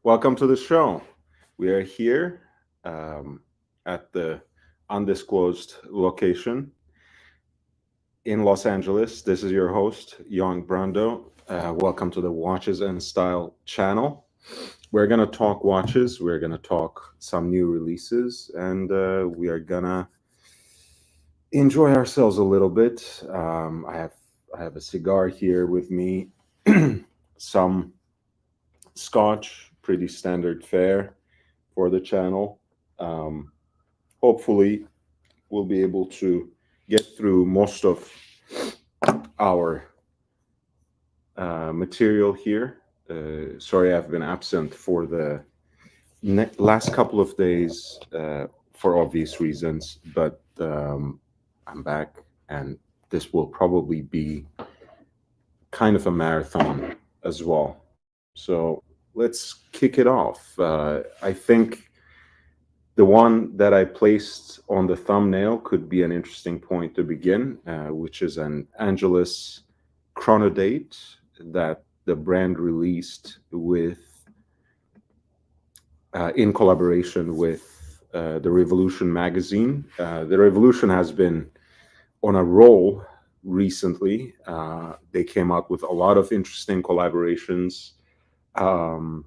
Welcome to the show. We are here um, at the undisclosed location in Los Angeles. This is your host, Young Brando. Welcome to the Watches and Style channel. We're going to talk watches, we're going to talk some new releases, and we are going to enjoy ourselves a little bit. I have a cigar here with me, some scotch, pretty standard fare for the channel. Um, Hopefully, we'll be able to get through most of our material here. Sorry, I've been absent for the last couple of days for obvious reasons, but I'm back, and this will probably be kind of a marathon as well. So let's kick it off. I think the one that I placed on the thumbnail could be an interesting point to begin, which is an Angelus chronodate that the brand released with in collaboration with the Revolution magazine. The Revolution has been on a roll recently. They came out with a lot of interesting collaborations. Um,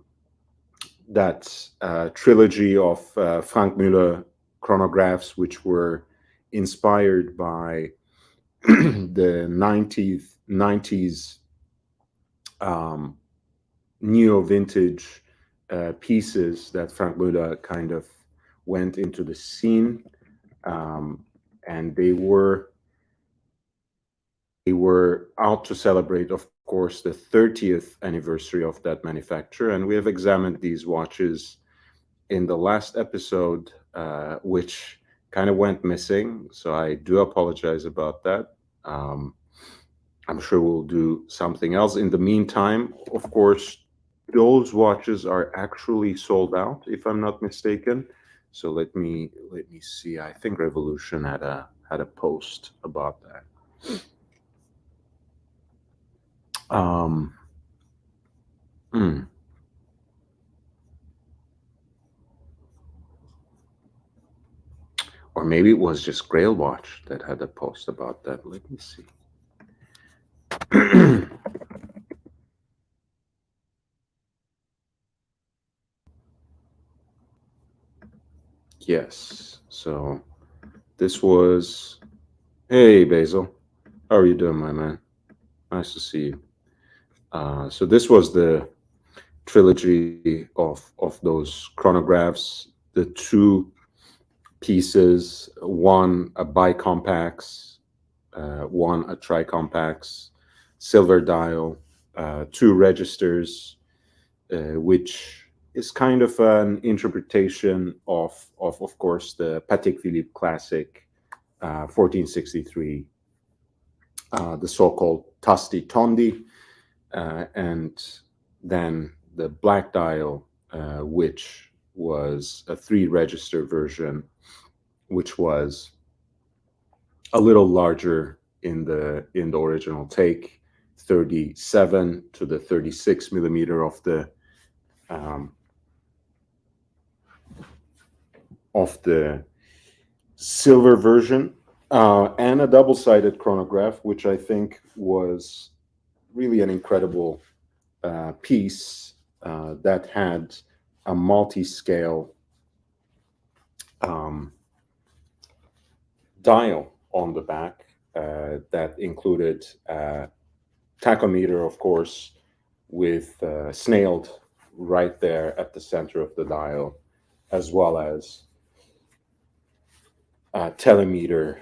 that trilogy of Frank Muller chronographs, which were inspired by the 90s um, neo vintage pieces that Frank Muller kind of went into the scene. Um, and they were out to celebrate, of course, the 30th anniversary of that manufacture. And we have examined these watches in the last episode, which kind of went missing. So I do apologize about that. Um, I'm sure we'll do something else. In the meantime, of course, those watches are actually sold out, if I'm not mistaken. So let me see. I think Revolution had a post about that. Um, hmm. Or maybe it was just Grail Watch that had a post about that. Let me see. Yes. So this was. Hey, Basil. How are you doing, my man? Nice to see you. So this was the trilogy of those chronographs. The two pieces, one a bicompax, one a tricompax, silver dial, two registers, which is kind of an interpretation of course, the Patek Philippe classic 1463, the so-called Tasti Tondi, and then the black dial, which was a three-register version, which was a little larger in the original take, 37 to the 36 millimeter um, of the silver version, and a double-sided chronograph, which I think was really an incredible piece that had a multi-scale um, dial on the back that included tachometer, of course, with snailed right there at the center of the dial, as well as telemeter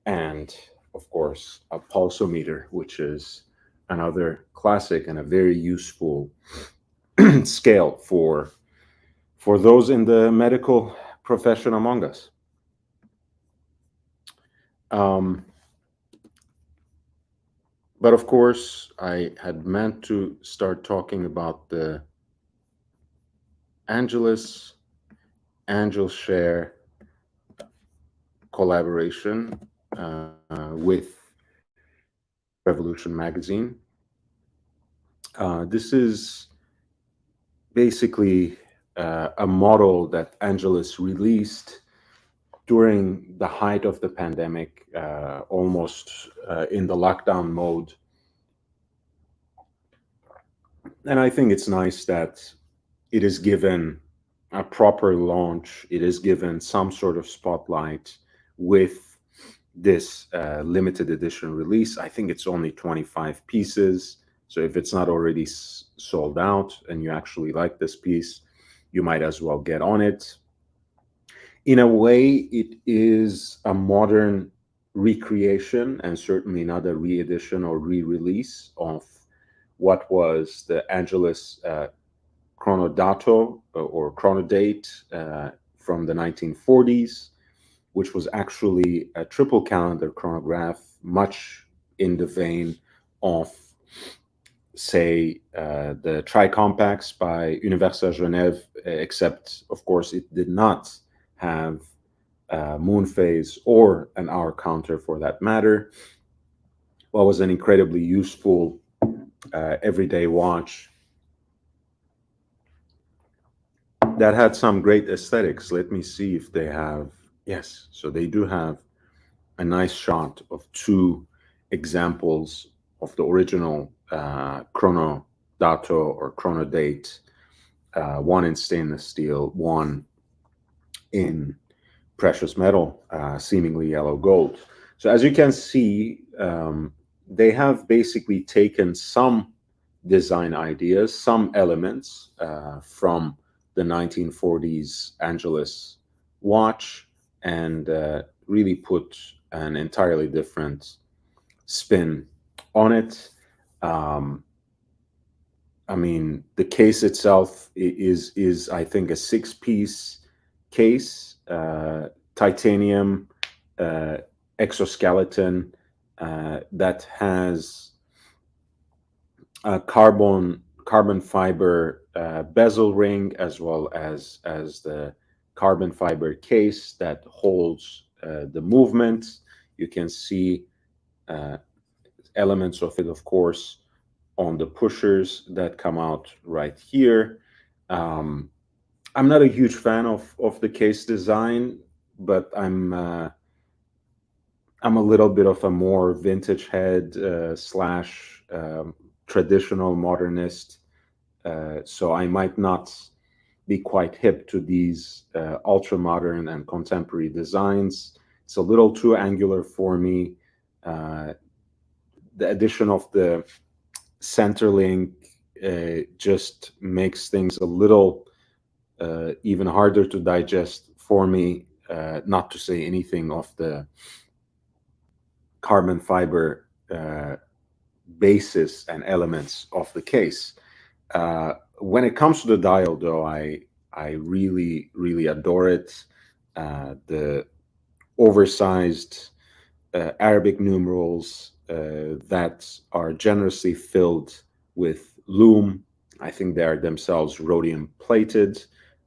and, of course, a pulsometer, which is another classic and a very useful scale for those in the medical profession among us. Um, but of course, I had meant to start talking about the Angelus Angel Share collaboration with Revolution magazine. This is basically a model that Angelus released during the height of the pandemic, almost in the lockdown mode. And I think it's nice that it is given a proper launch, it is given some sort of spotlight with this limited edition release. I think it's only 25 pieces. So if it's not already sold out and you actually like this piece, you might as well get on it. In a way, it is a modern recreation and certainly not a re-edition or re-release of what was the Angelus Chronodato or Chronodate from the 1940s, which was actually a triple calendar chronograph, much in the vein of, say, the Tricompax by Universal Genève, except, of course, it did not have moon phase or an hour counter for that matter. What was an incredibly useful everyday watch that had some great aesthetics. Let me see if they have. Yes, so they do have a nice shot of two examples of the original Chrono Dato or Chronodate, one in stainless steel, one in precious metal, seemingly yellow gold. So as you can see, they have basically taken some design ideas, some elements from the 1940s Angelus watch, and really put an entirely different spin on it. I mean, the case itself is I think a 6-piece case, titanium exoskeleton that has a carbon fiber bezel ring, as well as the carbon fiber case that holds the movement. You can see elements of it, of course, on the pushers that come out right here. I'm not a huge fan of the case design, but I'm a little bit of a more vintage head slash traditional modernist, so I might not be quite hip to these ultra modern and contemporary designs. It's a little too angular for me. The addition of the Centerlink just makes things a little even harder to digest for me, not to say anything of the carbon fiber basis and elements of the case. When it comes to the dial, though, I really, really adore it. The oversized Arabic numerals that are generously filled with loom. I think they are themselves rhodium plated,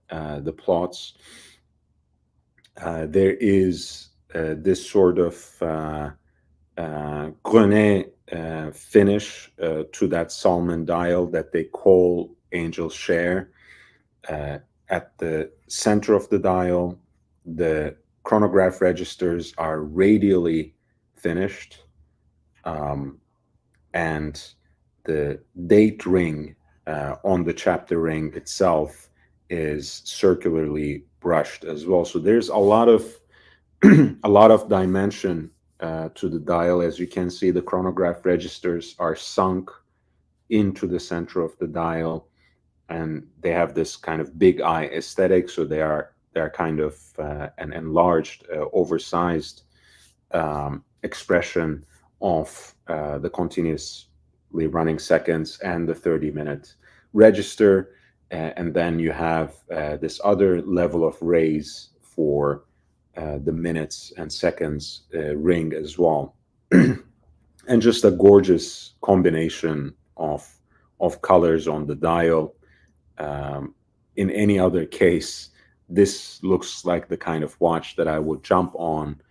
the plots. There is this sort of Grenet finish to that Salmon dial that they call Angel Share. At the center of the dial, the chronograph registers are radially finished, and the date ring on the chapter ring itself is circularly brushed as well. So there's a lot of a lot of dimension to the dial. As you can see, the chronograph registers are sunk into the center of the dial, and they have this kind of big eye aesthetic. So they're kind of an enlarged, oversized expression of the continuously running seconds and the 30-minute register. And then you have this other level of raise for the minutes and seconds ring as well. And just a gorgeous combination of colors on the dial. In any other case, this looks like the kind of watch that I would jump on,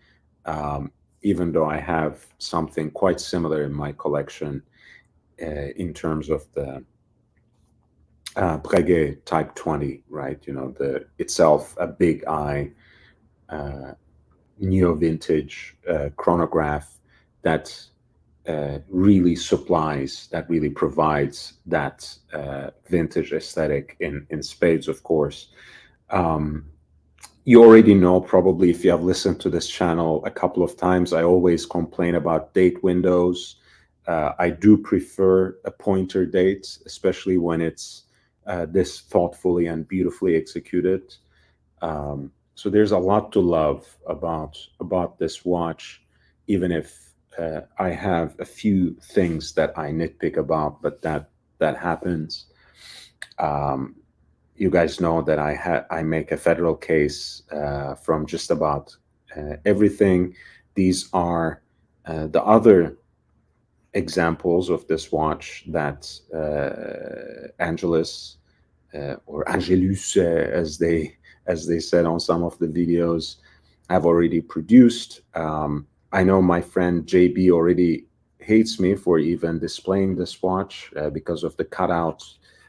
even though I have something quite similar in my collection in terms of the Breguet Type 20, right? You know, the itself a big eye, uh, neo vintage chronograph that that really provides that vintage aesthetic in spades, of course. Um, you already know, probably, if you have listened to this channel a couple of times, I always complain about date windows. I do prefer a pointer date, especially when it's this thoughtfully and beautifully executed. So there's a lot to love about this watch, even if I have a few things that I nitpick about, but that happens. Um, you guys know that I make a federal case from just about everything. These are the other examples of this watch that Angelus or Angelus, as they said on some of the videos, have already produced. I know my friend JB already hates me for even displaying this watch because of the cutout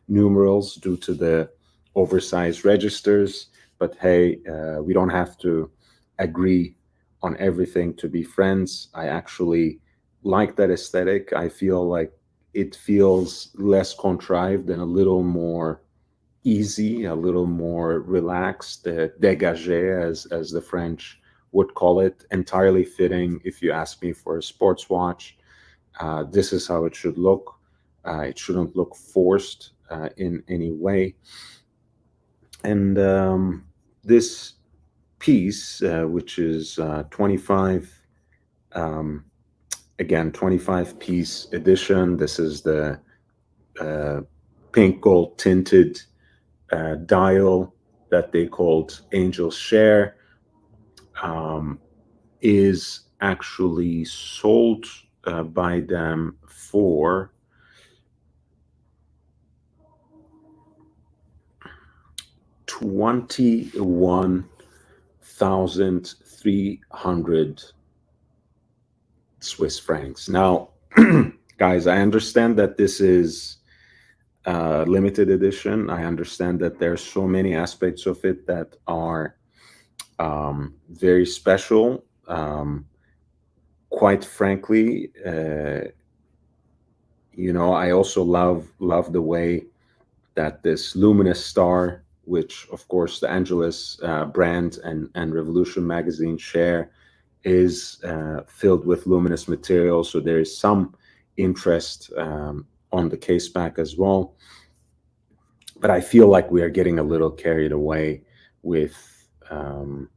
numerals due to the oversized registers. But hey, we don't have to agree on everything to be friends. I actually like that aesthetic. I feel like it feels less contrived and a little more easy, a little more relaxed, dégagé, as the French would call it, entirely fitting if you ask me for a sports watch. This is how it should look. It shouldn't look forced in any way. And this piece, which is 25, um, again, 25 piece edition. This is the uh, pink gold tinted dial that they called Angel Share, um, is actually sold by them for $21,300 Swiss francs. Now, guys, I understand that this is limited edition. I understand that there's so many aspects of it that are very special. Quite frankly, I also love the way that this luminous star, which of course the Angelus brand and Revolution magazine share, is filled with luminous material. So there is some interest on the case back as well. But I feel like we are getting a little carried away with um,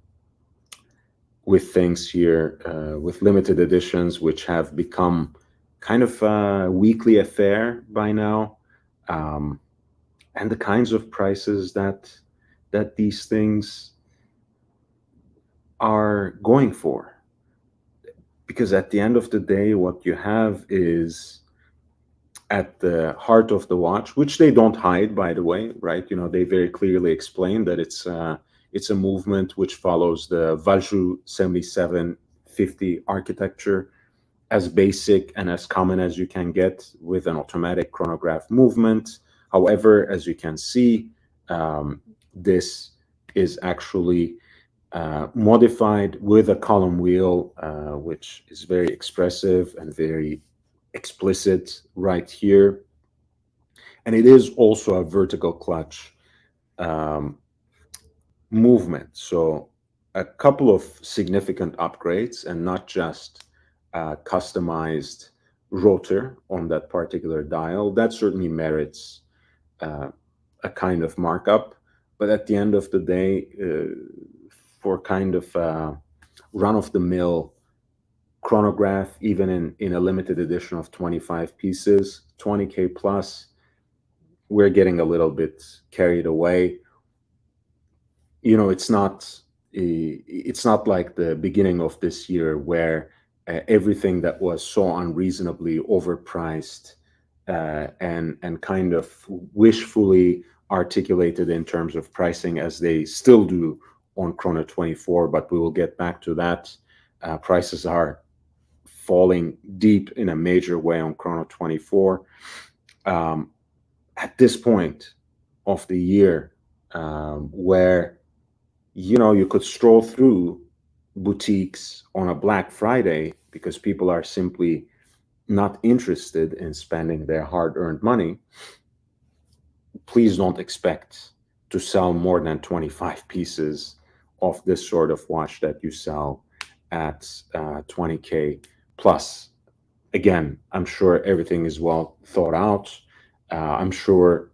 with things here, with limited editions, which have become kind of a weekly affair by now, um, and the kinds of prices that these things are going for. Because at the end of the day, what you have is at the heart of the watch, which they don't hide, by the way, right? You know, they very clearly explain that it's a movement which follows the Valjoux 7750 architecture, as basic and as common as you can get with an automatic chronograph movement. However, as you can see, this is actually modified with a column wheel, which is very expressive and very explicit right here. And it is also a vertical clutch um, movement. So a couple of significant upgrades, and not just customized rotor on that particular dial. That certainly merits uh, a kind of markup. But at the end of the day, for kind of run of the mill chronograph, even in a limited edition of 25 pieces, 20K plus, we're getting a little bit carried away. You know, it's not like the beginning of this year where everything that was so unreasonably overpriced and kind of wishfully articulated in terms of pricing, as they still do on Chrono 24, but we will get back to that. Prices are falling deep in a major way on Chrono 24. At this point, of the year, where you could stroll through boutiques on a Black Friday because people are simply not interested in spending their hard-earned money. Please don't expect to sell more than 25 pieces of this sort of watch that you sell at 20K plus. Again, I'm sure everything is well thought out. I'm sure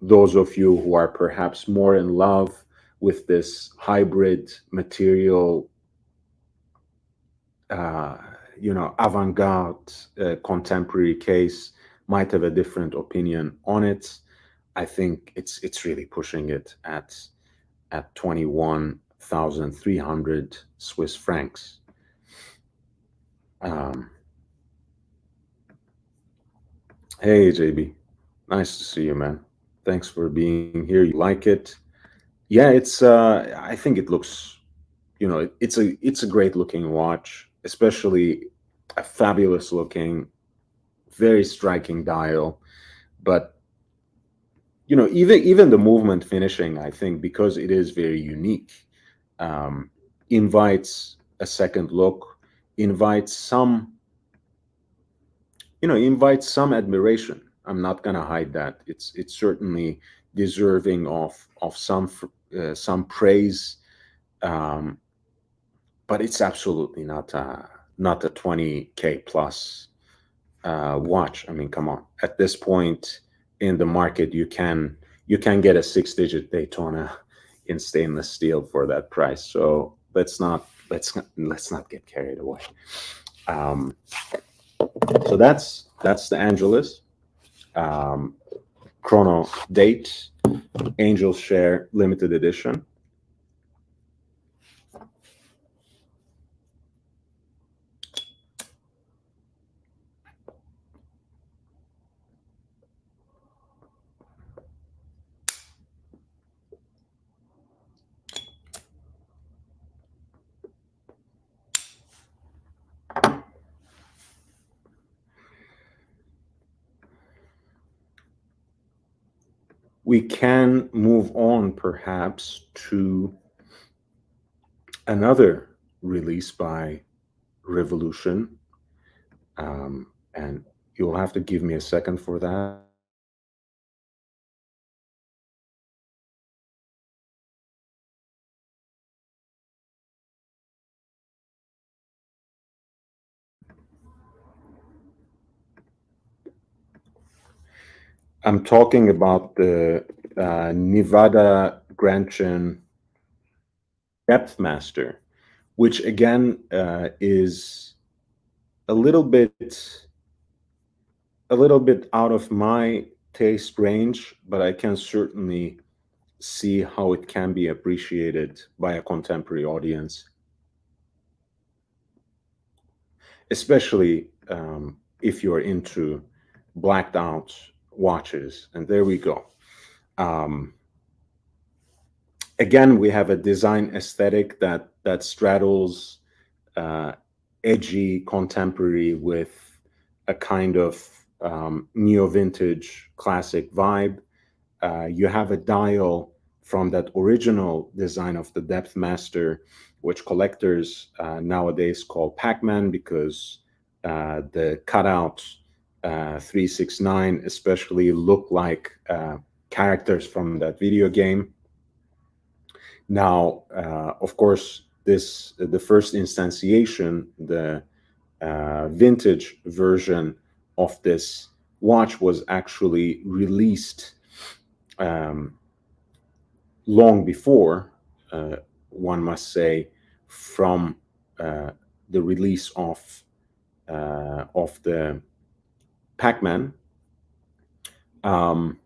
those of you who are perhaps more in love with this hybrid material, uh, avant-garde contemporary case might have a different opinion on it. I think it's really pushing it at 21,300 Swiss francs. Um, hey JB, nice to see you, man. Thanks for being here. You like it? Yeah, it's. I think it looks. It's a great looking watch, especially a fabulous looking, very striking dial. But even the movement finishing, I think, because it is very unique, um, invites a second look, invites some, invites some admiration. I'm not gonna hide that. It's certainly deserving of some praise, um, but it's absolutely not a 20K plus watch. I mean, come on. At this point in the market, you can get a six-digit Daytona in stainless steel for that price. So let's not get carried away. Um, so that's the Angelus um, Chrono Date Angel Share limited edition. We can move on perhaps to another release by Revolution. And you'll have to give me a second for that. I'm talking about the Nevada Grantion Depth Master, which again is a little bit a little bit out of my taste range, but I can certainly see how it can be appreciated by a contemporary audience, especially if you're into blacked out watches. And there we go. Um, Again, we have a design aesthetic that straddles uh, edgy contemporary with a kind of neo vintage classic vibe. You have a dial from that original design of the Depth Master, which collectors nowadays call Pac-Man because the cutout 369 especially look like characters from that video game. Now, of course, the first instantiation, the vintage version of this watch was actually released um, long before, one must say, from uh, the release of the Pac-Man. Um,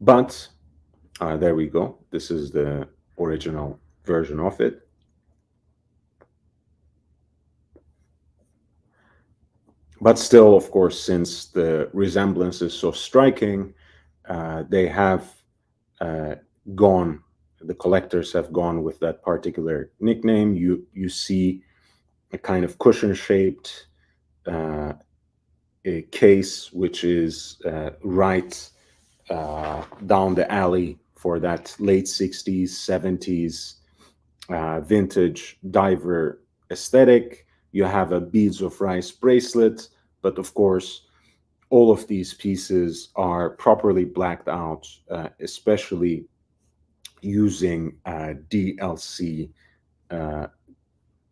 but there we go. This is the original version of it. But still, of course, since the resemblance is so striking, they have uh, gone. The collectors have gone with that particular nickname. You see a kind of cushion-shaped uh, a case which is right down the alley for that late 60s, 70s vintage diver aesthetic. You have a beads of rice bracelet, but of course, all of these pieces are properly blacked out, especially using DLC uh,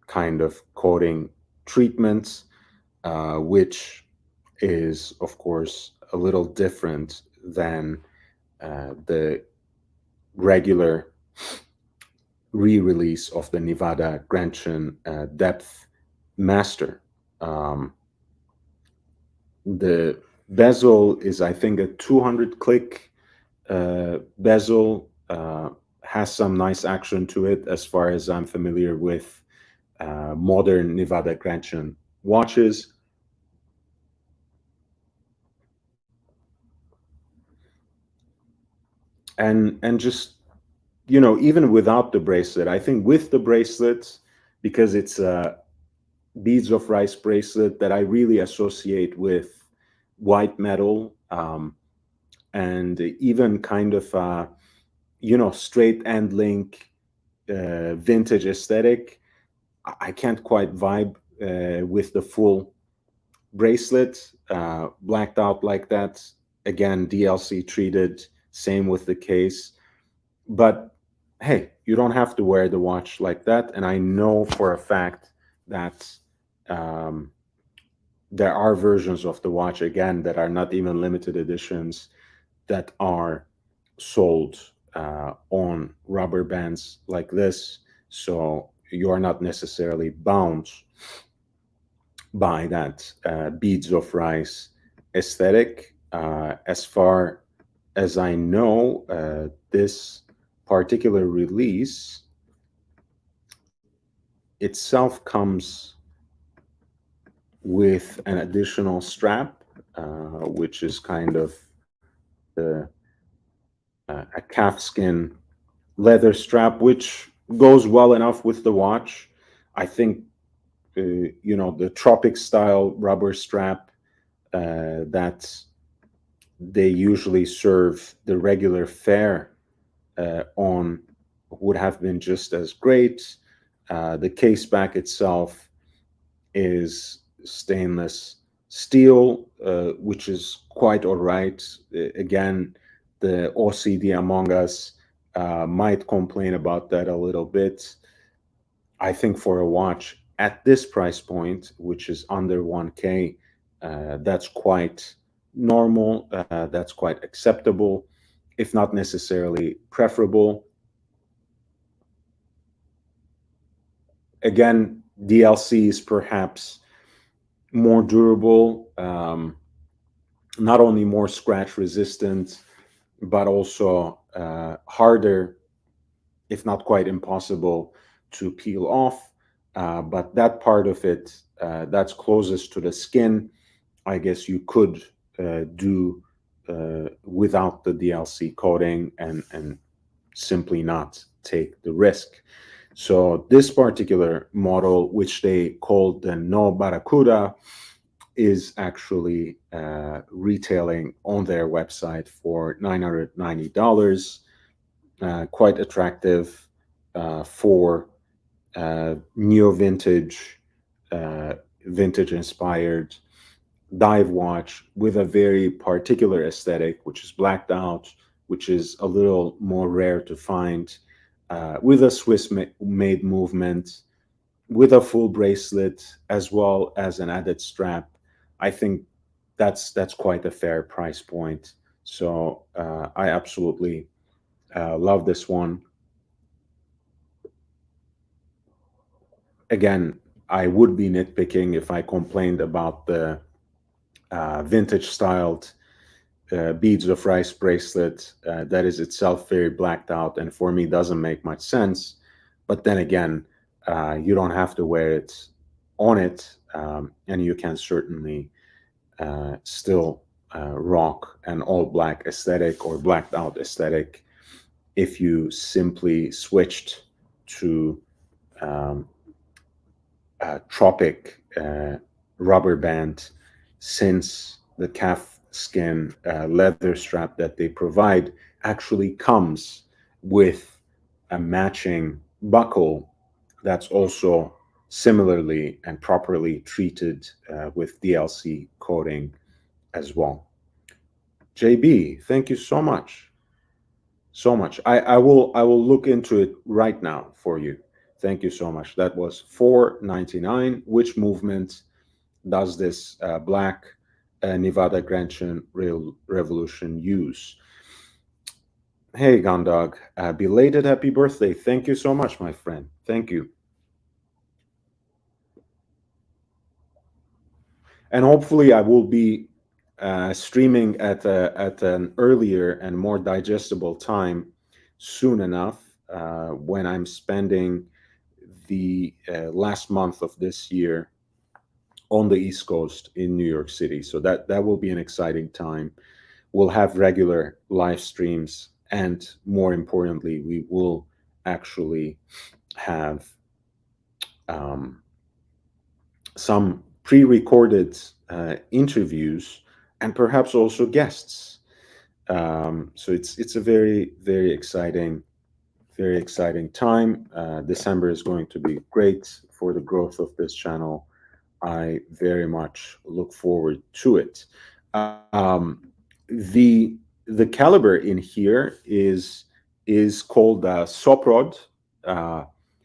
kind of coating treatments, which is, of course, a little different than the regular re-release of the Nevada Gentian Depth Master. Um, the bezel is, I think, a 200 click bezel. Has some nice action to it as far as I'm familiar with modern Nevada Gentian watches. And just, even without the bracelet, I think with the bracelet, because it's a beads of rice bracelet that I really associate with white metal, and even kind of straight end link vintage aesthetic. I can't quite vibe with the full bracelet blacked out like that. Again, DLC treated, same with the case. But hey, you don't have to wear the watch like that. And I know for a fact that um, there are versions of the watch, again, that are not even limited editions, that are sold on rubber bands like this. So you are not necessarily bound by that beads of rice aesthetic. As far as I know, this particular release itself comes with an additional strap, which is kind of the a calfskin leather strap, which goes well enough with the watch. I think the tropic style rubber strap that they usually serve the regular fare on would have been just as great. The case back itself is stainless steel, which is quite all right. Again, the OCD among us might complain about that a little bit. I think for a watch at this price point, which is under 1K, that's quite normal. That's quite acceptable, if not necessarily preferable. Again, DLC is perhaps more durable, not only more scratch resistant, but also harder, if not quite impossible, to peel off. But that part of it that's closest to the skin, I guess you could do without the DLC coating and simply not take the risk. So this particular model, which they called the No Barracuda, is actually retailing on their website for $990. Quite attractive for neo vintage, vintage inspired dive watch with a very particular aesthetic, which is blacked out, which is a little more rare to find, with a Swiss made movement, with a full bracelet, as well as an added strap. I think that's quite a fair price point. So I absolutely love this one. Again, I would be nitpicking if I complained about the vintage styled beads of rice bracelet that is itself very blacked out and for me doesn't make much sense. But then again, you don't have to wear it on it, and you can certainly still rock an all black aesthetic or blacked out aesthetic if you simply switched to tropic rubber band since the calf skin leather strap that they provide actually comes with a matching buckle that's also similarly and properly treated with DLC coating as well. JB, thank you so much. So much. I will look into it right now for you. Thank you so much. That was 4.99. Which movement does this black Nevada Gentian Revolution use? Hey, Gondog, belated happy birthday. Thank you so much, my friend. Thank you. And hopefully, I will be streaming at an earlier and more digestible time soon enough when I'm spending the last month of this year on the East Coast in New York City. So that will be an exciting time. We'll have regular live streams, and more importantly, we will actually have some pre-recorded interviews and perhaps also guests. So it's a very exciting time. December is going to be great for the growth of this channel. I very much look forward to it. The the caliber in here is called Soprod,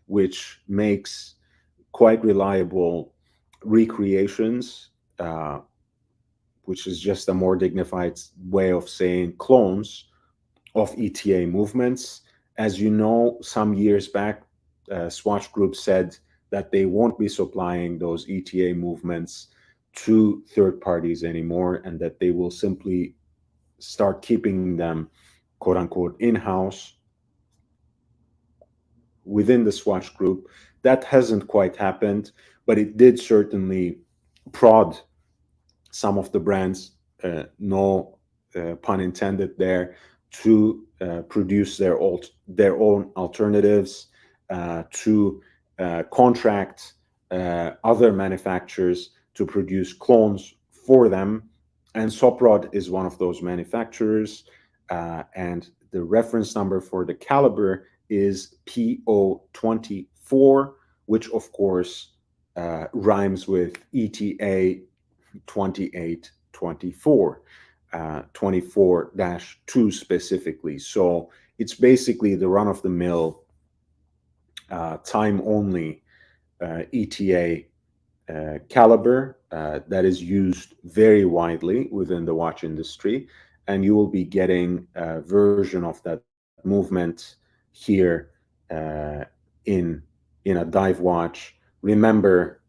which makes quite reliable recreations, which is just a more dignified way of saying clones of ETA movements. As you know, some years back, Swatch Group said that they won't be supplying those ETA movements to third parties anymore, and that they will simply start keeping them, quote unquote, in-house within the Swatch Group. That hasn't quite happened, but it did certainly prod some of the brands, no pun intended there, to produce their own alternatives, to contract other manufacturers to produce clones for them. And Soprod is one of those manufacturers. And the reference number for the caliber is PO24, which of course rhymes with ETA 2824, 24-2 specifically. So it's basically the run-of-the-mill time-only ETA caliber that is used very widely within the watch industry, and you will be getting a version of that movement here in a dive watch. Remember,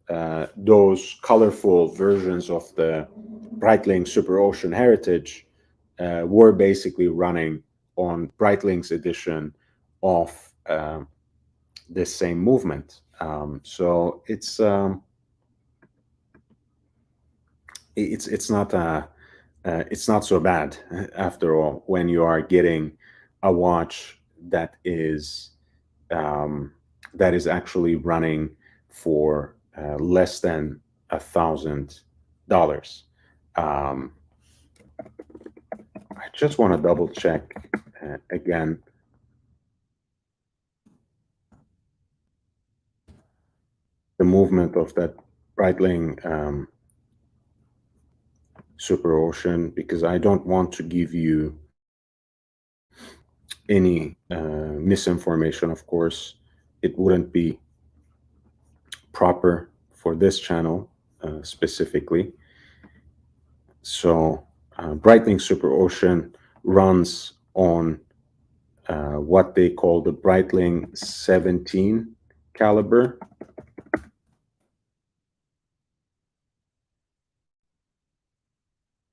those colorful versions of the Breitling Super Ocean Heritage were basically running on Breitling's edition of this same movement. So it's not it's not so bad after all when you are getting a watch that is actually running for less than $1,000. I just want to double check again. The movement of that Breitling Super Ocean, because I don't want to give you any misinformation. Of course, it wouldn't be proper for this channel specifically. So Breitling Super Ocean runs on what they call the Breitling 17 caliber.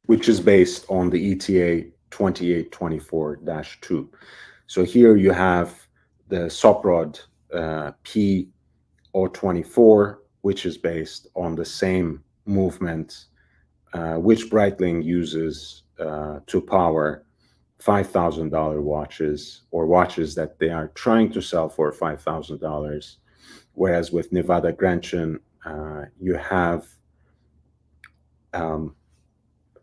Which is based on the ETA 2824-2. So here you have the Soprod P024, which is based on the same movement, which Breitling uses to power $5,000 watches, or watches that they are trying to sell for $5,000. Whereas with Nevada Gentian, you have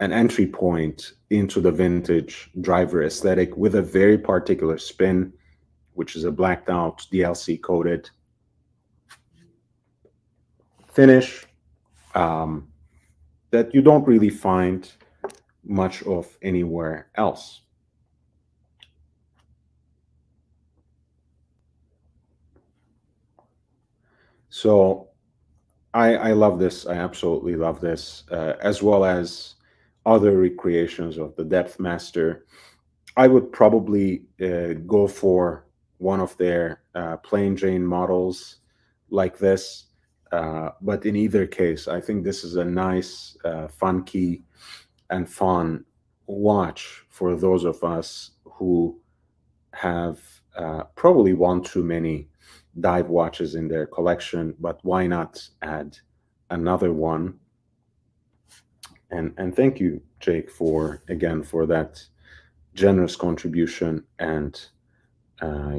an entry point into the vintage driver aesthetic with a very particular spin, which is a blacked out DLC coated finish that you don't really find much of anywhere else. So I love this. I absolutely love this, as well as other recreations of the Depth Master. I would probably go for one of their plain Jane models like this. But in either case, I think this is a nice, funky, and fun watch for those of us who have probably one too many dive watches in their collection, but why not add another one? And thank you, Jake, for again for that generous contribution and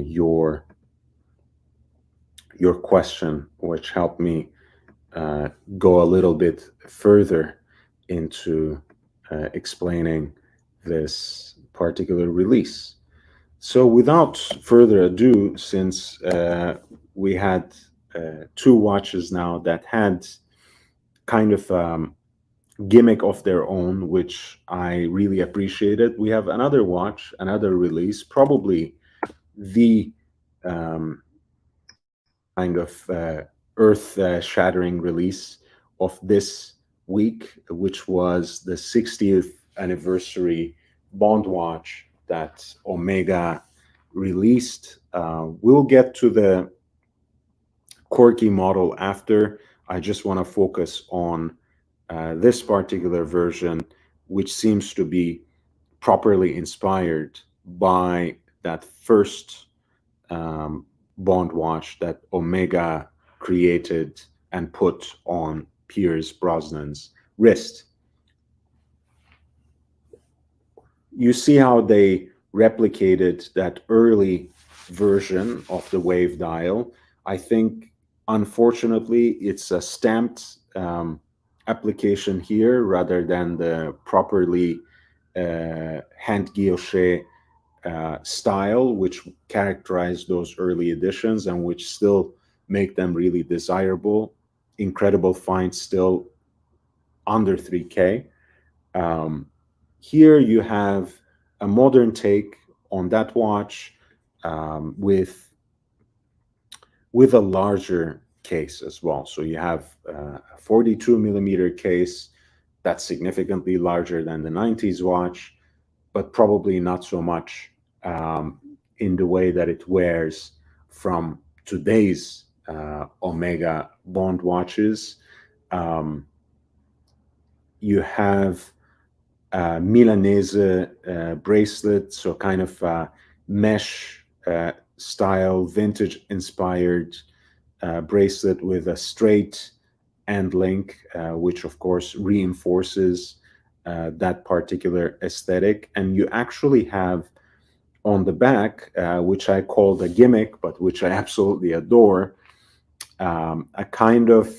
your question, which helped me go a little bit further into explaining this particular release. So, without further ado, since we had two watches now that had kind of gimmick of their own, which I really appreciated, we have another watch, another release, probably the um, kind of earth shattering release of this week, which was the 60th anniversary Bond watch that Omega released. We'll get to the quirky model after. I just want to focus on this particular version, which seems to be properly inspired by that first Bond watch that Omega created and put on Pierce Brosnan's wrist. You see how they replicated that early version of the wave dial. I think, unfortunately, it's a stamped application here rather than the properly hand guilloché style, which characterized those early editions and which still make them really desirable. Incredible find still under 3K. Here you have a modern take on that watch with a larger case as well. So you have a 42 millimeter case that's significantly larger than the 90s watch, but probably not so much in the way that it wears from today's Omega Bond watches. You have Milanese bracelet, so kind of mesh style, vintage inspired bracelet with a straight end link, which of course reinforces that particular aesthetic. And you actually have on the back, which I call the gimmick, but which I absolutely adore, a kind of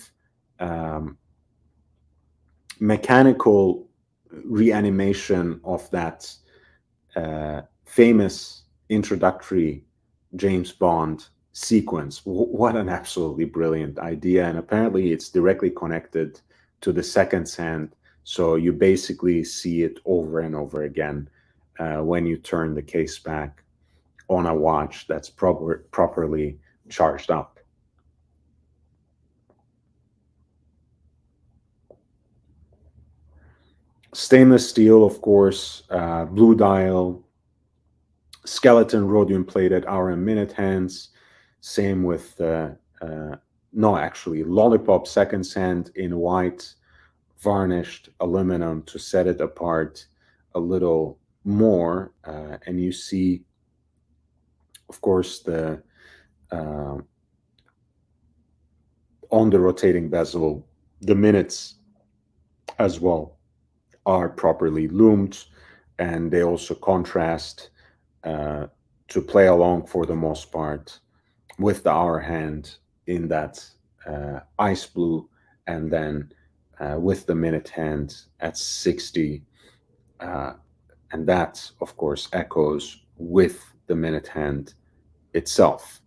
mechanical reanimation of that famous introductory James Bond sequence. What an absolutely brilliant idea. And apparently it's directly connected to the second hand. So you basically see it over and over again when you turn the case back on a watch that's properly charged up. Stainless steel, of course, blue dial, skeleton rhodium plated hour and minute hands. Same with, no, actually, lollipop seconds hand in white, varnished aluminum to set it apart a little more. And you see, of course, the on the rotating bezel, the minutes as well are properly loomed, and they also contrast to play along for the most part with the hour hand in that ice blue, and then with the minute hand at 60 uh, and that, of course, echoes with the minute hand itself.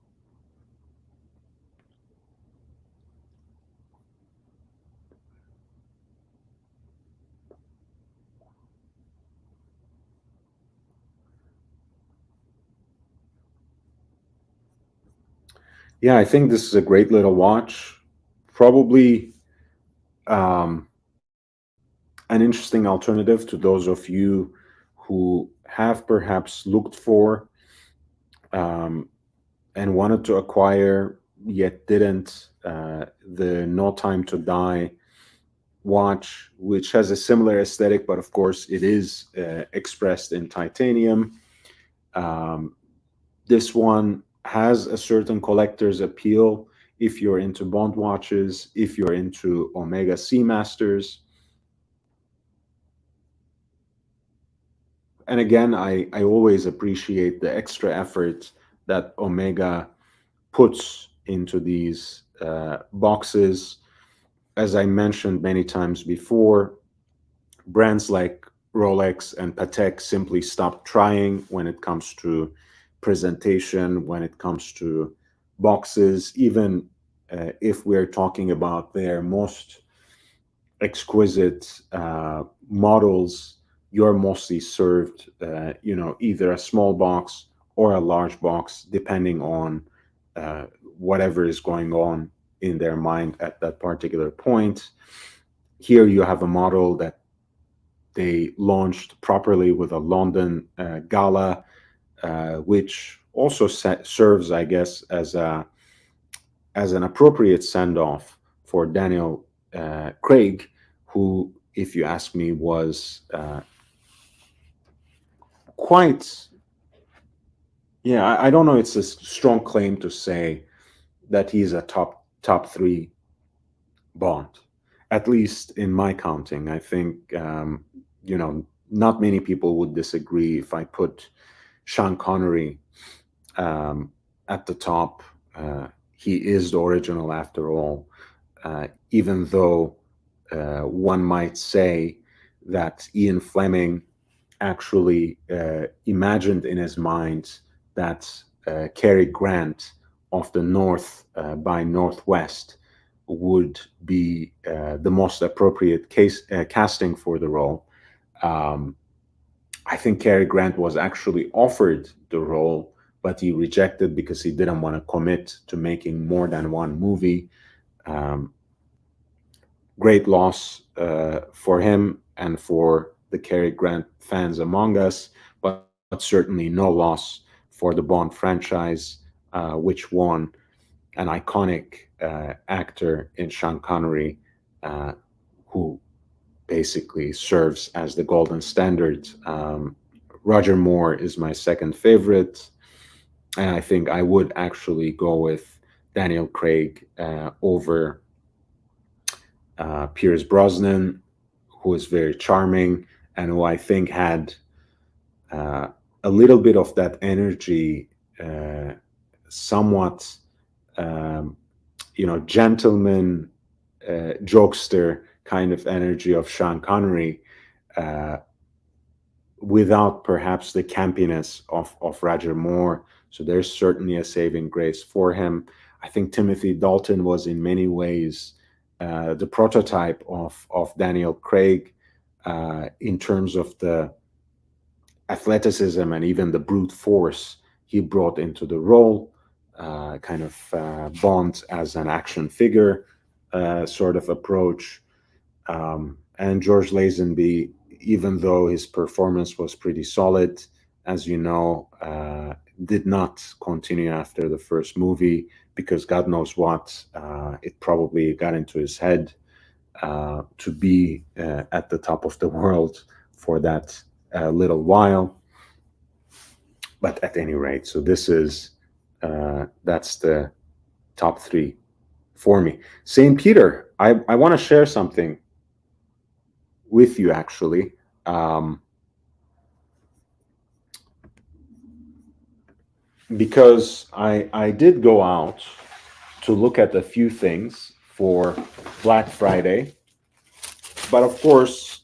Yeah, I think this is a great little watch. Probably um, an interesting alternative to those of you who have perhaps looked for um, and wanted to acquire yet didn't, the No Time to Die watch, which has a similar aesthetic, but of course it is expressed in titanium. Um, this one has a certain collector's appeal if you're into Bond watches, if you're into Omega Seamasters. And again, I always appreciate the extra effort that Omega puts into these boxes. As I mentioned many times before, brands like Rolex and Patek simply stopped trying when it comes to presentation, when it comes to boxes, even if we're talking about their most exquisite models, you're mostly served, either a small box or a large box, depending on uh, whatever is going on in their mind at that particular point. Here you have a model that they launched properly with a London gala, which also serves, I guess, as an appropriate send off for Daniel Craig, who, if you ask me, was quite, yeah, I don't know, it's a strong claim to say that he's a top three Bond, at least in my counting. I think, not many people would disagree if I put Sean Connery um, at the top. He is the original after all, even though one might say that Ian Fleming actually imagined in his mind that Cary Grant of the North by Northwest would be the most appropriate casting for the role. Um, I think Cary Grant was actually offered the role, but he rejected because he didn't want to commit to making more than one movie. Um, Great loss for him and for the Cary Grant fans among us, but certainly no loss for the Bond franchise, which won an iconic actor in Sean Connery, uh, who basically serves as the golden standard. Roger Moore is my second favorite, and I think I would actually go with Daniel Craig over Pierce Brosnan, who is very charming and who I think had uh, a little bit of that energy, somewhat, um, gentleman, jokester kind of energy of Sean Connery, uh, without perhaps the campiness of Roger Moore. So there's certainly a saving grace for him. I think Timothy Dalton was in many ways the prototype of Daniel Craig in terms of the athleticism and even the brute force he brought into the role, kind of Bond as an action figure sort of approach. And George Lazenby, even though his performance was pretty solid, as you know, did not continue after the first movie because God knows what. It probably got into his head to be at the top of the world for that little while. But at any rate, so this is that's the top three for me. St. Peter, I want to share something with you actually. Um, because I did go out to look at a few things for Black Friday, but of course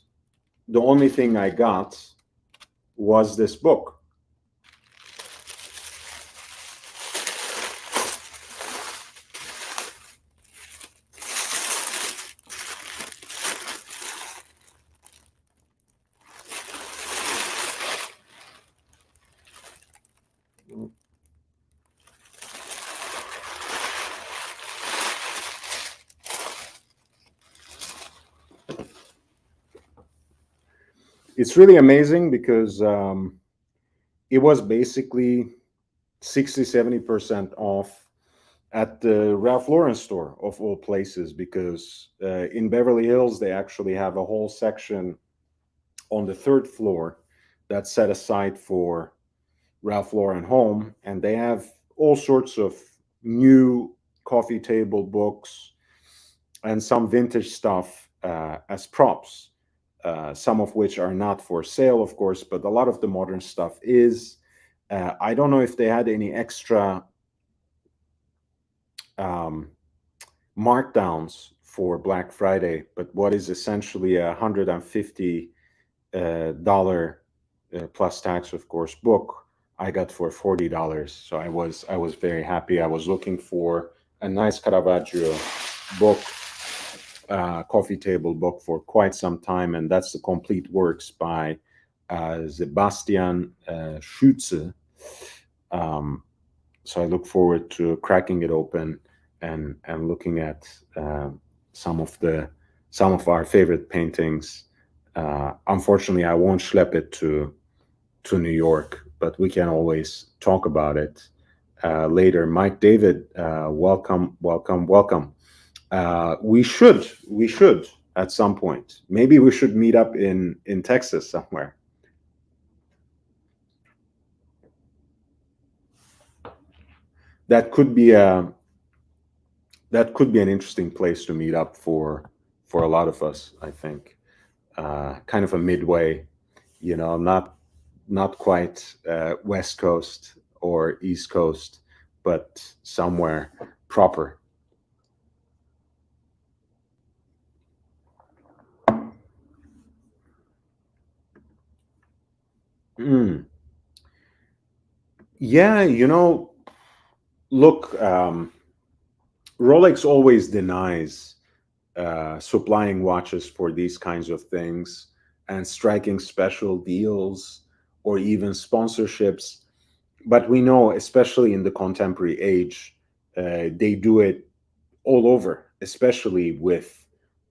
the only thing I got was this book. It's really amazing because it was basically 60-70% off at the Ralph Lauren store of all places, because in Beverly Hills they actually have a whole section on the third floor that's set aside for Ralph Lauren Home, and they have all sorts of new coffee table books and some vintage stuff as props, some of which are not for sale, of course, but a lot of the modern stuff is. I don't know if they had any extra um, markdowns for Black Friday, but what is essentially $150 plus tax, of course, book I got for $40. So I was very happy. I was looking for a nice Caravaggio book, coffee table book, for quite some time, and that's the Complete Works by Sebastian Schütze. So I look forward to cracking it open and looking at some of our favorite paintings. Unfortunately, I won't schlep it to New York, but we can always talk about it later. Mike David, welcome, welcome, welcome. We should at some point. Maybe we should meet up in Texas somewhere. That could be a that could be an interesting place to meet up for a lot of us, I think. Kind of a midway, not quite West Coast or East Coast, but somewhere proper. Mm. Yeah, look, Rolex always denies supplying watches for these kinds of things and striking special deals or even sponsorships. But we know, especially in the contemporary age, they do it all over, especially with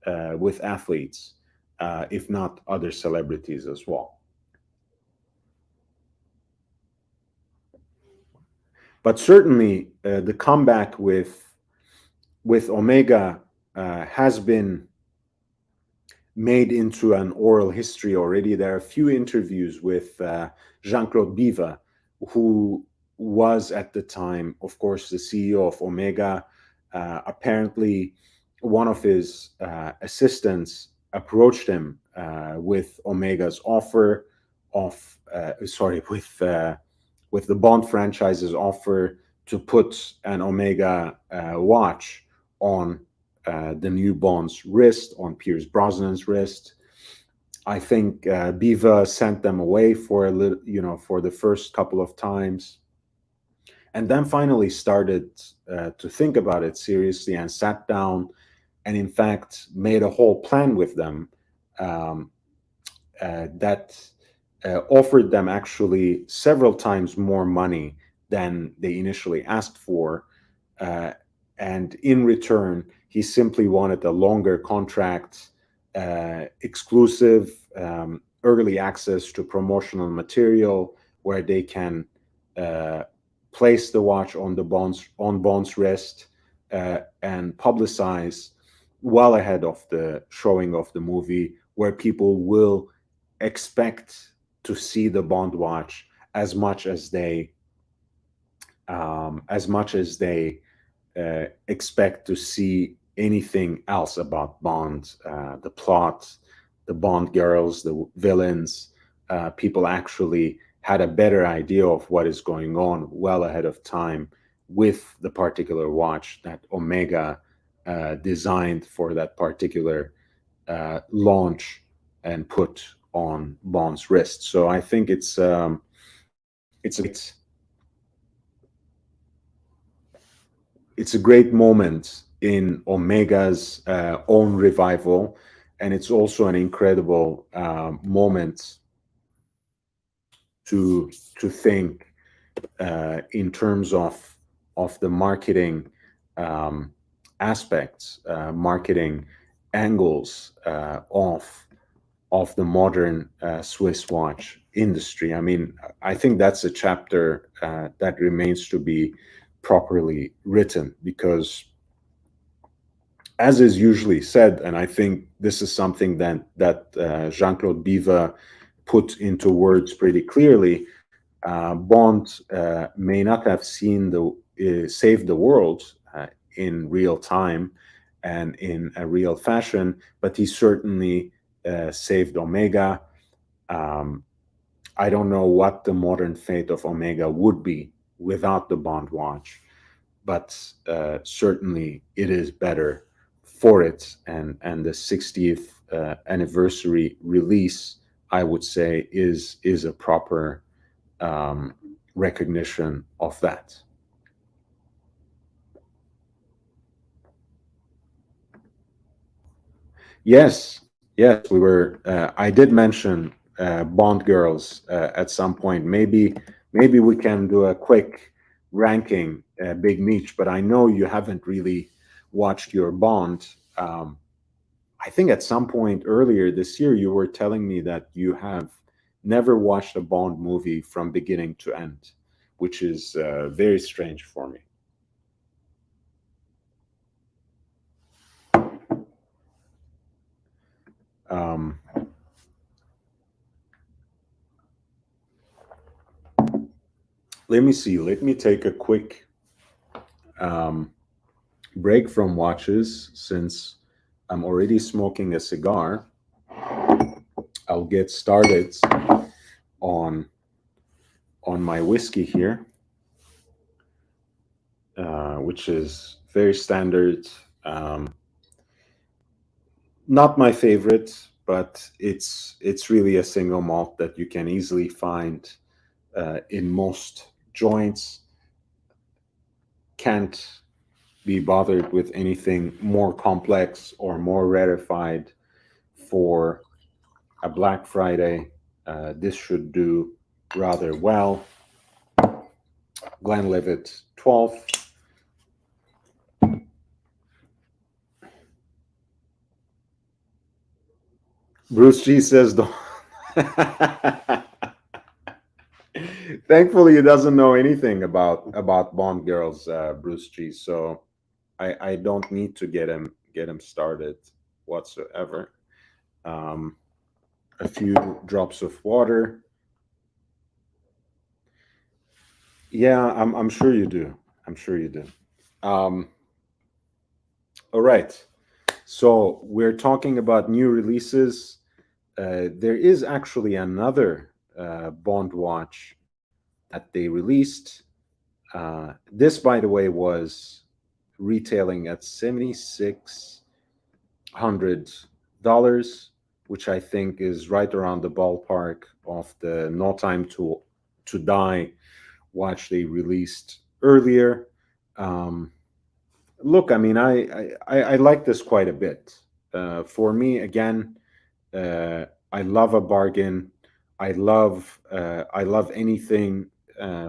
athletes, if not other celebrities as well. But certainly, the comeback with Omega has been made into an oral history already. There are a few interviews with Jean-Claude Biva, who was at the time, of course, the CEO of Omega. Apparently, one of his assistants approached him with Omega's offer of, sorry, with the Bond franchise's offer to put an Omega watch on the new Bond's wrist, on Pierce Brosnan's wrist. I think Biva sent them away for a little, for the first couple of times, and then finally started to think about it seriously and sat down and, in fact, made a whole plan with them um, that offered them actually several times more money than they initially asked for. Uh, and in return, he simply wanted a longer contract, exclusive early access to promotional material where they can uh, place the watch on Bond's wrist and publicize well ahead of the showing of the movie, where people will expect to see the Bond watch as much as they expect to see anything else about Bond, the plot, the Bond girls, the villains. People actually had a better idea of what is going on well ahead of time with the particular watch that Omega designed for that particular launch and put on Bond's wrist. So I think it's a great moment in Omega's own revival, and it's also an incredible moment to think in terms of the marketing aspects, marketing angles of the modern Swiss watch industry. I mean, I think that's a chapter that remains to be properly written, because, as is usually said, and I think this is something that Jean-Claude Biver put into words pretty clearly. Bond may not have seen saved the world in real time and in a real fashion, but he certainly saved Omega. Um, I don't know what the modern fate of Omega would be without the Bond watch, but certainly it is better for it. And the 60th anniversary release, I would say, is a proper um, recognition of that. Yes, yes, we were. I did mention Bond girls at some point. Maybe we can do a quick ranking, Big Meech. But I know you haven't really watched your Bond. I think at some point earlier this year, you were telling me that you have never watched a Bond movie from beginning to end, which is very strange for me. Um, Let me see. Let me take a quick um, break from watches, since I'm already smoking a cigar. I'll get started on on my whiskey here, which is very standard. Um, Not my favorite, but it's really a single malt that you can easily find in most joints. Can't be bothered with anything more complex or more rarefied for a Black Friday. This should do rather well. Glenlivet 12. Bruce G says, "Don't." Thankfully, he doesn't know anything about Bond girls, Bruce G. So I don't need to get him started whatsoever. Um, a few drops of water. Yeah, I'm sure you do. I'm sure you do. Um, all right. So we're talking about new releases. There is actually another Bond watch that they released. This, by the way, was retailing at $7,600, which I think is right around the ballpark of the No Time to Die watch they released earlier. Um, Look, I mean, I like this quite a bit. For me, again, I love a bargain. I love anything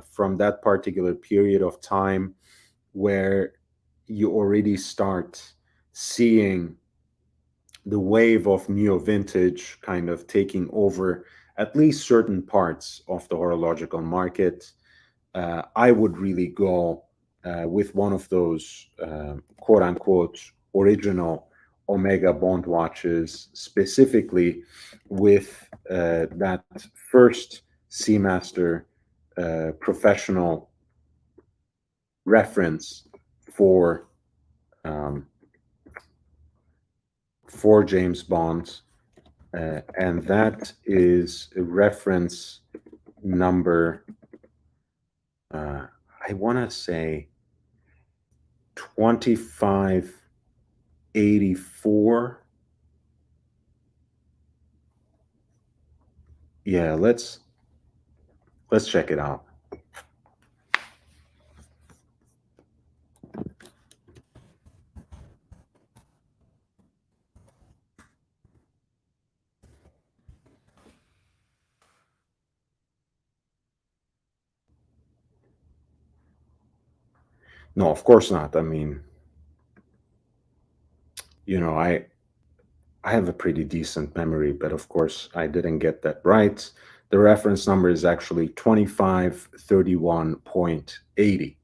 from that particular period of time where you already start seeing the wave of neo vintage kind of taking over at least certain parts of the horological market. I would really go with one of those quote unquote original Omega Bond watches, specifically with that first Seamaster professional reference for um, for James Bond, and that is a reference number. Uh, I want to say 2584. yeah, let's check it out. No, of course not. I mean, you know, I have a pretty decent memory, but of course I didn't get that right. The reference number is actually 2531.80.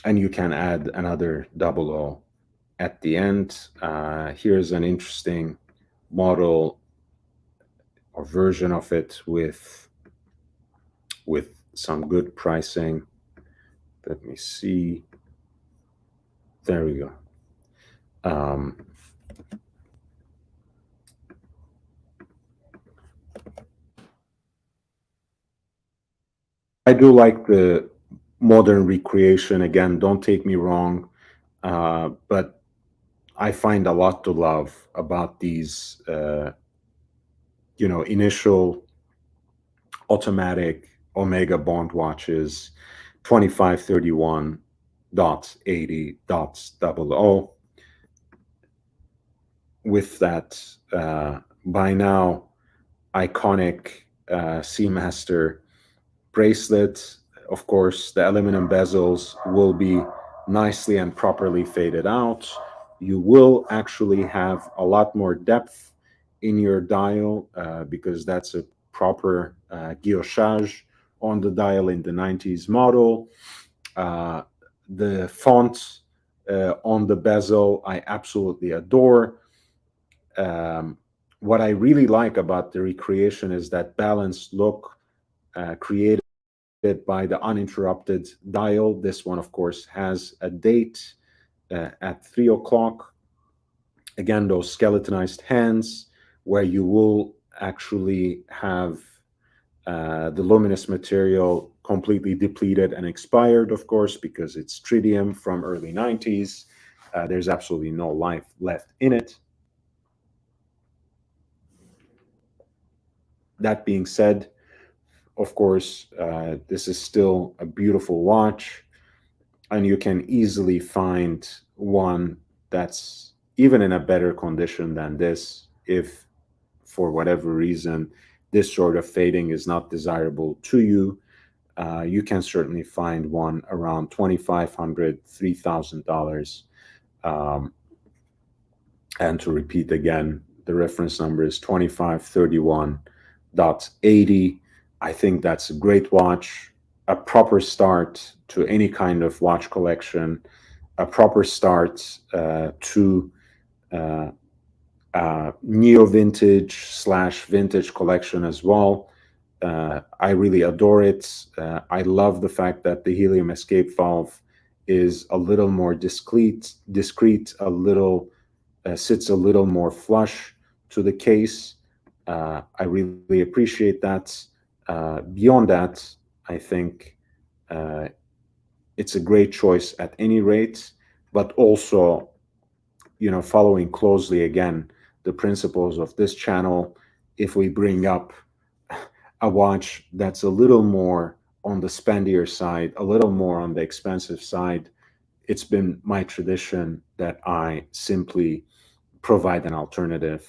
And you can add another 00 at the end. Here's an interesting model or version of it with some good pricing. Let me see. There we go. I do like the modern recreation. Again, don't take me wrong, but I find a lot to love about these, initial automatic Omega Bond watches, 2531.80.00, with that by now iconic Seamaster bracelet. Of course, the aluminum bezels will be nicely and properly faded out. You will actually have a lot more depth in your dial because that's a proper guillochage on the dial in the 90s model. Uh, the font on the bezel, I absolutely adore. What I really like about the recreation is that balanced look created by the uninterrupted dial. This one, of course, has a date at 3 o'clock. Again, those skeletonized hands where you will actually have the luminous material completely depleted and expired, of course, because it's tritium from early 90s. There's absolutely no life left in it. That being said, of course, this is still a beautiful watch, and you can easily find one that's even in a better condition than this if, for whatever reason, this sort of fading is not desirable to you. You can certainly find one around $2,500, $3,000. And to repeat again, the reference number is 2531.80. I think that's a great watch, a proper start to any kind of watch collection, a proper start to neo vintage / vintage collection as well. I really adore it. I love the fact that the helium escape valve is a little more discreet, a little sits a little more flush to the case. I really appreciate that. Beyond that, I think it's a great choice at any rate, but also, following closely again the principles of this channel, if we bring up a watch that's a little more on the spendier side, a little more on the expensive side, it's been my tradition that I simply provide an alternative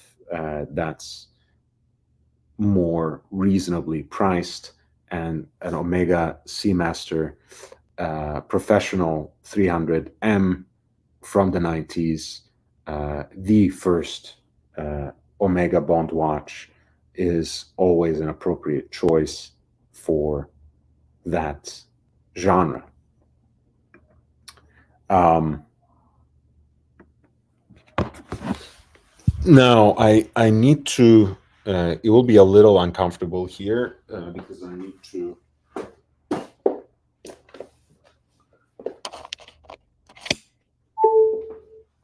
that's more reasonably priced, and an Omega Seamaster Professional 300M from the 90s, the first Omega Bond watch, is always an appropriate choice for that genre. Now, I need to, it will be a little uncomfortable here because I need to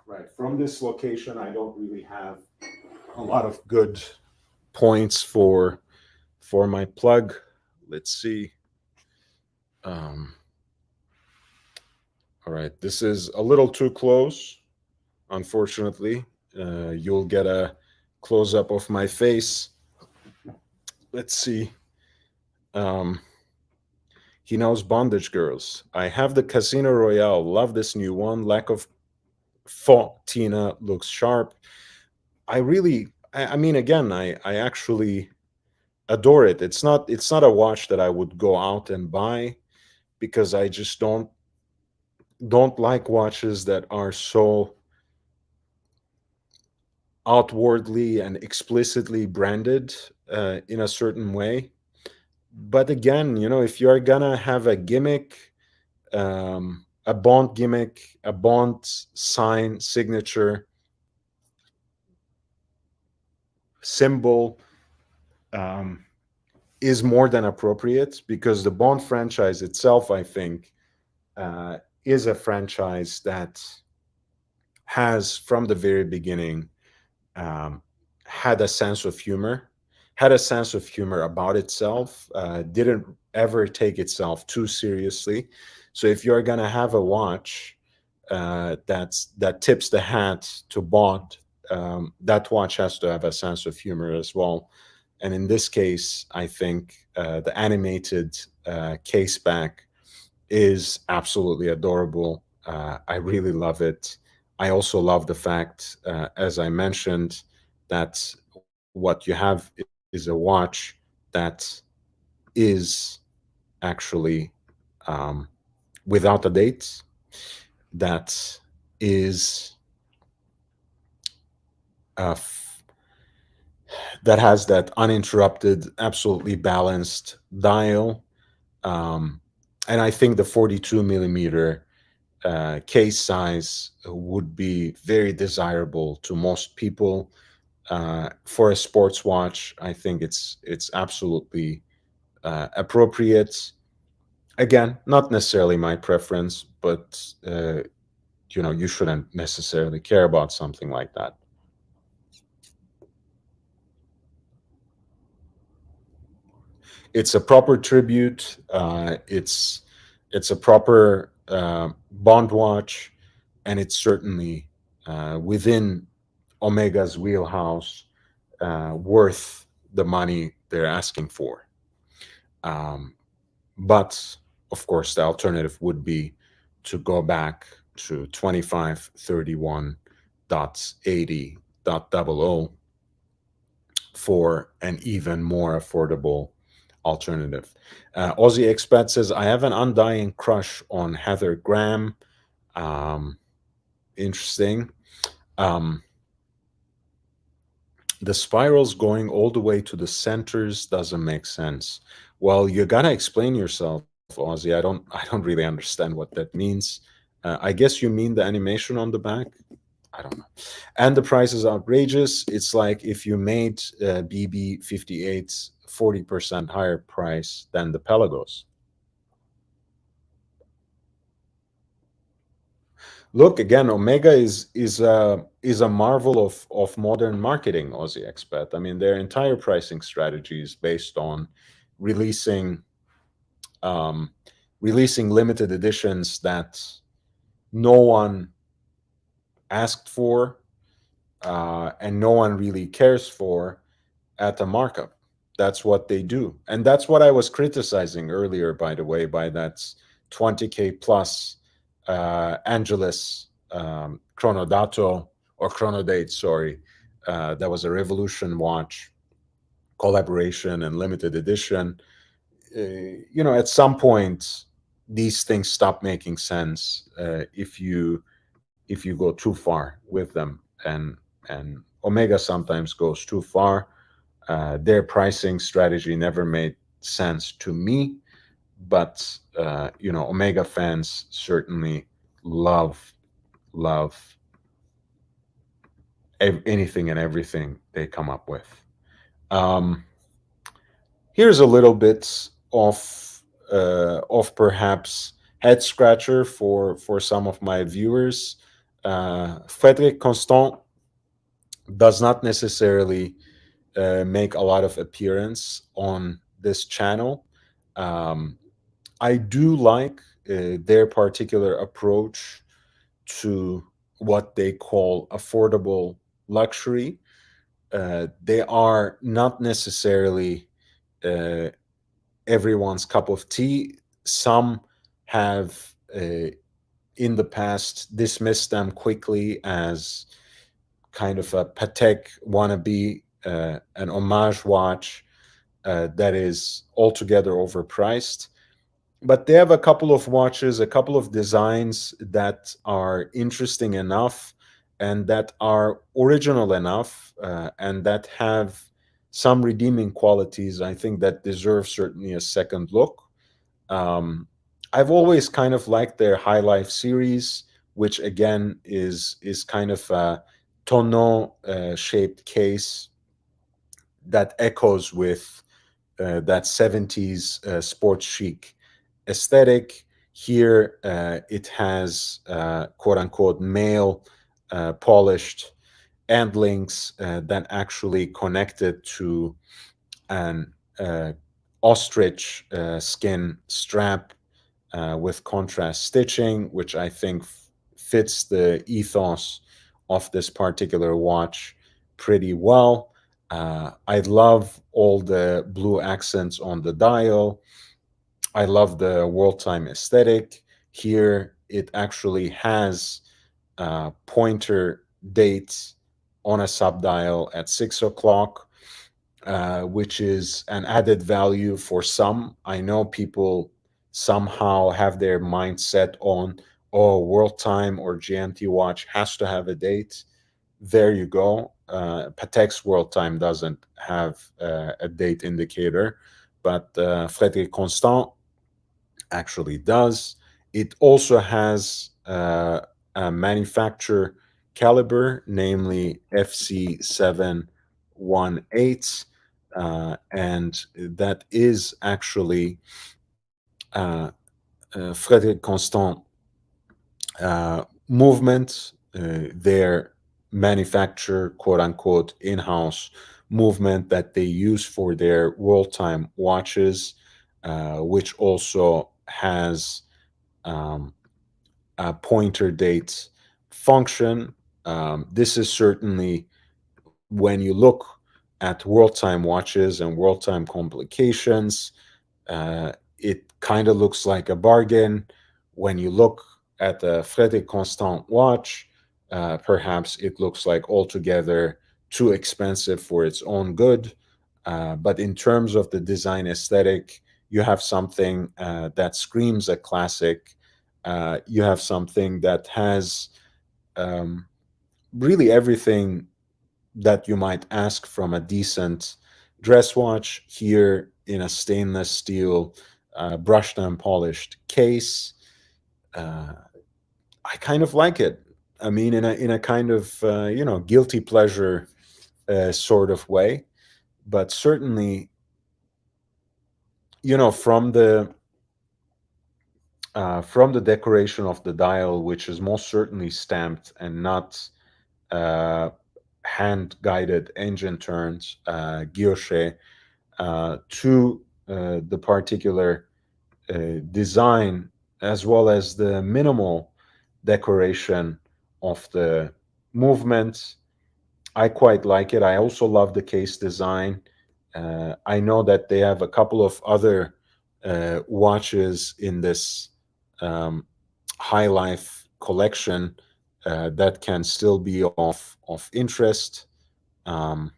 right from this location. I don't really have a lot of good points for my plug. Let's see. All right, this is a little too close, unfortunately. You'll get a close up of my face let's see. Um, he knows Bondage Girls. I have the Casino Royale. Love this new one. Lack of font. Tina looks sharp. I really, I mean, again, I actually adore it. It's not a watch that I would go out and buy because I just don't like watches that are so outwardly and explicitly branded in a certain way. But again, if you're gonna have a gimmick, a Bond gimmick, a Bond sign signature symbol, um, is more than appropriate because the Bond franchise itself, I think, uh, is a franchise that has, from the very beginning, um, had a sense of humor, had a sense of humor about itself, didn't ever take itself too seriously. So if you're gonna have a watch that tips the hat to Bond, that watch has to have a sense of humor as well. And in this case, I think the animated case back is absolutely adorable. I really love it. I also love the fact, as I mentioned, that what you have is a watch that is actually um, without a date, that is uh, f- that has that uninterrupted, absolutely balanced dial. Um, and I think the 42 millimeter case size would be very desirable to most people. For a sports watch, I think it's absolutely appropriate. Again, not necessarily my preference, but you shouldn't necessarily care about something like that. It's a proper tribute. It's a proper Bond watch, and it's certainly within Omega's wheelhouse, worth the money they're asking for. Um, but of course, the alternative would be to go back to 2531.80.00 for an even more affordable alternative. Aussie Expat says, I have an undying crush on Heather Graham. Um, Interesting. Um, the spirals going all the way to the centers doesn't make sense. Well, you gotta explain yourself, Ozzy. I don't really understand what that means. I guess you mean the animation on the back. I don't know. And the price is outrageous. It's like if you made BB 58's 40% higher price than the Pelagos. Look again, Omega is a marvel of modern marketing, Aussie Expat. I mean, their entire pricing strategy is based on releasing um, releasing limited editions that no one asked for, and no one really cares for at a markup. That's what they do, and that's what I was criticizing earlier, by the way, by that 20K plus Angelus Chronodato or Chronodate, sorry, that was a Revolution watch collaboration and limited edition. At some point, these things stop making sense if you go too far with them, and Omega sometimes goes too far. Their pricing strategy never made sense to me, but Omega fans certainly love anything and everything they come up with. Um, Here's a little bit of perhaps head scratcher for some of my viewers. Frederic Constant does not necessarily make a lot of appearance on this channel. Um, I do like their particular approach to what they call affordable luxury. They are not necessarily uh, everyone's cup of tea. Some have in the past dismissed them quickly as kind of a Patek wannabe, an homage watch that is altogether overpriced. But they have a couple of watches, a couple of designs that are interesting enough and that are original enough, and that have some redeeming qualities, I think, that deserve certainly a second look. Um, I've always kind of liked their High Life series, which again is kind of a tonneau shaped case that echoes with that 70s sports chic aesthetic. Here, it has quote unquote male polished end links that actually connected to an ostrich skin strap with contrast stitching, which I think fits the ethos of this particular watch pretty well. I love all the blue accents on the dial. I love the world time aesthetic. Here, it actually has pointer dates on a subdial at 6 o'clock, which is an added value for some. I know people somehow have their mindset on, oh, world time or GMT watch has to have a date. There you go. Patek's world time doesn't have a date indicator, but Frédéric Constant actually does. It also has a manufacturer caliber, namely FC718, and that is actually Frédéric Constant movement, their manufacture, quote unquote, in house movement that they use for their world time watches, which also has um, a pointer date function. This is certainly, when you look at world time watches and world time complications, it kind of looks like a bargain. When you look at the Frédéric Constant watch, perhaps it looks like altogether too expensive for its own good. But in terms of the design aesthetic, you have something that screams a classic. You have something that has um, really everything that you might ask from a decent dress watch here in a stainless steel, brushed and polished case. Uh, I kind of like it. I mean, in a kind of guilty pleasure sort of way, but certainly from the decoration of the dial, which is most certainly stamped and not uh, hand guided engine turns, guilloche, to the particular design, as well as the minimal decoration of the movement. I quite like it. I also love the case design. I know that they have a couple of other watches in this um, high life collection that can still be of interest. Um,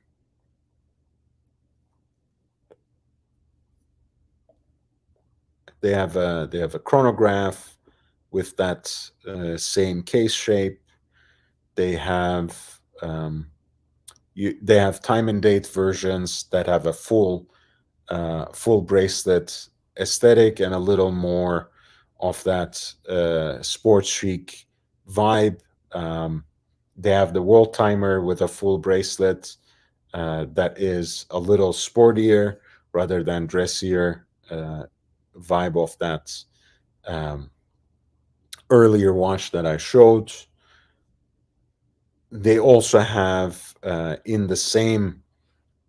they have a chronograph with that same case shape. They have they have time and date versions that have a full bracelet aesthetic and a little more of that sports chic vibe. Um, they have the world timer with a full bracelet that is a little sportier rather than dressier vibe of that um, earlier watch that I showed. They also have in the same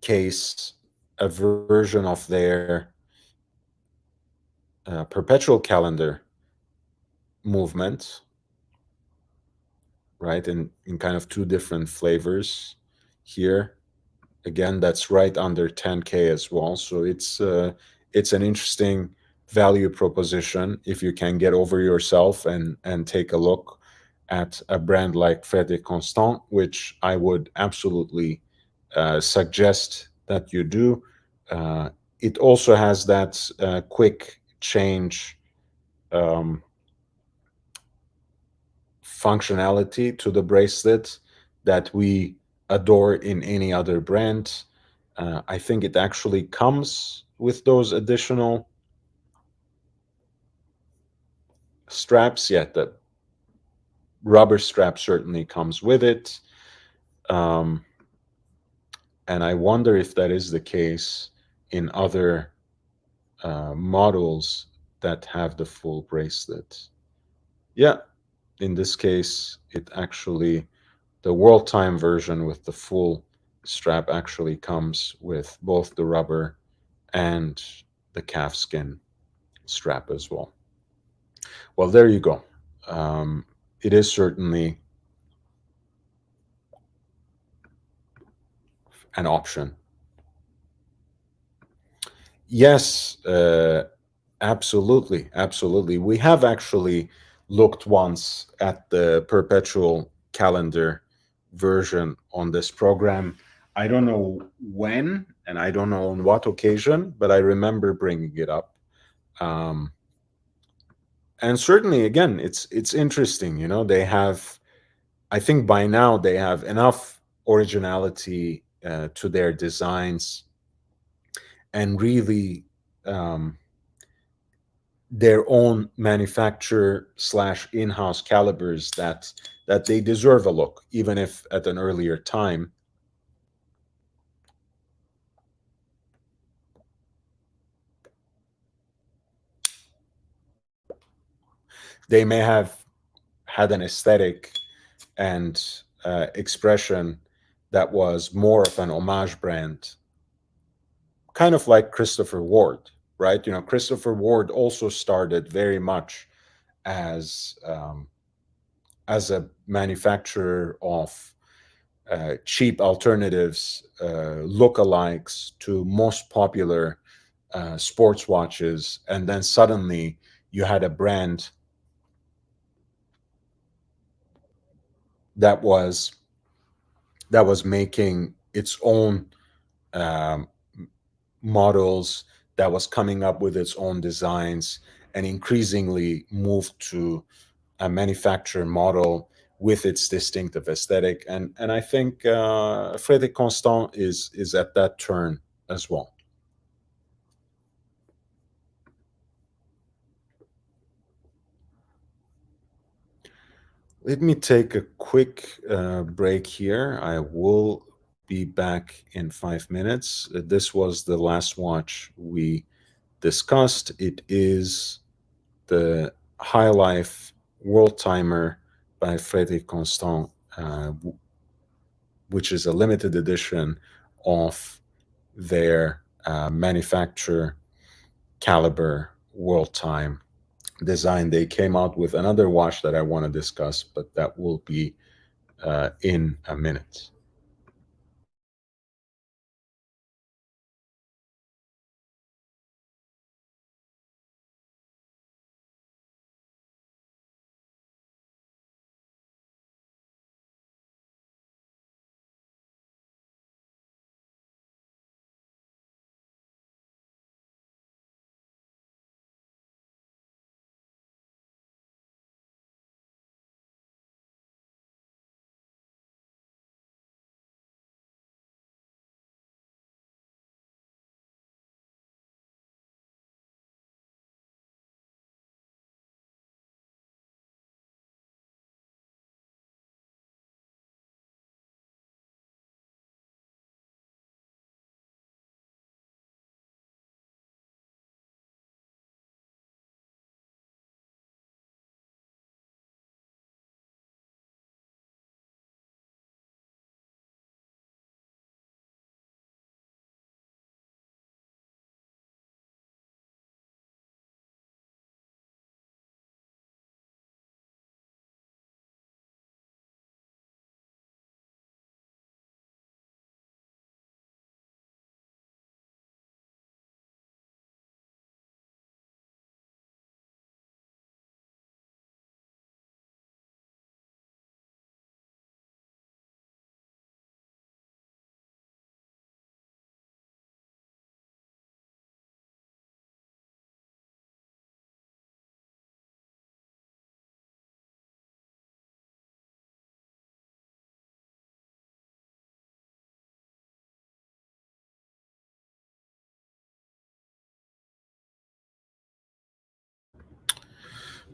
case a version of their perpetual calendar movement, right? In kind of two different flavors here. Again, that's right under 10K as well. So it's an interesting value proposition if you can get over yourself and take a look at a brand like Frederic Constant, which I would absolutely suggest that you do. It also has that quick change um, functionality to the bracelet that we adore in any other brand. I think it actually comes with those additional straps. Yeah, the rubber strap certainly comes with it. Um, and I wonder if that is the case in other models that have the full bracelet. Yeah, in this case, it actually, the World Time version with the full strap actually comes with both the rubber and the calfskin strap as well. Well, there you go. It is certainly an option. Yes, absolutely, absolutely. We have actually looked once at the perpetual calendar version on this program. I don't know when and I don't know on what occasion, but I remember bringing it up. Um, and certainly, again, it's interesting. You know, they have. I think by now they have enough originality to their designs and really um, their own manufacture slash in-house calibers that they deserve a look, even if at an earlier time. They may have had an aesthetic and expression that was more of an homage brand, kind of like Christopher Ward, right? You know, Christopher Ward also started very much as as a manufacturer of cheap alternatives, lookalikes to most popular sports watches, and then suddenly you had a brand that was making its own um, models, that was coming up with its own designs, and increasingly moved to a manufacturer model with its distinctive aesthetic. And I think Frederic Constant is at that turn as well. Let me take a quick break here. I will be back in 5 minutes. This was the last watch we discussed. It is the High Life World Timer by Frederic Constant, which is a limited edition of their manufacturer caliber world time design. They came out with another watch that I want to discuss, but that will be in a minute.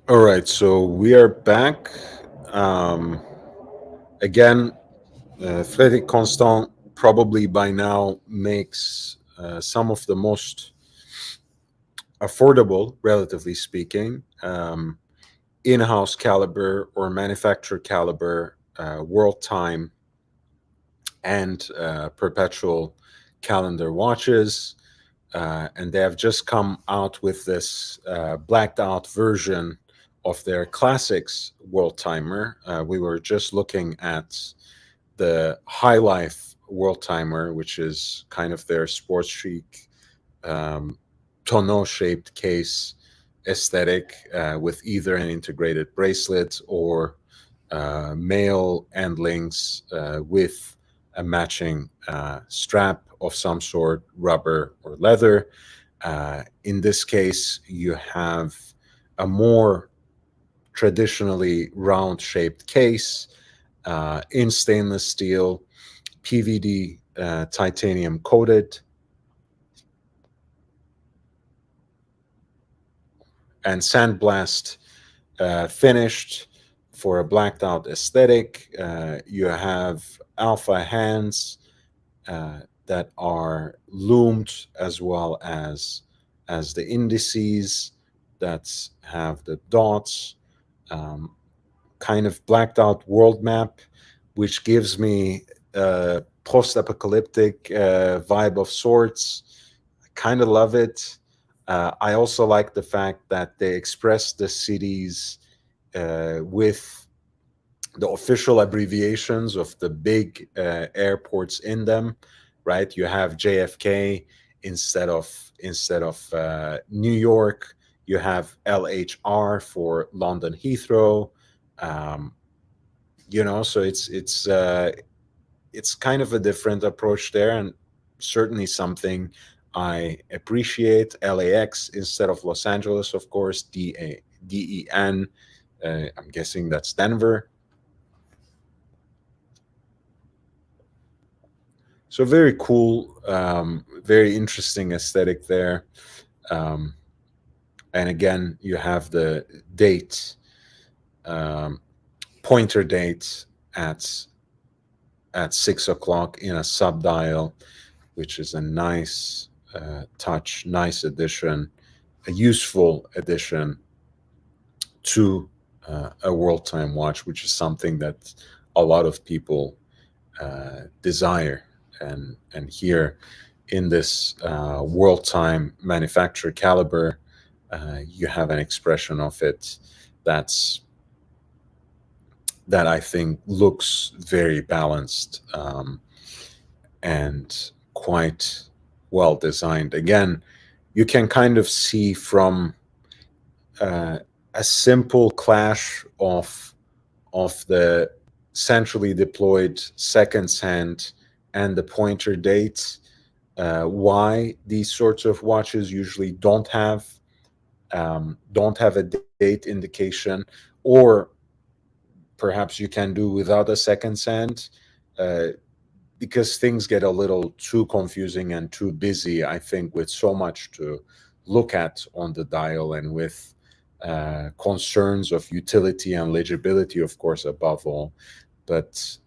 All right, so we are back. Um, Again, Frederic Constant probably by now makes some of the most affordable, relatively speaking, in-house caliber or manufacturer caliber world time and perpetual calendar watches. And they have just come out with this blacked out version of their classics world timer. We were just looking at the High Life world timer, which is kind of their sports chic um, tonneau shaped case aesthetic with either an integrated bracelet or male end links with a matching strap of some sort, rubber or leather. In this case, you have a more traditionally round shaped case in stainless steel, PVD titanium coated, and sandblast finished for a blacked out aesthetic. You have alpha hands that are loomed, as well as the indices that have the dots, um, kind of blacked out world map, which gives me a post-apocalyptic vibe of sorts. I kind of love it. I also like the fact that they express the cities with the official abbreviations of the big airports in them, right? You have JFK instead of New York. You have LHR for London Heathrow. Um, so it's kind of a different approach there, and certainly something I appreciate. LAX instead of Los Angeles, of course. DEN. I'm guessing that's Denver. So very cool, very interesting aesthetic there. Um, and again, you have the date, um, pointer date at 6 o'clock in a subdial, which is a nice touch, nice addition, a useful addition to a world time watch, which is something that a lot of people desire. And here in this world time manufacturer caliber, you have an expression of it that's that I think looks very balanced and quite well designed. Again, you can kind of see from uh, a simple clash of the centrally deployed seconds hand and the pointer date, why these sorts of watches usually don't have a date indication, or perhaps you can do without a seconds hand, uh, because things get a little too confusing and too busy, I think, with so much to look at on the dial, and with concerns of utility and legibility, of course, above all. But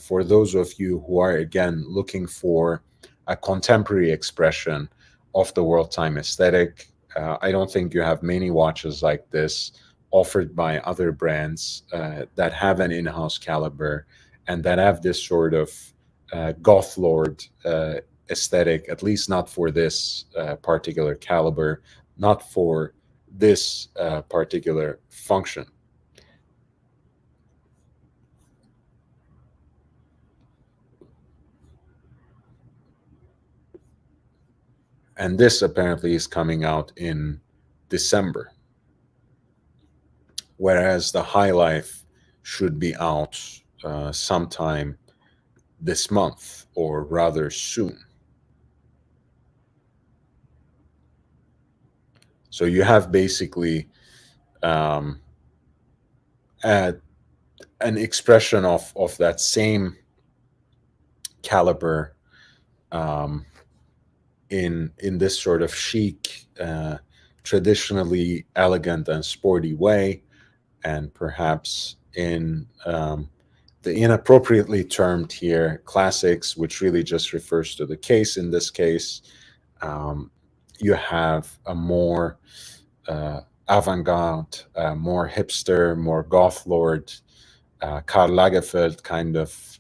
for those of you who are, again, looking for a contemporary expression of the world time aesthetic, I don't think you have many watches like this offered by other brands that have an in-house caliber and that have this sort of goth lord aesthetic, at least not for this particular caliber, not for this particular function. And this apparently is coming out in December, whereas the High Life should be out sometime this month, or rather soon. So you have basically um, a, an expression of that same caliber um, in this sort of chic traditionally elegant and sporty way, and perhaps in the inappropriately termed here classics, which really just refers to the case in this case, um, you have a more avant-garde, more hipster, more goth lord, Karl Lagerfeld kind of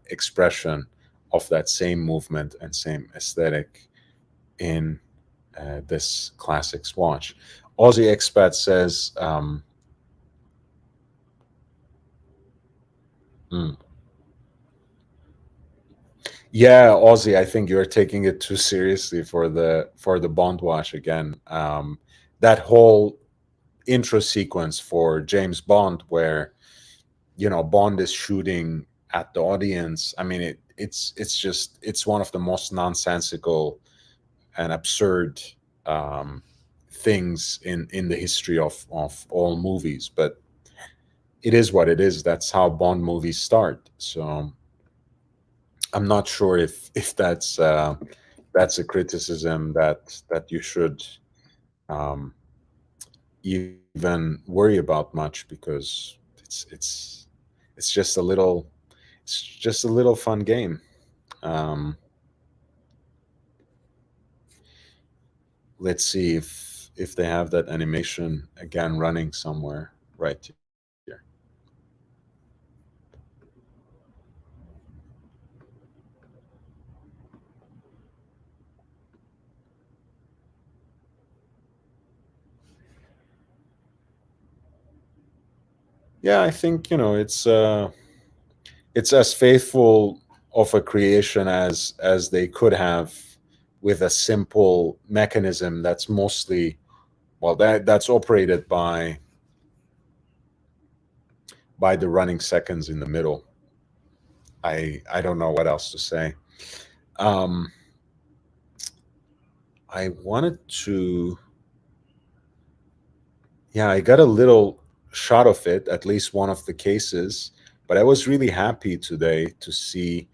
expression of that same movement and same aesthetic in this classics watch. Aussie Expat says, hmm, yeah, Aussie, I think you're taking it too seriously for the Bond watch again. That whole intro sequence for James Bond, where Bond is shooting at the audience. I mean, it's one of the most nonsensical and absurd um, things in the history of all movies. But it is what it is. That's how Bond movies start. So I'm not sure if that's a criticism that you should um, even worry about much, because it's just a little fun game. Um, let's see if they have that animation again running somewhere right here. Yeah, I think it's as faithful of a creation as they could have, with a simple mechanism that's mostly, well, that's operated by the running seconds in the middle. I don't know what else to say. um I wanted to, yeah, I got a little shot of it, at least one of the cases, but I was really happy today to see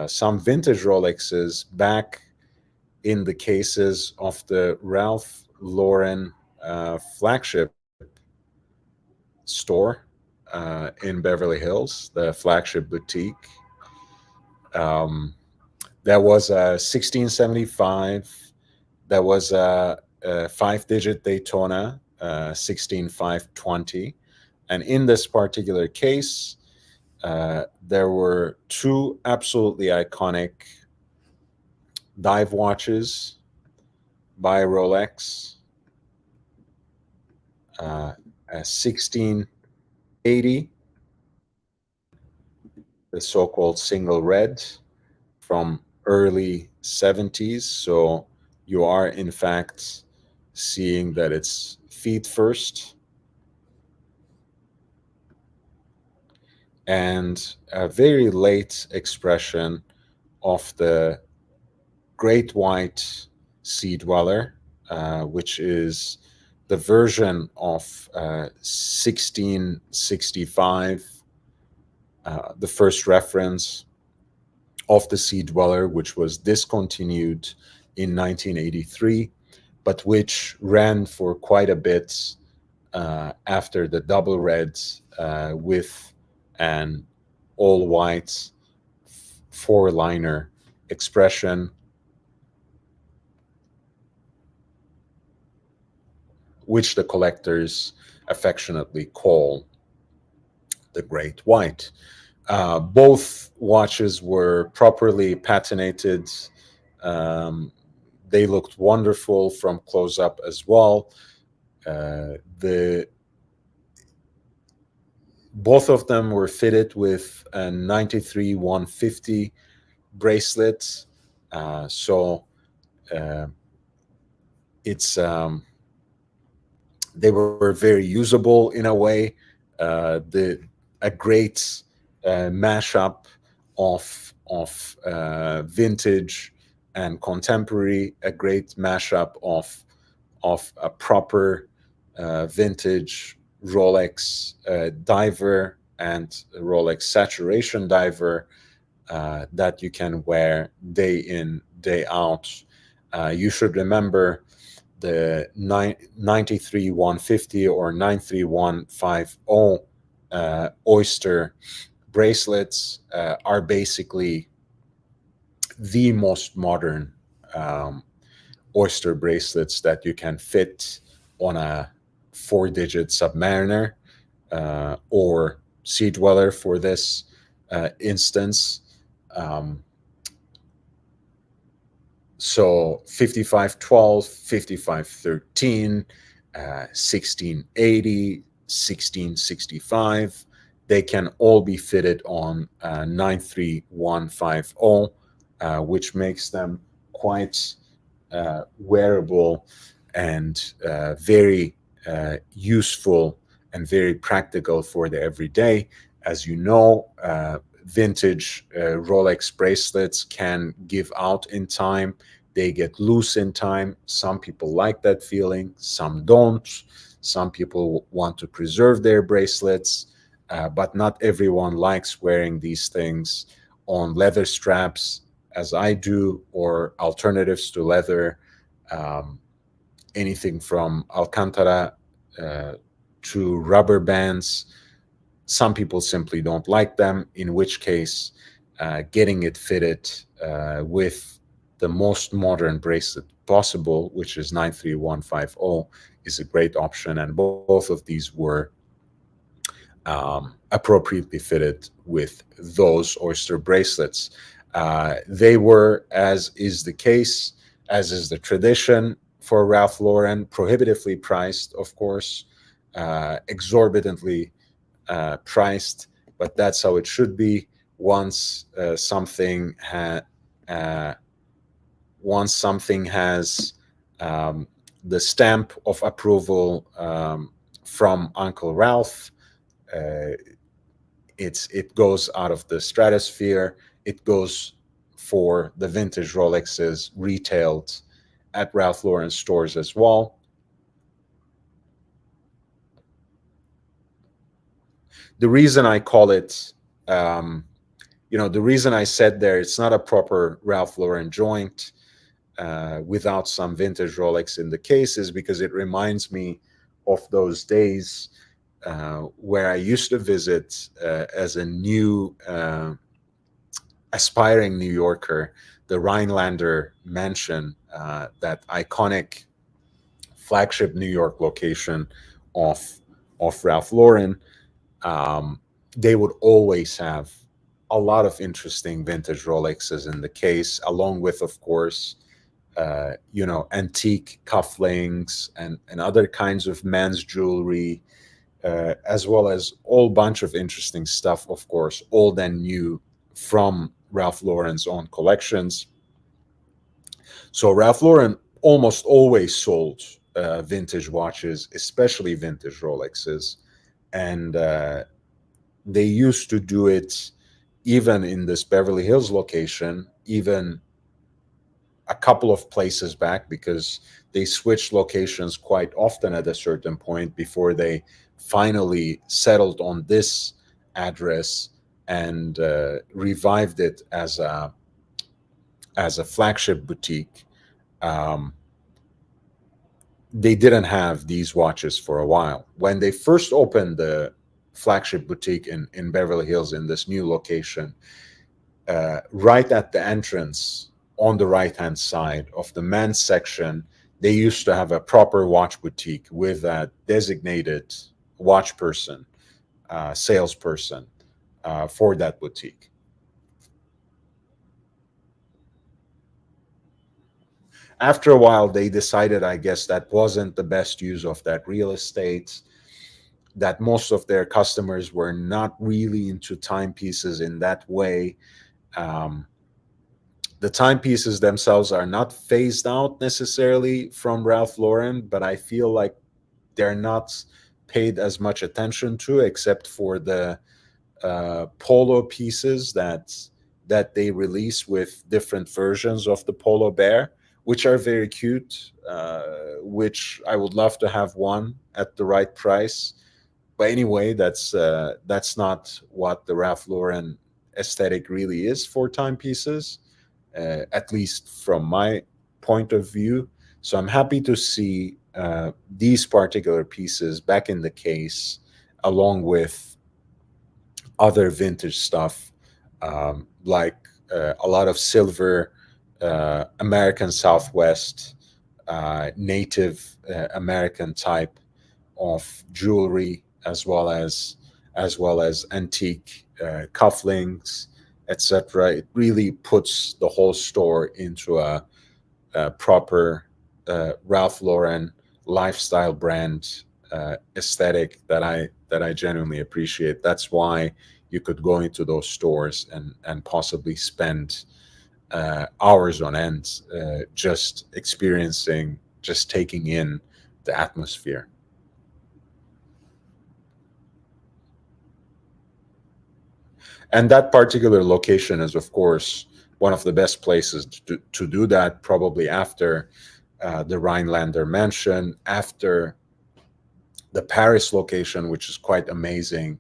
some vintage Rolexes back in the cases of the Ralph Lauren flagship store in Beverly Hills, the flagship boutique. Um, that was a 1675. That was a 5-digit Daytona, 16520. And in this particular case, there were two absolutely iconic dive watches by Rolex, a 1680, the so-called single red from early 70s. So you are in fact seeing that it's feet first, and a very late expression of the Great White Sea Dweller, which is the version of 1665, the first reference of the Sea Dweller, which was discontinued in 1983, but which ran for quite a bit after the double red with an all white four-liner expression, which the collectors affectionately call the Great White. Both watches were properly patinated. They looked wonderful from close up as well. The Both of them were fitted with a 93 150 bracelet. So it's they were very usable in a way. A great mashup of vintage and contemporary, a great mashup of a proper vintage Rolex diver and Rolex saturation diver that you can wear day in, day out. You should remember the 93150 or 93150 Oyster bracelets are basically the most modern Oyster bracelets that you can fit on a 4-digit Submariner or Sea Dweller for this instance. So 5512, 5513, 1680, 1665, they can all be fitted on 93150, which makes them quite wearable and very useful and very practical for the everyday. As you know, vintage Rolex bracelets can give out in time. They get loose in time. Some people like that feeling, some don't. Some people want to preserve their bracelets, but not everyone likes wearing these things on leather straps, as I do, or alternatives to leather, anything from Alcantara to rubber bands. Some people simply don't like them, in which case getting it fitted with the most modern bracelet possible, which is 93150, is a great option. And both of these were appropriately fitted with those Oyster bracelets. They were, as is the case, as is the tradition for Ralph Lauren, prohibitively priced, of course, exorbitantly priced, but that's how it should be. Once something has the stamp of approval from Uncle Ralph, it goes out of the stratosphere. It goes for the vintage Rolexes retailed at Ralph Lauren stores as well. The reason I call it, the reason I said there, it's not a proper Ralph Lauren joint without some vintage Rolex in the case, is because it reminds me of those days where I used to visit as a new aspiring New Yorker, the Rhinelander Mansion, that iconic flagship New York location of Ralph Lauren. They would always have a lot of interesting vintage Rolexes in the case, along with, of course, antique cufflinks and other kinds of men's jewelry, as well as all bunch of interesting stuff, of course, old and new from Ralph Lauren's own collections. So Ralph Lauren almost always sold vintage watches, especially vintage Rolexes, and they used to do it even in this Beverly Hills location, even a couple of places back, because they switched locations quite often at a certain point before they finally settled on this address and revived it as a flagship boutique. They didn't have these watches for a while. When they first opened the flagship boutique in Beverly Hills in this new location, right at the entrance on the right-hand side of the men's section, they used to have a proper watch boutique with a designated watch person, salesperson for that boutique. After a while, they decided, I guess, that wasn't the best use of that real estate, that most of their customers were not really into timepieces in that way. The timepieces themselves are not phased out necessarily from Ralph Lauren, but I feel like they're not paid as much attention to, except for the polo pieces that they release with different versions of the Polo Bear, which are very cute, which I would love to have one at the right price. But anyway, that's not what the Ralph Lauren aesthetic really is for timepieces, at least from my point of view. So I'm happy to see these particular pieces back in the case, along with other vintage stuff, like a lot of silver, American Southwest, Native American type of jewelry, as well as antique cufflinks, etc. It really puts the whole store into a proper Ralph Lauren lifestyle brand aesthetic that I genuinely appreciate. That's why you could go into those stores and possibly spend hours on end just experiencing, just taking in the atmosphere. And that particular location is, of course, one of the best places to do that, probably after the Rhinelander Mansion, after the Paris location, which is quite amazing,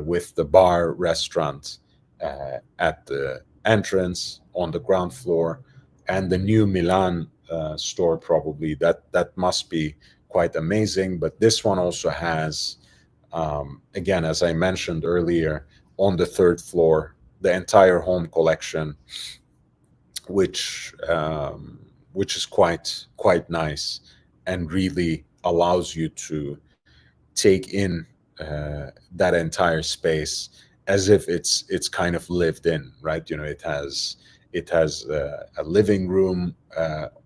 with the bar restaurant at the entrance on the ground floor, and the new Milan store, probably that must be quite amazing. But this one also has, again, as I mentioned earlier, on the third floor, the entire home collection, which which is quite nice, and really allows you to take in that entire space as if it's kind of lived in, right? It has a living room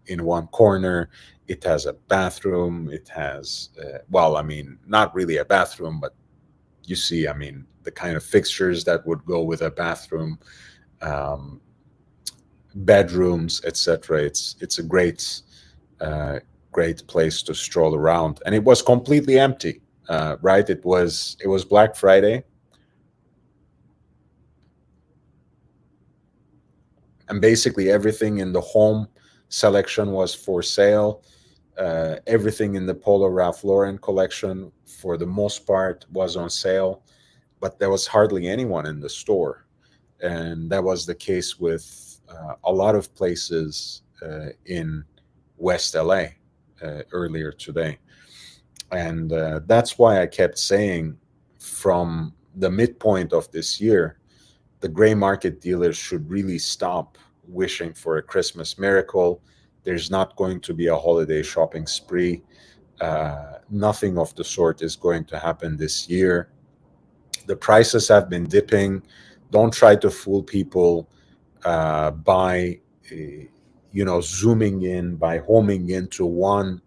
in one corner. It has a bathroom. It has well, I mean, not really a bathroom, but you see, I mean, the kind of fixtures that would go with a bathroom, um, bedrooms, etc. It's a uh, great place to stroll around, and it was completely empty. Right, it was Black Friday, and basically everything in the home selection was for sale. Everything in the Polo Ralph Lauren collection, for the most part, was on sale, but there was hardly anyone in the store, and that was the case with a lot of places in West LA earlier today. And that's why I kept saying, from the midpoint of this year, the gray market dealers should really stop wishing for a Christmas miracle. There's not going to be a holiday shopping spree. Nothing of the sort is going to happen this year. The prices have been dipping. Don't try to fool people by, zooming in, by homing into one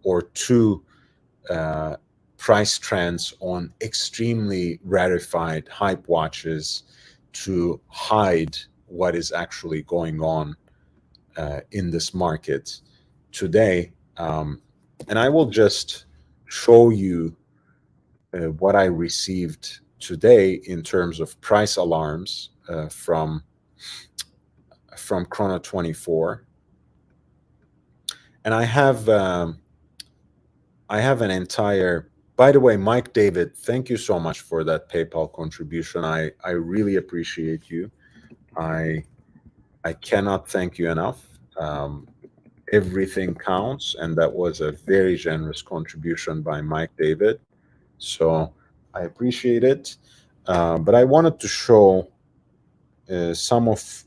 or two uh, price trends on extremely rarefied hype watches to hide what is actually going on in this market today. And I will just show you what I received today in terms of price alarms from Chrono 24, and I have an entire. By the way, Mike David, thank you so much for that PayPal contribution. I really appreciate you. I I cannot thank you enough. Everything counts, and that was a very generous contribution by Mike David. So I appreciate it. But I wanted to show some of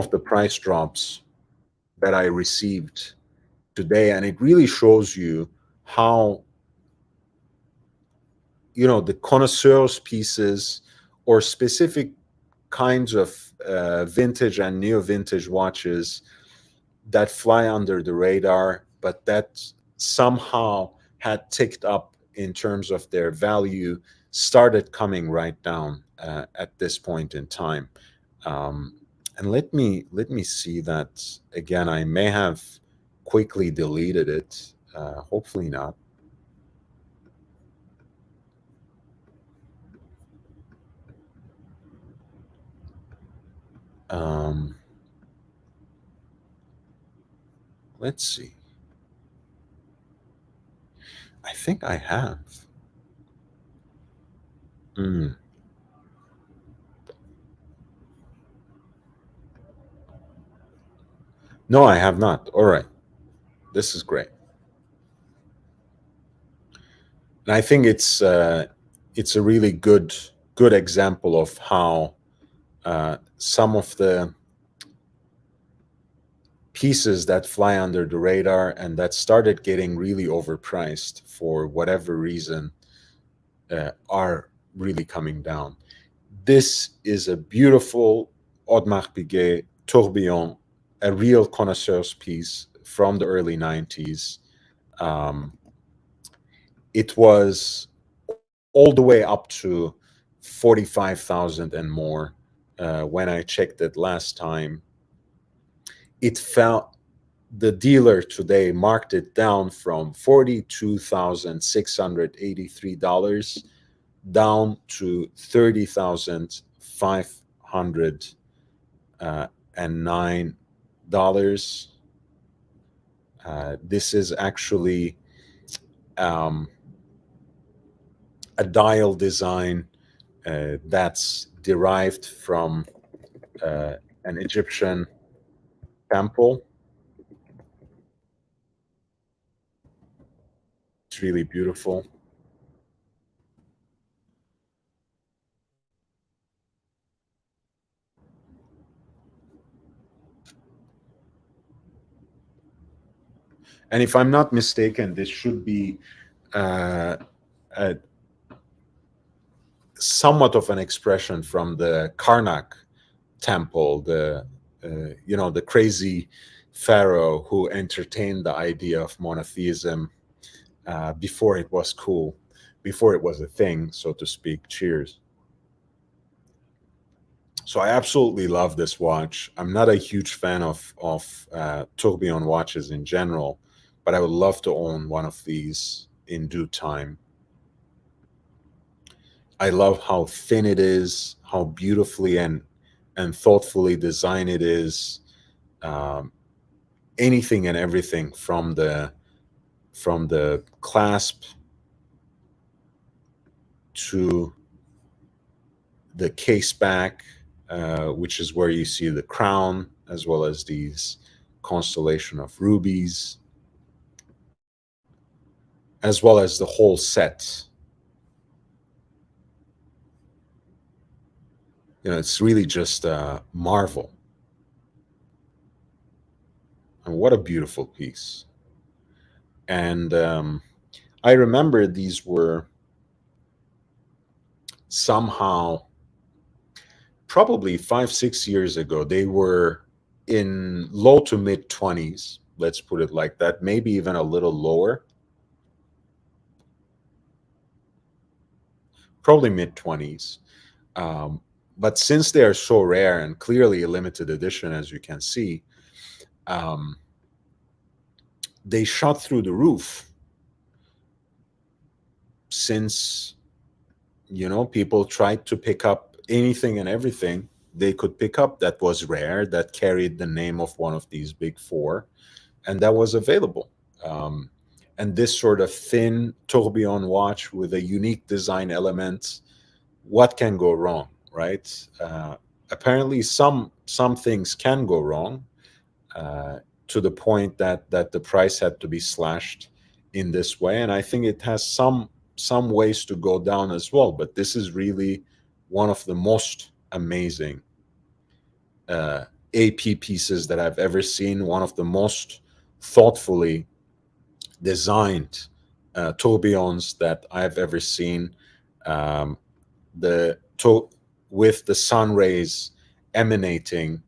the price drops that I received today, and it really shows you how, the connoisseurs pieces, or specific kinds of vintage and neo vintage watches that fly under the radar, but that somehow had ticked up in terms of their value, started coming right down at this point in time. Um, and let me see that again. I may have quickly deleted it. Hopefully not. Um, let's see. I think I have. Mm. No, I have not. All right. This is great. And I think it's a really good example of how some of the pieces that fly under the radar and that started getting really overpriced for whatever reason are really coming down. This is a beautiful Audemars Piguet tourbillon, a real connoisseur's piece from the early 90s. Um, it was all the way up to 45,000 and more when I checked it last time. It fell, the dealer today marked it down from $42,683 down to $30,509. This is actually um, a dial design that's derived from an Egyptian temple. It's really beautiful. And if I'm not mistaken, this should be a somewhat of an expression from the Karnak temple, the crazy pharaoh who entertained the idea of monotheism before it was cool, before it was a thing, so to speak. Cheers. So I absolutely love this watch. I'm not a huge fan of tourbillon watches in general, but I would love to own one of these in due time. I love how thin it is, how beautifully and thoughtfully designed it is. Um, anything and everything from the clasp to the case back, which is where you see the crown, as well as these constellation of rubies, as well as the whole set. It's really just a marvel. And what a beautiful piece. And I remember these were somehow, probably 5 6 years ago, they were in low to mid 20s, let's put it like that, maybe even a little lower, probably mid 20s. um, but since they are so rare and clearly a limited edition, as you can see, um, they shot through the roof since people tried to pick up anything and everything they could pick up that was rare, that carried the name of one of these big four, and that was available. Um, and this sort of thin tourbillon watch with a unique design element, what can go wrong, right? Apparently, some things can go wrong, to the point that the price had to be slashed in this way. And I think it has some ways to go down as well. But this is really one of the most amazing AP pieces that I've ever seen. One of the most thoughtfully designed tourbillons that I've ever seen. Um, the to- with the sun rays emanating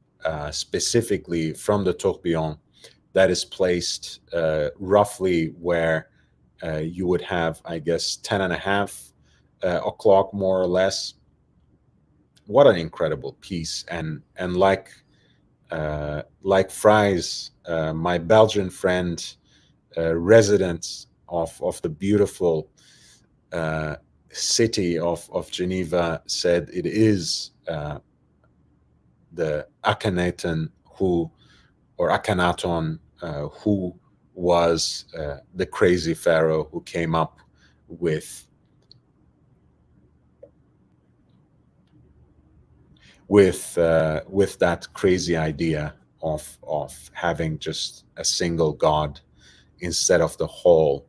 specifically from the tourbillon that is placed roughly where you would have, I guess, 10 and a half o'clock, more or less. What an incredible piece. And like Fries, my Belgian friend, resident of the beautiful city of Geneva, said it is the Akhenaten or Akhenaton, who was the crazy pharaoh who came up with with that crazy idea of having just a single god instead of the whole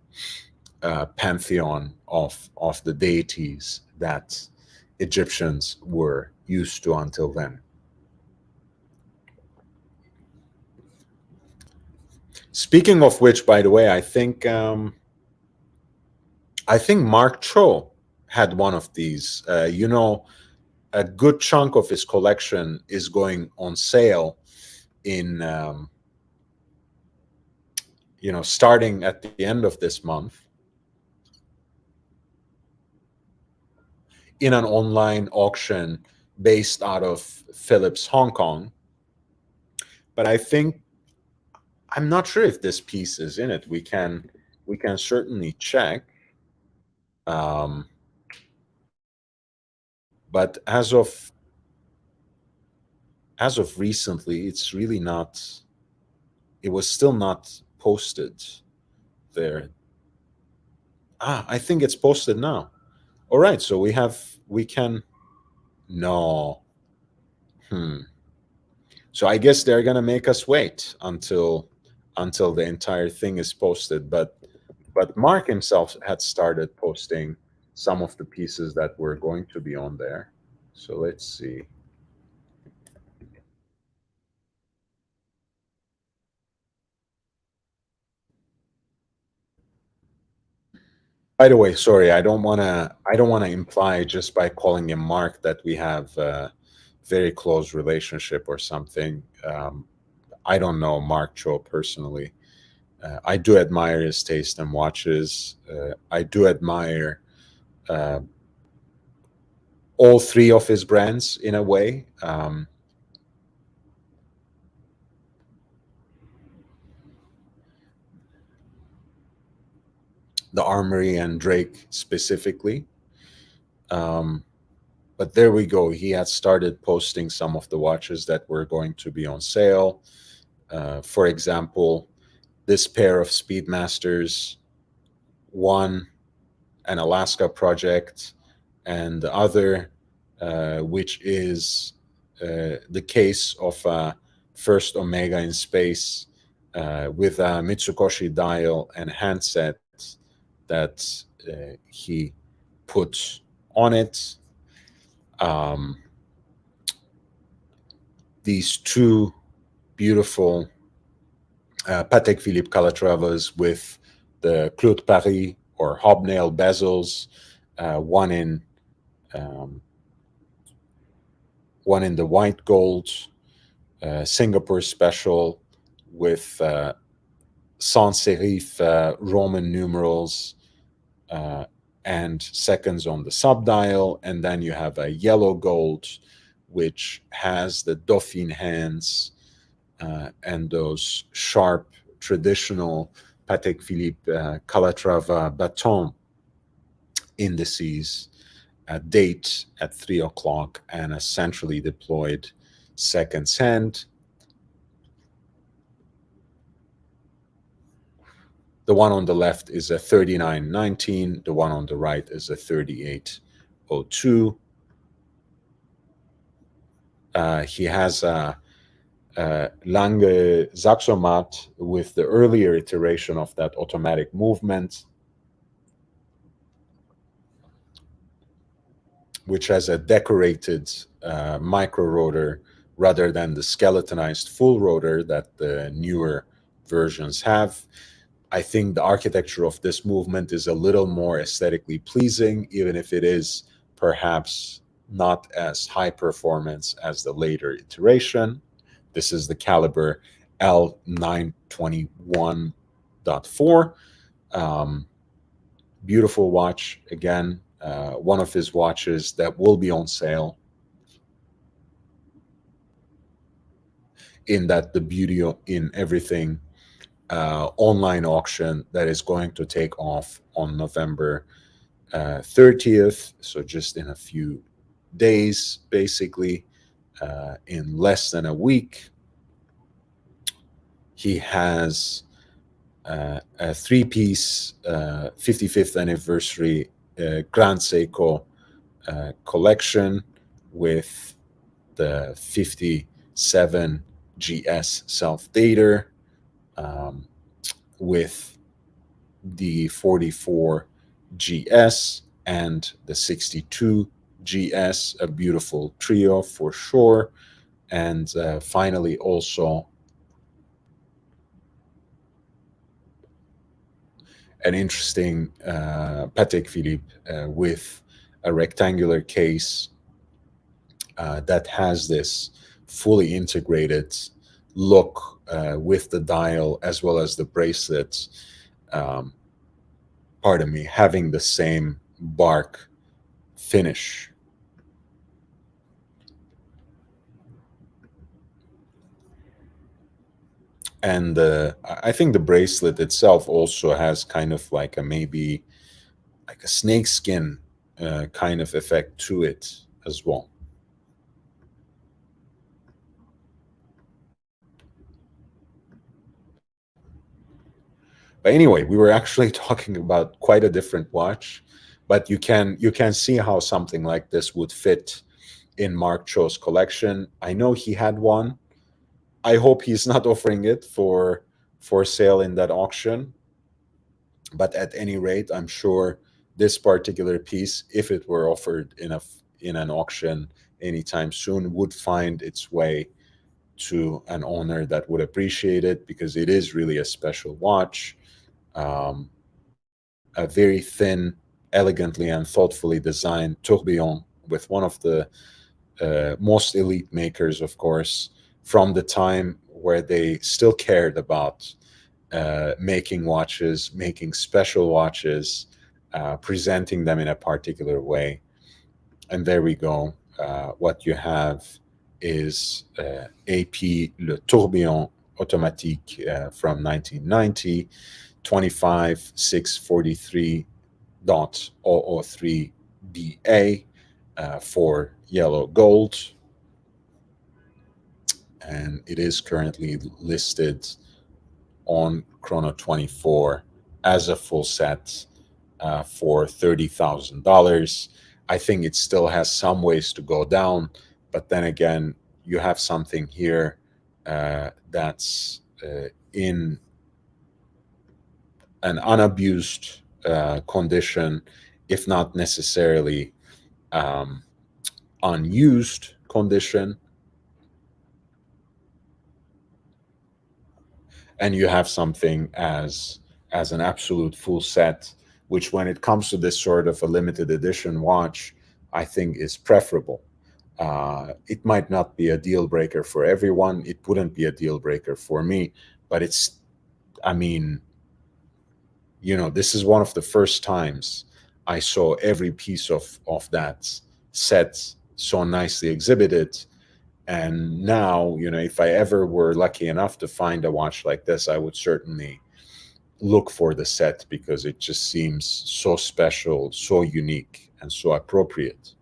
pantheon of the deities that Egyptians were used to until then. Speaking of which, by the way, I think Mark Cho had one of these. A good chunk of his collection is going on sale in starting at the end of this month in an online auction based out of Philips, Hong Kong. But I'm not sure if this piece is in it. We can certainly check. But as of recently, it's really not. It was still not posted there. I think it's posted now. All right, so we can. No. So I guess they're gonna make us wait until the entire thing is posted. But Mark himself had started posting some of the pieces that were going to be on there. So let's see. By the way, sorry, I don't want to imply just by calling him Mark that we have a very close relationship or something. I don't know Mark Cho personally. I do admire his taste in watches. I do admire all three of his brands in a way. The Armory and Drake specifically. But there we go. He had started posting some of the watches that were going to be on sale. For example, this pair of Speedmasters, one an Alaska project, and the other, which is the case of first Omega in space with a Mitsukoshi dial and handset that he put on it. These two beautiful Patek Philippe Calatravas with the Clou de Paris or hobnail bezels, one in the white gold, Singapore special with sans serif Roman numerals and seconds on the subdial, and then you have a yellow gold which has the Dauphine hands and those sharp traditional Patek Philippe Calatrava baton indices, a date at 3 o'clock, and a centrally deployed seconds hand. The one on the left is a 3919. The one on the right is a 3802. He has a Lange Saxomat with the earlier iteration of that automatic movement, which has a decorated micro rotor rather than the skeletonized full rotor that the newer versions have. I think the architecture of this movement is a little more aesthetically pleasing, even if it is perhaps not as high performance as the later iteration. This is the caliber L921.4. Beautiful watch. Again, one of his watches that will be on sale. In that the beauty in everything online auction that is going to take off on November 30th. So just in a few days, basically, in less than a week. He has a three-piece 55th anniversary Grand Seiko collection with the 57 GS self-dater with the 44 GS and the 62 GS, a beautiful trio for sure. And finally, also an interesting Patek Philippe with a rectangular case that has this fully integrated look with the dial as well as the bracelets. Pardon me, having the same bark finish. And I think the bracelet itself also has kind of like a maybe like a snakeskin kind of effect to it as well. But anyway, we were actually talking about quite a different watch, but you can see how something like this would fit in Mark Cho's collection. I know he had one. I hope he's not offering it for sale in that auction. But at any rate, I'm sure this particular piece, if it were offered in an auction anytime soon, would find its way to an owner that would appreciate it, because it is really a special watch. A very thin, elegantly and thoughtfully designed tourbillon with one of the most elite makers, of course, from the time where they still cared about making watches, making special watches, presenting them in a particular way. And there we go. What you have is AP Le Tourbillon Automatique from 1990, 25643.003 BA for yellow gold. And it is currently listed on Chrono24 as a full set for $30,000. I think it still has some ways to go down, but then again, you have something here that's in an unabused condition, if not necessarily unused condition. And you have something as an absolute full set, which when it comes to this sort of a limited edition watch, I think is preferable. It might not be a deal breaker for everyone. It wouldn't be a deal breaker for me, but it's, I mean, this is one of the first times I saw every piece of that set so nicely exhibited. And now, if I ever were lucky enough to find a watch like this, I would certainly look for the set, because it just seems so special, so unique, and so appropriate.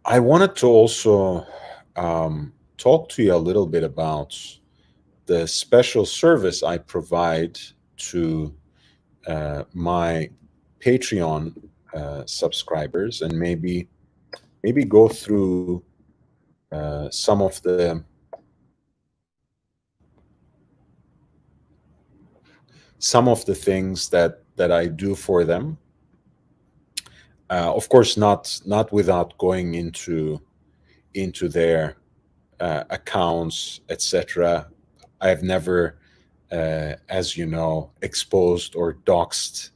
I wanted to also talk to you a little bit about the special service I provide to my Patreon subscribers, and maybe go through some of the things that I do for them. Of course, not without going into their accounts, etc. I've never, as you know, exposed or doxed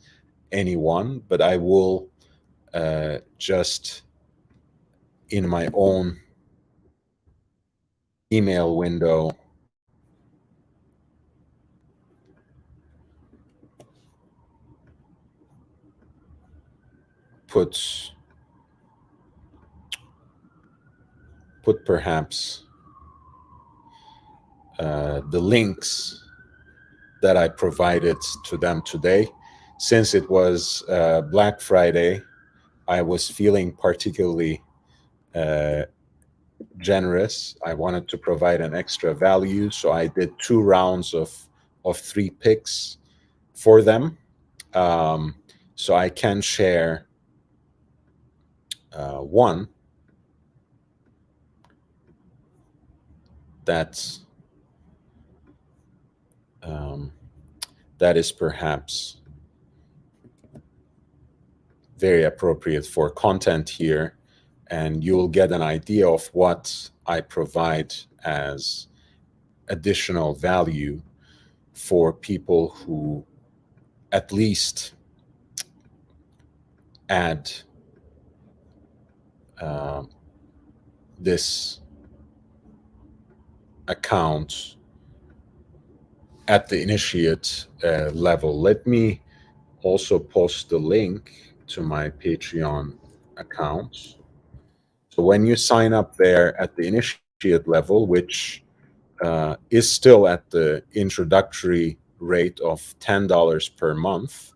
anyone, but I will just in my own email window put perhaps the links that I provided to them today. Since it was Black Friday, I was feeling particularly generous. I wanted to provide an extra value, so I did 2 rounds of 3 picks for them. So I can share one that's that is perhaps very appropriate for content here, and you'll get an idea of what I provide as additional value for people who at least add this account at the initiate level. Let me also post the link to my Patreon account. So when you sign up there at the initiate level, which is still at the introductory rate of $10 per month,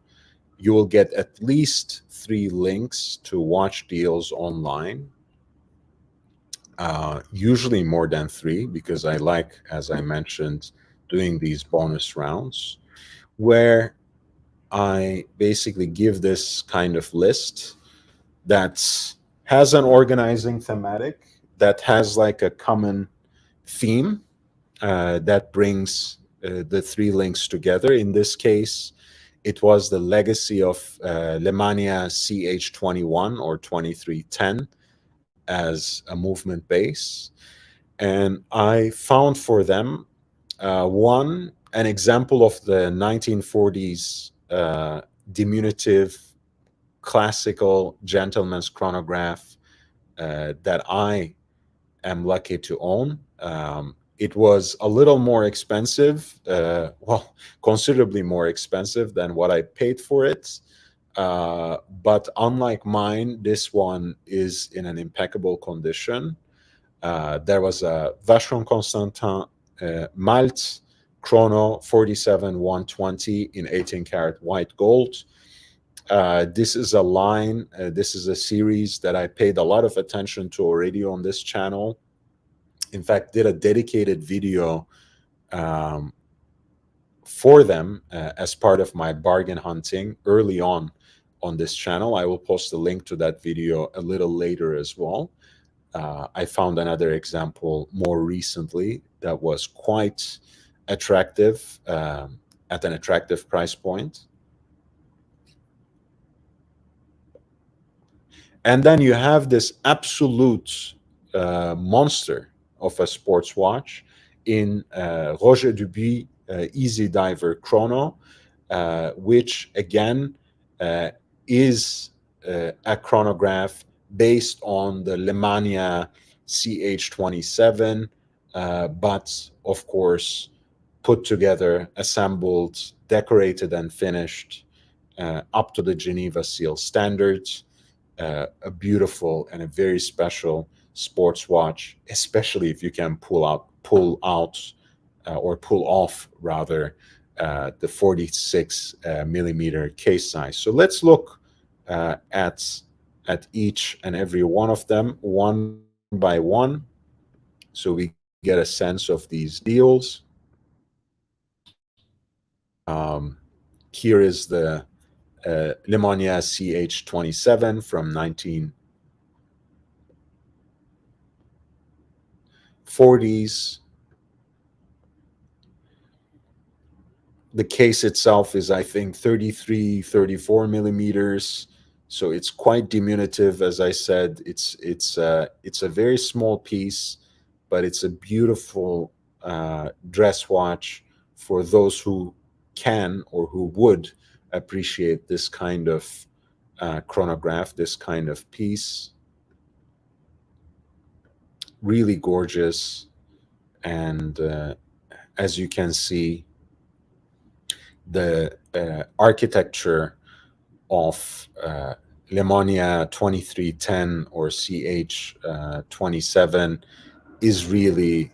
you will get at least 3 links to watch deals online. Usually more than 3, because I like, as I mentioned, doing these bonus rounds where I basically give this kind of list that has an organizing thematic, that has like a common theme that brings the 3 links together. In this case, it was the legacy of Lemania CH21 or 2310 as a movement base. And I found for them one, an example of the 1940s diminutive classical gentleman's chronograph that I am lucky to own. It was a little more expensive, well, considerably more expensive than what I paid for it. But unlike mine, this one is in an impeccable condition. There was a Vacheron Constantin Malt Chrono 47120 in 18 karat white gold. This is a line, this is a series that I paid a lot of attention to already on this channel. In fact, did a dedicated video for them as part of my bargain hunting early on this channel. I will post a link to that video a little later as well. I found another example more recently that was quite attractive at an attractive price point. And then you have this absolute monster of a sports watch in Roger Dubuis Easy Diver Chrono, which again is a chronograph based on the Lemania CH27, but of course put together, assembled, decorated, and finished up to the Geneva Seal standards. A beautiful and a very special sports watch, especially if you can pull off rather the 46 millimeter case size. So let's look at each and every one of them one by one, so we get a sense of these deals. Here is the Lemania CH27 from 1940s. The case itself is, I think, 33, 34 millimeters. So it's quite diminutive. As I said, it's a very small piece, but it's a beautiful dress watch for those who can or who would appreciate this kind of chronograph, this kind of piece. Really gorgeous. And as you can see, the architecture of Lemania 2310 or CH27 is really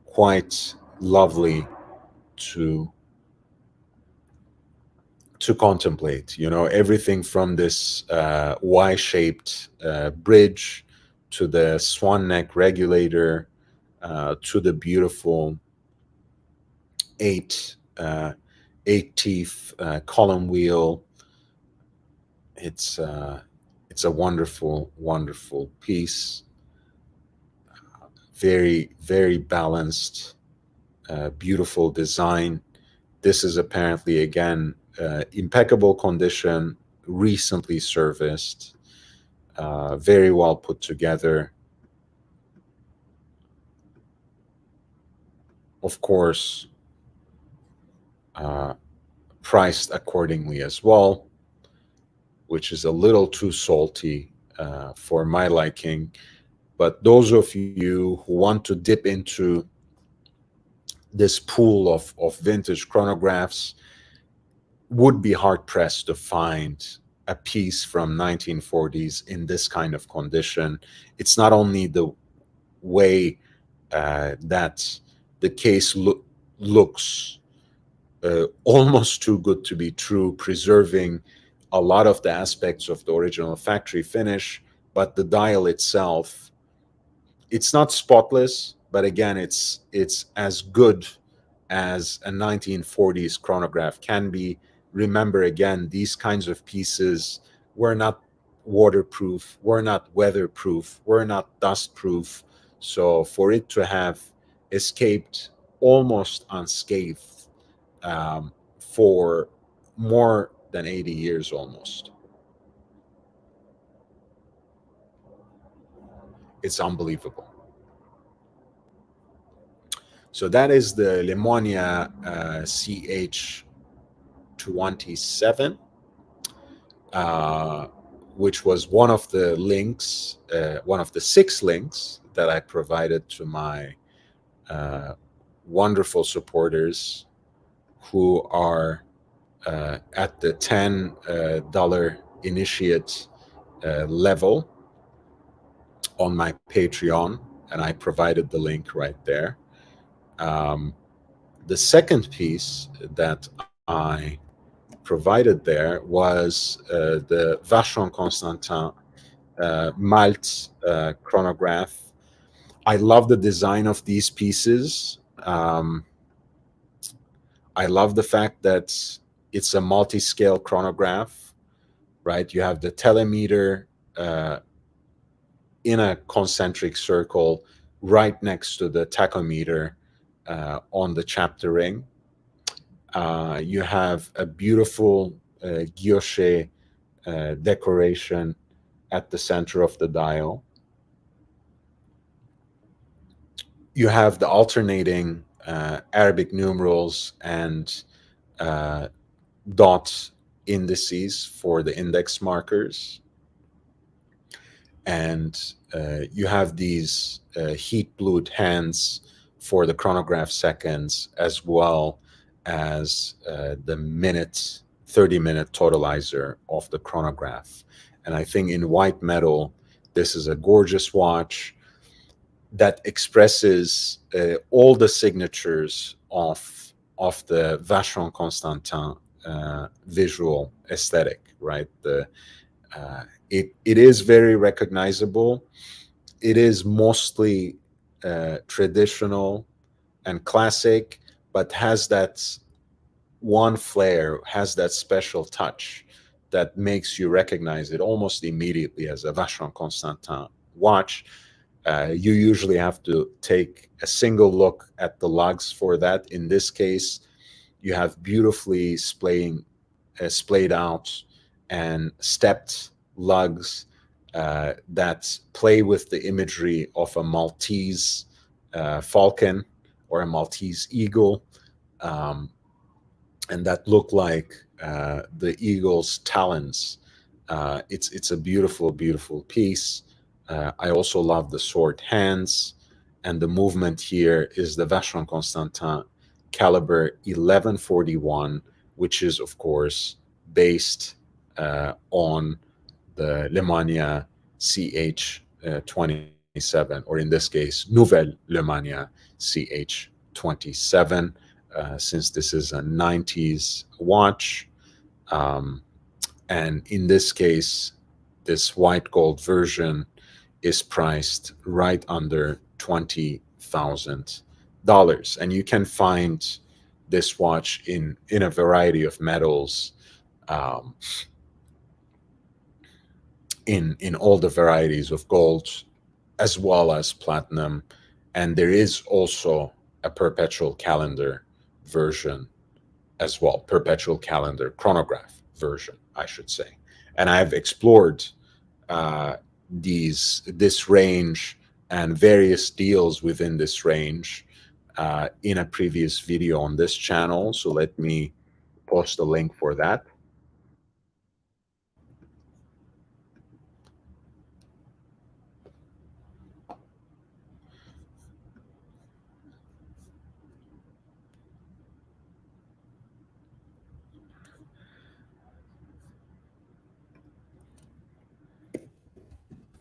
quite lovely to contemplate. You know, everything from this Y-shaped bridge to the swan neck regulator to the beautiful 8 8 teeth column wheel. It's a wonderful, wonderful piece. Very, very balanced, beautiful design. This is apparently, again, impeccable condition, recently serviced, very well put together. Of course, priced accordingly as well, which is a little too salty for my liking. But those of you who want to dip into this pool of vintage chronographs would be hard pressed to find a piece from 1940s in this kind of condition. It's not only the way that the case looks almost too good to be true, preserving a lot of the aspects of the original factory finish, but the dial itself, it's not spotless, but again, it's as good as a 1940s chronograph can be. Remember, again, these kinds of pieces were not waterproof, were not weatherproof, were not dustproof. So for it to have escaped almost unscathed for more than 80 years almost, it's unbelievable. So that is the Lemonia CH27, which was one of the links, one of the 6 links that I provided to my wonderful supporters who are at the $10 initiate level on my Patreon, and I provided the link right there. The second piece that I provided there was the Vacheron Constantin Malte chronograph. I love the design of these pieces. I love the fact that it's a multi-scale chronograph, right? You have the telemeter in a concentric circle right next to the tachometer on the chapter ring. You have a beautiful guilloche decoration at the center of the dial. You have the alternating Arabic numerals and dot indices for the index markers. And you have these heat-blued hands for the chronograph seconds, as well as the 30-minute totalizer of the chronograph. And I think in white metal, this is a gorgeous watch that expresses all the signatures of the Vacheron Constantin visual aesthetic, right? It is very recognizable. It is mostly traditional and classic, but has that one flair, has that special touch that makes you recognize it almost immediately as a Vacheron Constantin watch. You usually have to take a single look at the lugs for that. In this case, you have beautifully splayed out and stepped lugs that play with the imagery of a Maltese falcon or a Maltese eagle, and that look like the eagle's talons. It's a beautiful, beautiful piece. I also love the sword hands, and the movement here is the Vacheron Constantin caliber 1141, which is, of course, based on the Lemonia CH27, or in this case, Nouvelle Lemonia CH27, since this is a 90s watch. And in this case, this white gold version is priced right under $20,000. And you can find this watch in a variety of metals, um, in all the varieties of gold, as well as platinum. And there is also a perpetual calendar version as well, perpetual calendar chronograph version, I should say. And I've explored this range and various deals within this range in a previous video on this channel. So let me post a link for that.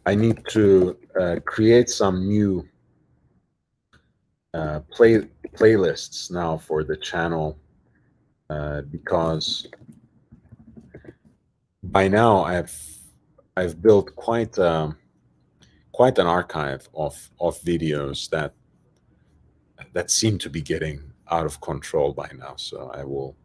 I need to create some new playlists now for the channel because by now I've built quite an archive of videos that seem to be getting out of control by now. So I will.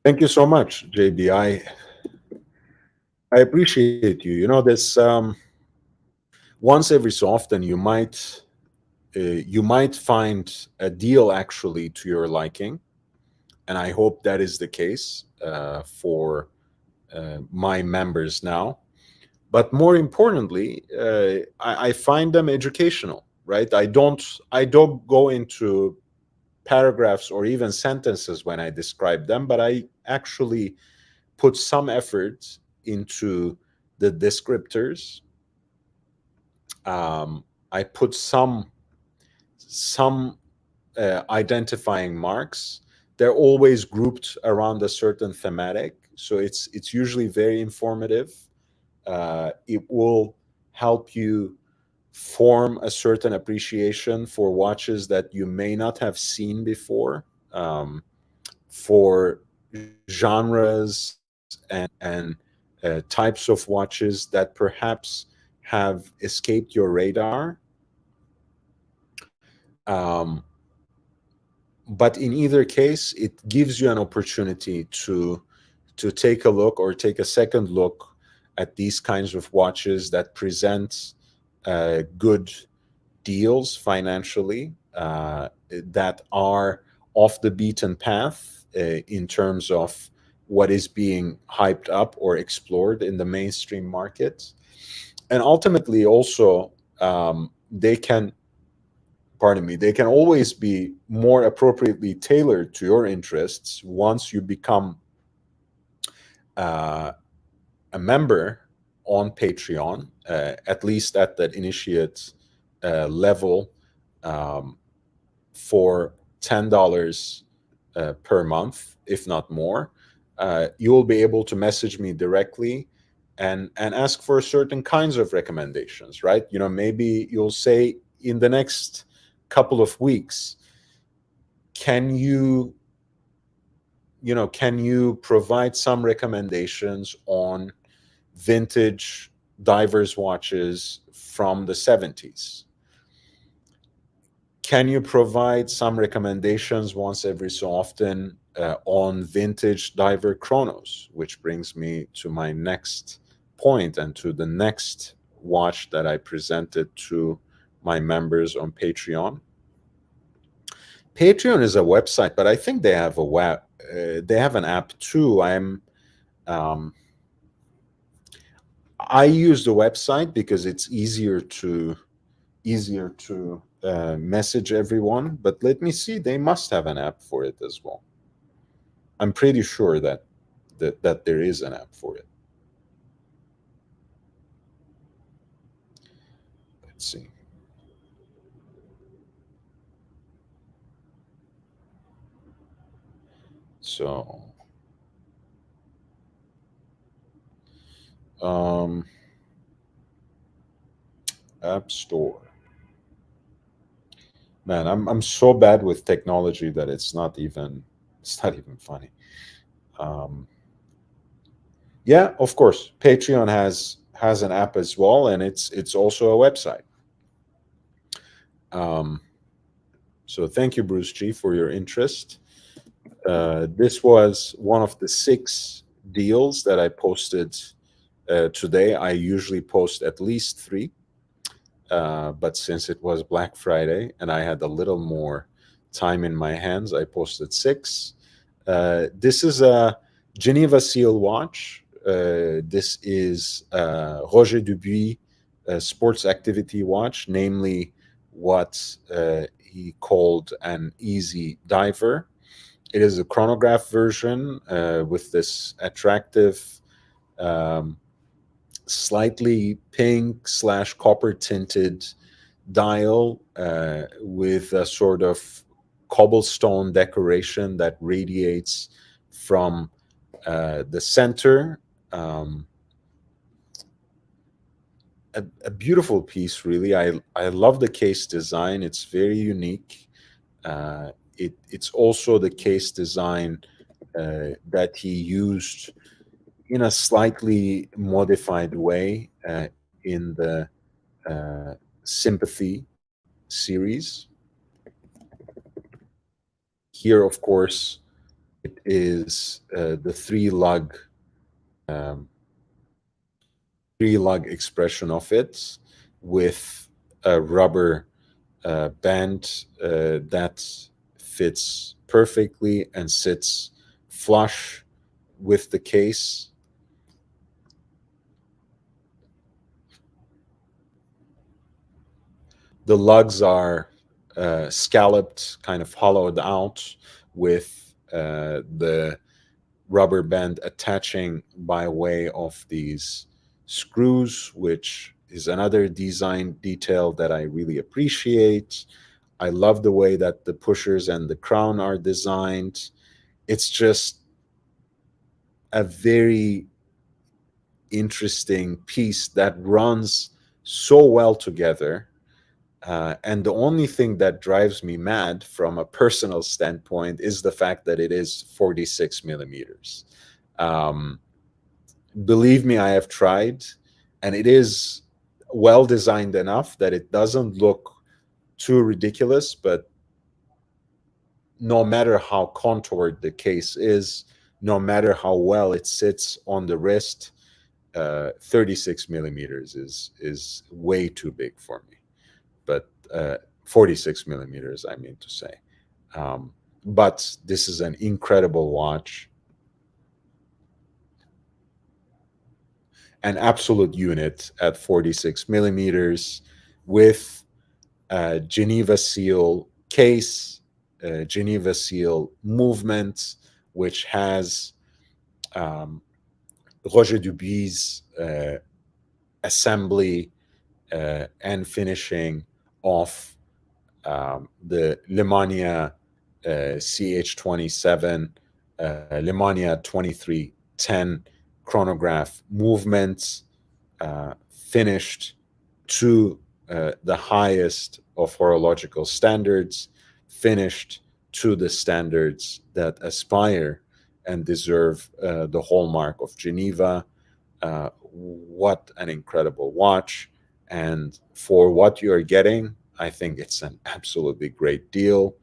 Thank you so much, JB. I appreciate you. You know, this once every so often you might find a deal actually to your liking, and I hope that is the case for my members now. But more importantly, I find them educational. Right? I don't go into paragraphs or even sentences when I describe them, but I actually put some effort into the descriptors. I put some identifying marks. They're always grouped around a certain thematic, so it's usually very informative. It will help you form a certain appreciation for watches that you may not have seen before, for genres and types of watches that perhaps have escaped your radar. Um, but in either case, it gives you an opportunity to take a look or take a second look at these kinds of watches that present good deals financially, that are off the beaten path in terms of what is being hyped up or explored in the mainstream market. And ultimately also, they can always be more appropriately tailored to your interests once you become a member on Patreon, at least at that initiate level, for $10 per month, if not more. You will be able to message me directly and ask for certain kinds of recommendations, right? You know, maybe you'll say, in the next couple of weeks, can you provide some recommendations on vintage divers watches from the 70s? Can you provide some recommendations once every so often on vintage diver chronos? Which brings me to my next point and to the next watch that I presented to my members on Patreon. Patreon is a website, but I think they have they have an app too. I use the website because it's easier to message everyone. But let me see, they must have an app for it as well. I'm pretty sure that there is an app for it. Let's see. So, App Store. Man, I'm so bad with technology that it's not even funny. Um, yeah, of course, Patreon has an app as well, and it's also a website. Um, so thank you, Bruce G, for your interest. This was one of the 6 deals that I posted today. I usually post at least 3, but since it was Black Friday and I had a little more time in my hands, I posted 6. This is a Geneva Seal watch. This is Roger Dubuis sports activity watch, namely what he called an easy diver. It is a chronograph version with this attractive, um, slightly pink slash copper tinted dial with a sort of cobblestone decoration that radiates from the center. Um, a beautiful piece, really. I love the case design. It's very unique. It's also the case design that he used in a slightly modified way in the uh, Sympathy series. Here, of course, it is the um, 3 lug expression of it with a rubber band that fits perfectly and sits flush with the case. The lugs are scalloped, kind of hollowed out, with the rubber band attaching by way of these screws, which is another design detail that I really appreciate. I love the way that the pushers and the crown are designed. It's just a very interesting piece that runs so well together. And the only thing that drives me mad from a personal standpoint is the fact that it is 46 millimeters. Um, Believe me, I have tried, and it is well designed enough that it doesn't look too ridiculous, but no matter how contoured the case is, no matter how well it sits on the wrist, 36 millimeters is way too big for me. But 46 millimeters, I mean to say. Um, but this is an incredible watch, an absolute unit at 46 millimeters with a Geneva Seal case, Geneva Seal movement, which has um, Roger Dubuis' assembly and finishing of the Lemania CH27, Lemania 2310 chronograph movements, finished to the highest of horological standards, finished to the standards that aspire and deserve the hallmark of Geneva. What an incredible watch. And for what you are getting, I think it's an absolutely great deal.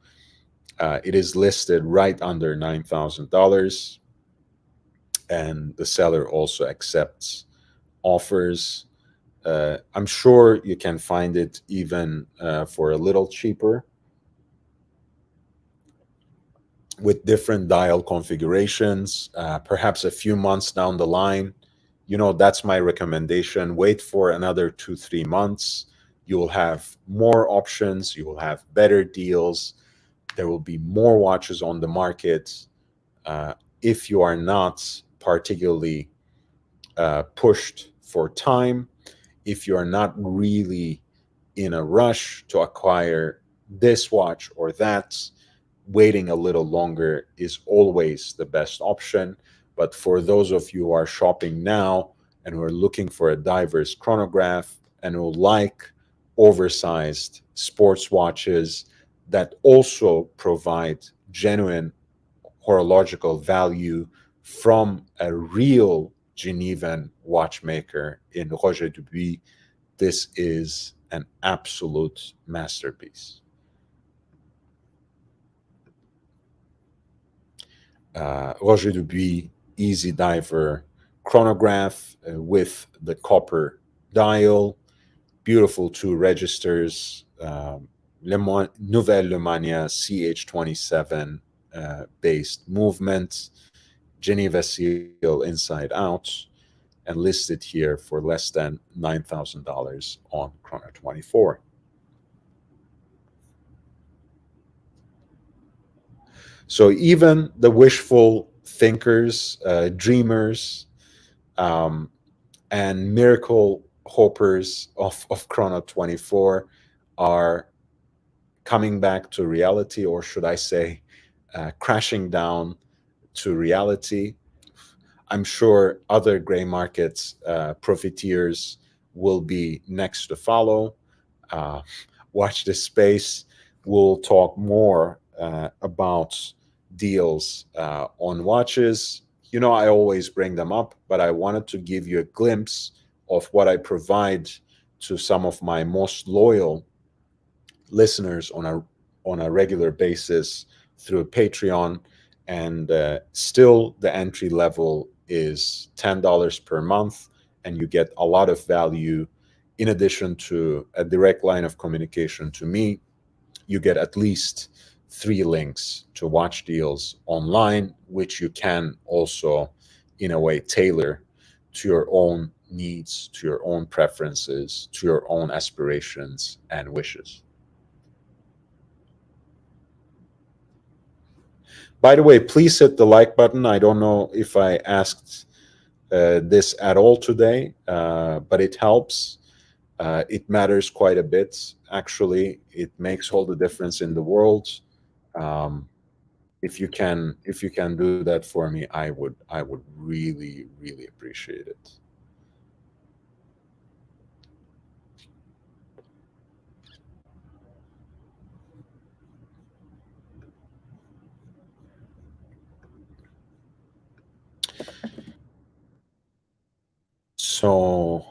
It is listed right under $9,000, and the seller also accepts offers. I'm sure you can find it even for a little cheaper with different dial configurations, perhaps a few months down the line. That's my recommendation. Wait for another 2, 3 months. You will have more options, you will have better deals, there will be more watches on the market. If you are not particularly pushed for time, if you are not really in a rush to acquire this watch or that, waiting a little longer is always the best option. But for those of you who are shopping now and who are looking for a diverse chronograph and who like oversized sports watches that also provide genuine horological value from a real Genevan watchmaker in Roger Dubuis. This is an absolute masterpiece. Roger Dubuis Easy Diver chronograph with the copper dial, beautiful two registers, Nouvelle Lemania CH27 based movement, Geneva seal inside out, and listed here for less than $9,000 on Chrono24. So even the wishful thinkers, dreamers, and miracle hopers of Chrono24 are coming back to reality, or should I say, crashing down to reality. I'm sure other gray markets profiteers will be next to follow. Uh, watch this space. We'll talk more about deals on watches. You know, I always bring them up, but I wanted to give you a glimpse of what I provide to some of my most loyal listeners on a regular basis through Patreon. And still, the entry level is $10 per month, and you get a lot of value. In addition to a direct line of communication to me, you get at least 3 links to watch deals online, which you can also, in a way, tailor to your own needs, to your own preferences, to your own aspirations and wishes. By the way, please hit the like button. I don't know if I asked this at all today, but it helps. It matters quite a bit. Actually, it makes all the difference in the world. Um, if you can do that for me, I would really really appreciate it. So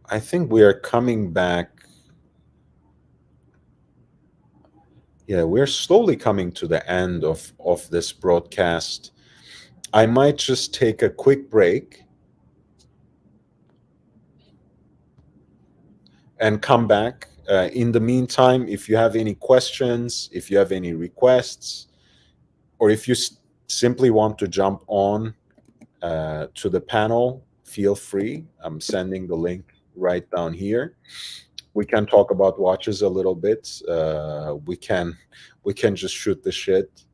I think we are coming back. Yeah, we're slowly coming to the end of this broadcast. I might just take a quick break and come back. In the meantime, if you have any questions, if you have any requests, or if you simply want to jump on to the panel, feel free. I'm sending the link right down here. We can talk about watches a little bit. We can just shoot the shit,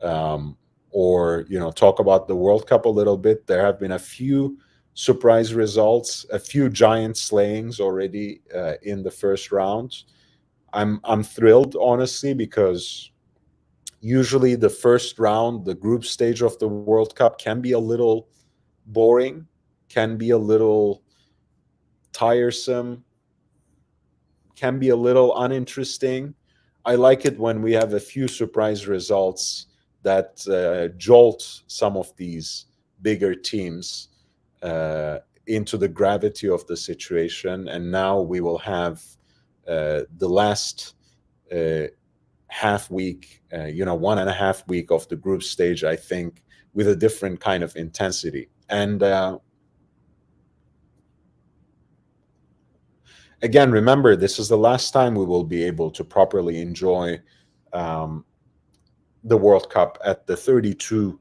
or talk about the World Cup a little bit. There have been a few surprise results, a few giant slayings already in the first round. I'm thrilled, honestly, because usually the first round, the group stage of the World Cup, can be a little boring, can be a little tiresome, can be a little uninteresting. I like it when we have a few surprise results that jolt some of these bigger teams into the gravity of the situation. And now we will have the last half week, 1.5 week of the group stage, I think, with a different kind of intensity. And again, remember, this is the last time we will be able to properly enjoy the World Cup at the 32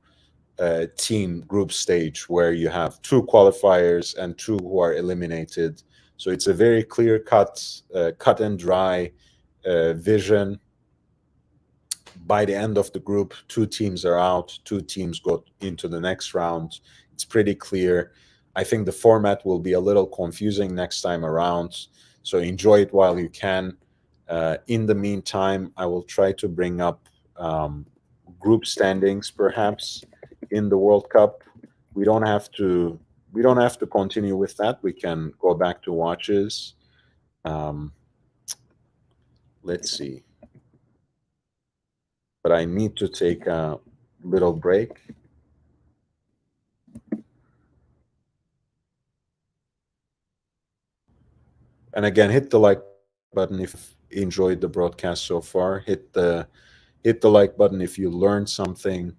team group stage, where you have 2 qualifiers and 2 who are eliminated. So it's a very clear cut and dry vision. By the end of the group, 2 teams are out, 2 teams go into the next round. It's pretty clear. I think the format will be a little confusing next time around, so enjoy it while you can. In the meantime, I will try to bring up group standings, perhaps, in the World Cup. We don't have to continue with that. We can go back to watches. Um, let's see. But I need to take a little break. And again, hit the like button if you enjoyed the broadcast so far. Hit the like button if you learned something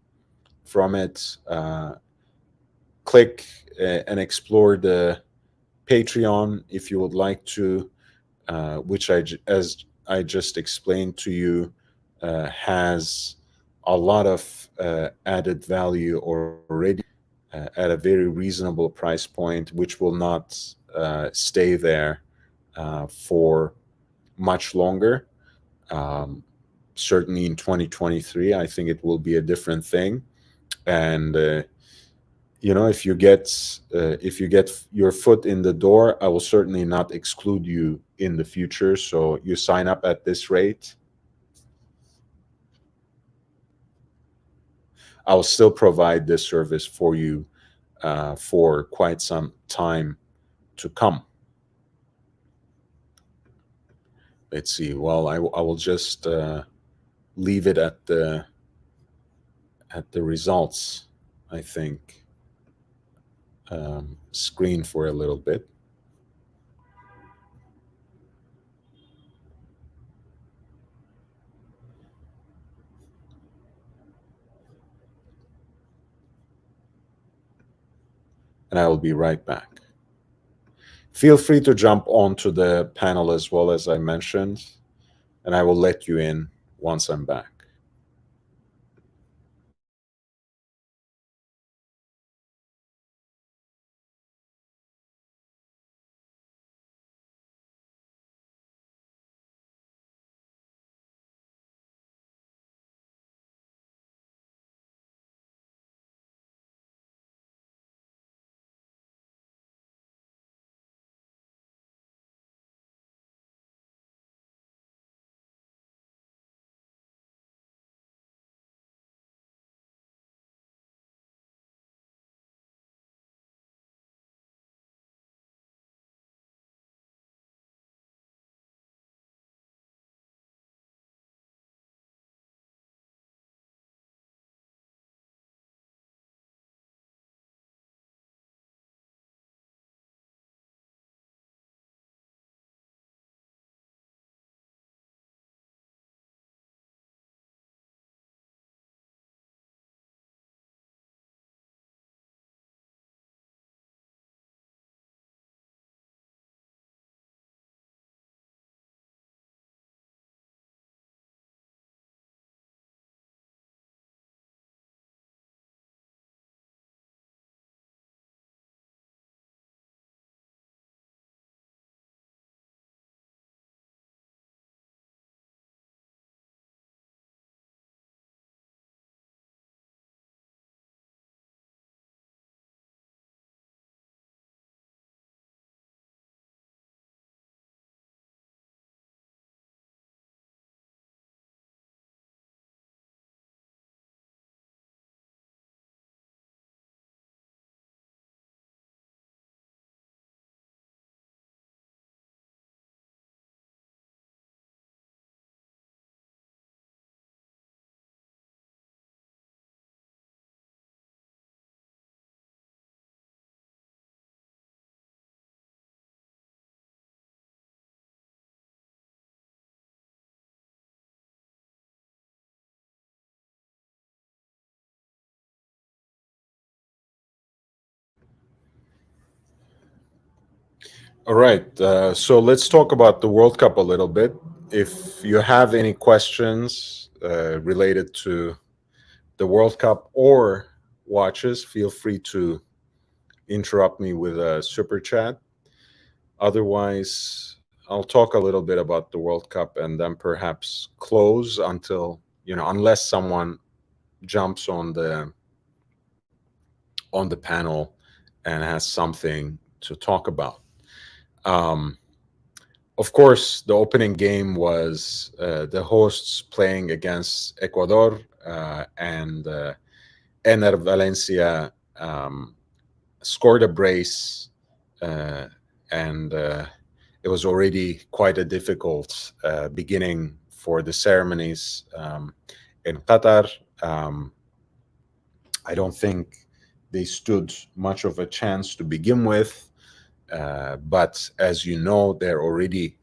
from it. Click and explore the Patreon if you would like to, which as I just explained to you, has a lot of added value already at a very reasonable price point, which will not stay there for much longer. Um, Certainly in 2023, I think it will be a different thing. And if you get your foot in the door, I will certainly not exclude you in the future. So you sign up at this rate, I will still provide this service for you for quite some time to come. Let's see. Well, I will just leave it at the results, I think, screen for a little bit. And I will be right back. Feel free to jump onto the panel as well, as I mentioned, and I will let you in once I'm back. All right. So let's talk about the World Cup a little bit. If you have any questions related to the World Cup or watches, feel free to interrupt me with a super chat. Otherwise, I'll talk a little bit about the World Cup and then perhaps close until, unless someone jumps on the panel and has something to talk about. Um, of course, the opening game was the hosts playing against Ecuador, and Ener Valencia scored a brace, and it was already quite a difficult beginning for the ceremonies in Qatar. I don't think they stood much of a chance to begin with, but as you know, they're already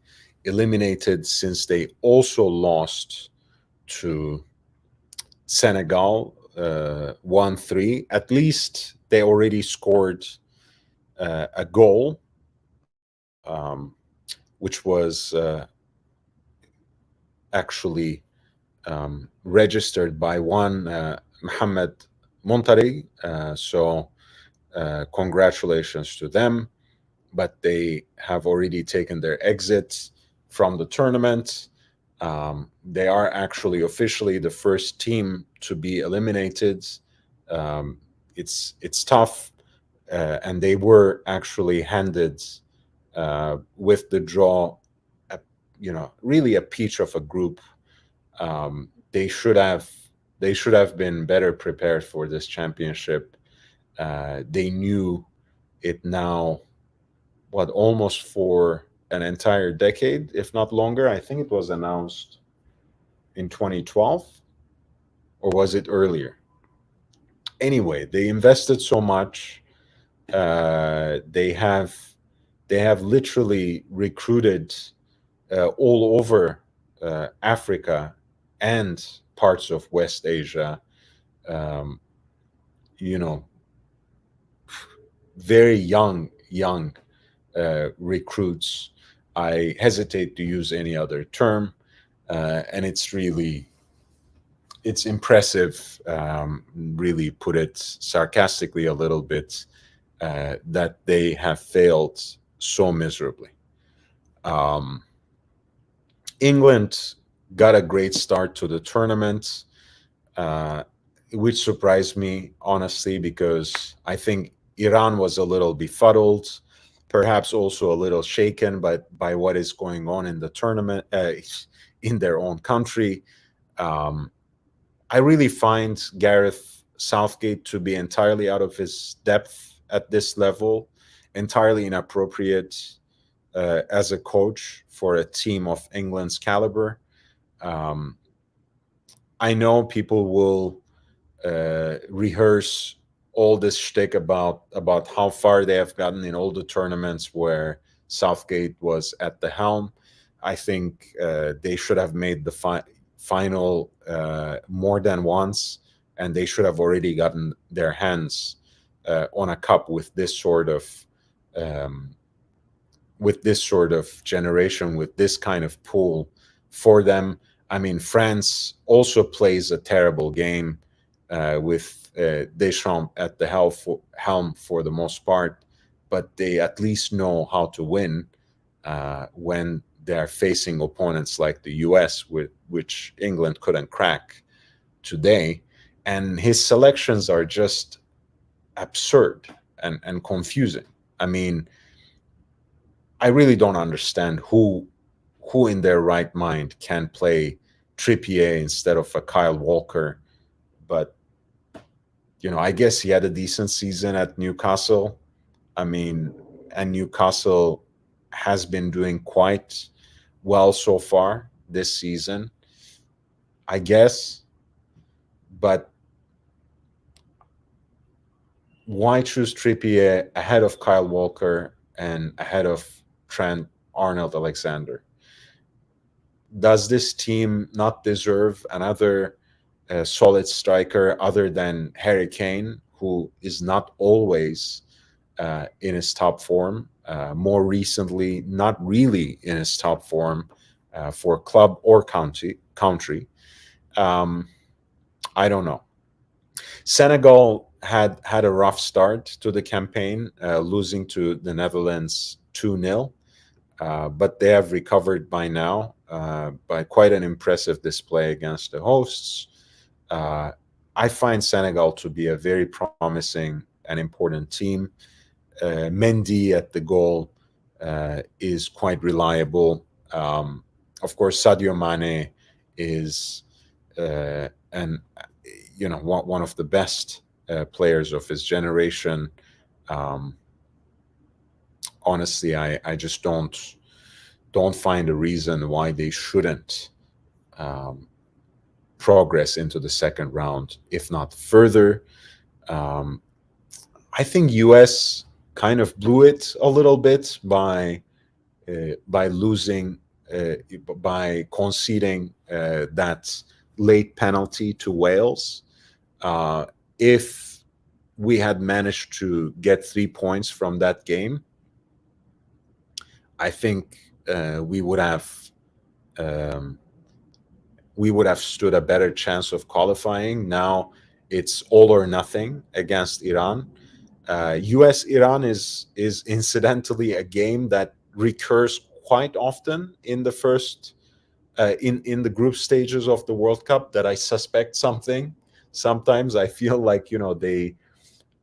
eliminated since they also lost to Senegal 1-3. At least they already scored a goal, which was actually registered by one Mohamed Montari. So congratulations to them. But they have already taken their exit from the tournament. They are actually officially the first team to be eliminated. It's tough, and they were actually handed with the draw, really a peach of a group. They should have been better prepared for this championship. They knew it now, almost for an entire decade, if not longer. I think it was announced in 2012, or was it earlier? Anyway, they invested so much. They have literally recruited all over Africa and parts of West Asia. Um, you know, very young recruits. I hesitate to use any other term, and it's impressive. Really, put it sarcastically a little bit, that they have failed so miserably. England got a great start to the tournament, which surprised me, honestly, because I think Iran was a little befuddled, perhaps also a little shaken by what is going on in the tournament, in their own country. I really find Gareth Southgate to be entirely out of his depth at this level, entirely inappropriate as a coach for a team of England's caliber. I know people will rehearse all this shtick about how far they have gotten in all the tournaments where Southgate was at the helm. I think they should have made the final more than once, and they should have already gotten their hands on a cup with this sort of generation, with this kind of pool for them. I mean, France also plays a terrible game with Deschamps at the helm for the most part, but they at least know how to win when they're facing opponents like the US, which England couldn't crack today. And his selections are just absurd and confusing. I mean, I really don't understand who in their right mind can play Trippier instead of a Kyle Walker. But I guess he had a decent season at Newcastle. I mean, and Newcastle has been doing quite well so far this season, I guess. But why choose Trippier ahead of Kyle Walker and ahead of Trent Arnold-Alexander? Does this team not deserve another solid striker other than Harry Kane, who is not always in his top form? More recently, not really in his top form for club or country. I don't know. Senegal had a rough start to the campaign, losing to the Netherlands 2-0, but they have recovered by now by quite an impressive display against the hosts. I find Senegal to be a very promising and important team. Mendy at the goal is quite reliable. Of course, Sadio Mane is one of the best players of his generation. Honestly, I just don't don't find a reason why they shouldn't progress into the second round, if not further. I think US kind of blew it a little bit by losing, by conceding that late penalty to Wales. If we had managed to get 3 points from that game, I think we would have stood a better chance of qualifying. Now it's all or nothing against Iran. US Iran is incidentally a game that recurs quite often in the first in the group stages of the World Cup, that I suspect something. Sometimes I feel like, they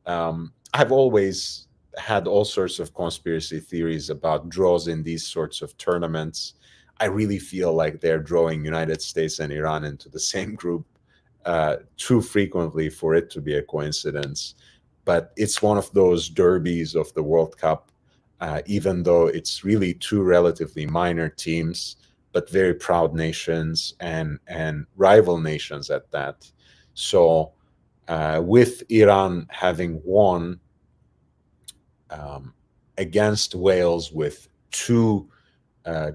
I've always had all sorts of conspiracy theories about draws in these sorts of tournaments. I really feel like they're drawing United States and Iran into the same group too frequently for it to be a coincidence. But it's one of those derbies of the World Cup, even though it's really two relatively minor teams, but very proud nations and rival nations at that. So with Iran having won against Wales with two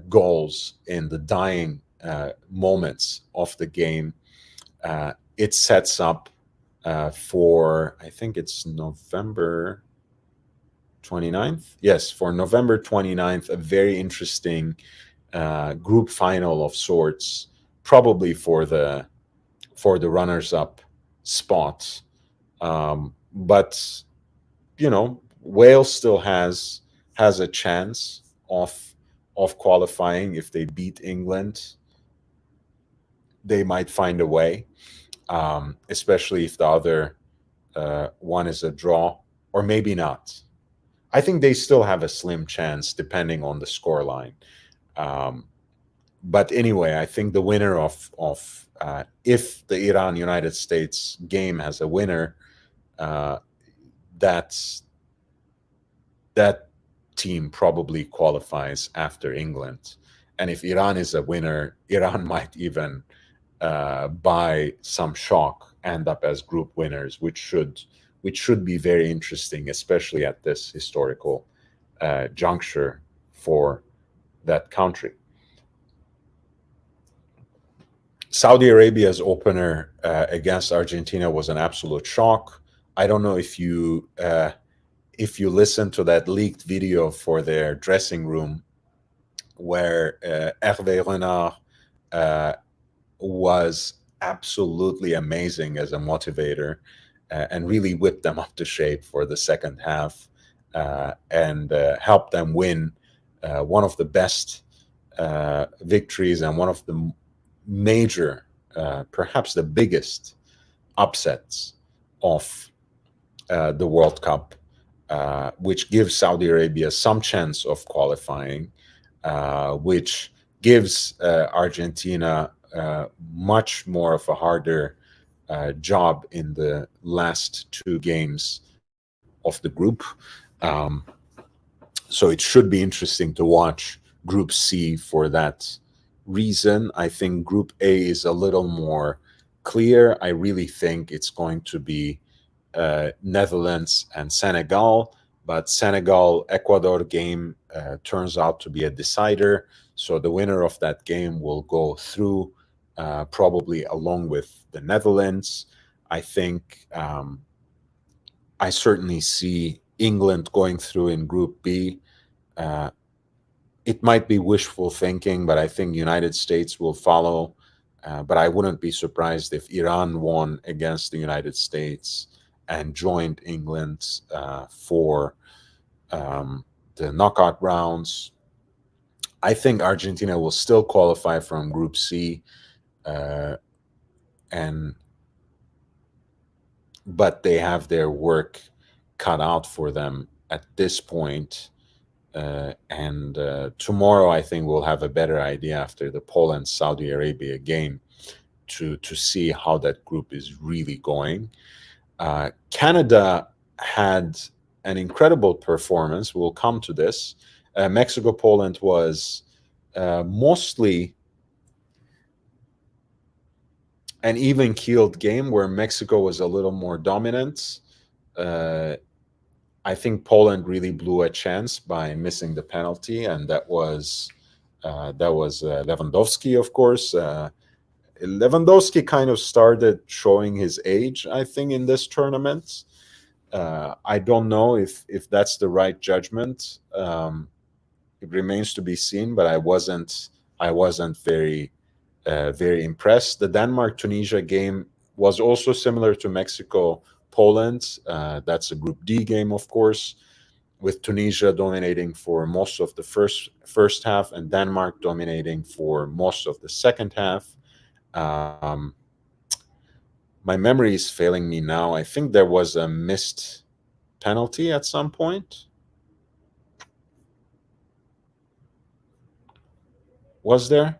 goals in the dying moments of the game, it sets up for, I think it's November 29th. Yes, for November 29th, a very interesting group final of sorts, probably for the runners-up spot. But Wales still has a chance of qualifying. If they beat England, they might find a way, especially if the other one is a draw, or maybe not. I think they still have a slim chance depending on the scoreline. But anyway, I think the winner of if the Iran United States game has a winner, that team probably qualifies after England. And if Iran is a winner, Iran might even by some shock end up as group winners, which should be very interesting, especially at this historical juncture for that country. Saudi Arabia's opener against Argentina was an absolute shock. I don't know if you listen to that leaked video for their dressing room, where Hervé Renard was absolutely amazing as a motivator, and really whipped them up to shape for the second half, and helped them win one of the best victories and one of the major, perhaps the biggest upsets of the World Cup, which gives Saudi Arabia some chance of qualifying, which gives Argentina much more of a harder job in the last two games of the group. So it should be interesting to watch Group C for that reason. I think Group A is a little more clear. I really think it's going to be Netherlands and Senegal, but Senegal-Ecuador game turns out to be a decider. So the winner of that game will go through, probably along with the Netherlands. I think I certainly see England going through in Group B. It might be wishful thinking, but I think United States will follow. But I wouldn't be surprised if Iran won against the United States and joined England for the knockout rounds. I think Argentina will still qualify from Group C, but they have their work cut out for them at this point. And tomorrow, I think we'll have a better idea after the Poland-Saudi Arabia game to see how that group is really going. Canada had an incredible performance. We'll come to this. Mexico-Poland was mostly an even keeled game where Mexico was a little more dominant. Uh, I think Poland really blew a chance by missing the penalty, and that was Lewandowski, of course. Lewandowski kind of started showing his age, I think, in this tournament. I don't know if that's the right judgment. It remains to be seen, but I wasn't very impressed. The Denmark Tunisia game was also similar to Mexico Poland. That's a Group D game, of course, with Tunisia dominating for most of the first half and Denmark dominating for most of the second half. Um, my memory is failing me now. I think there was a missed penalty at some point. Was there?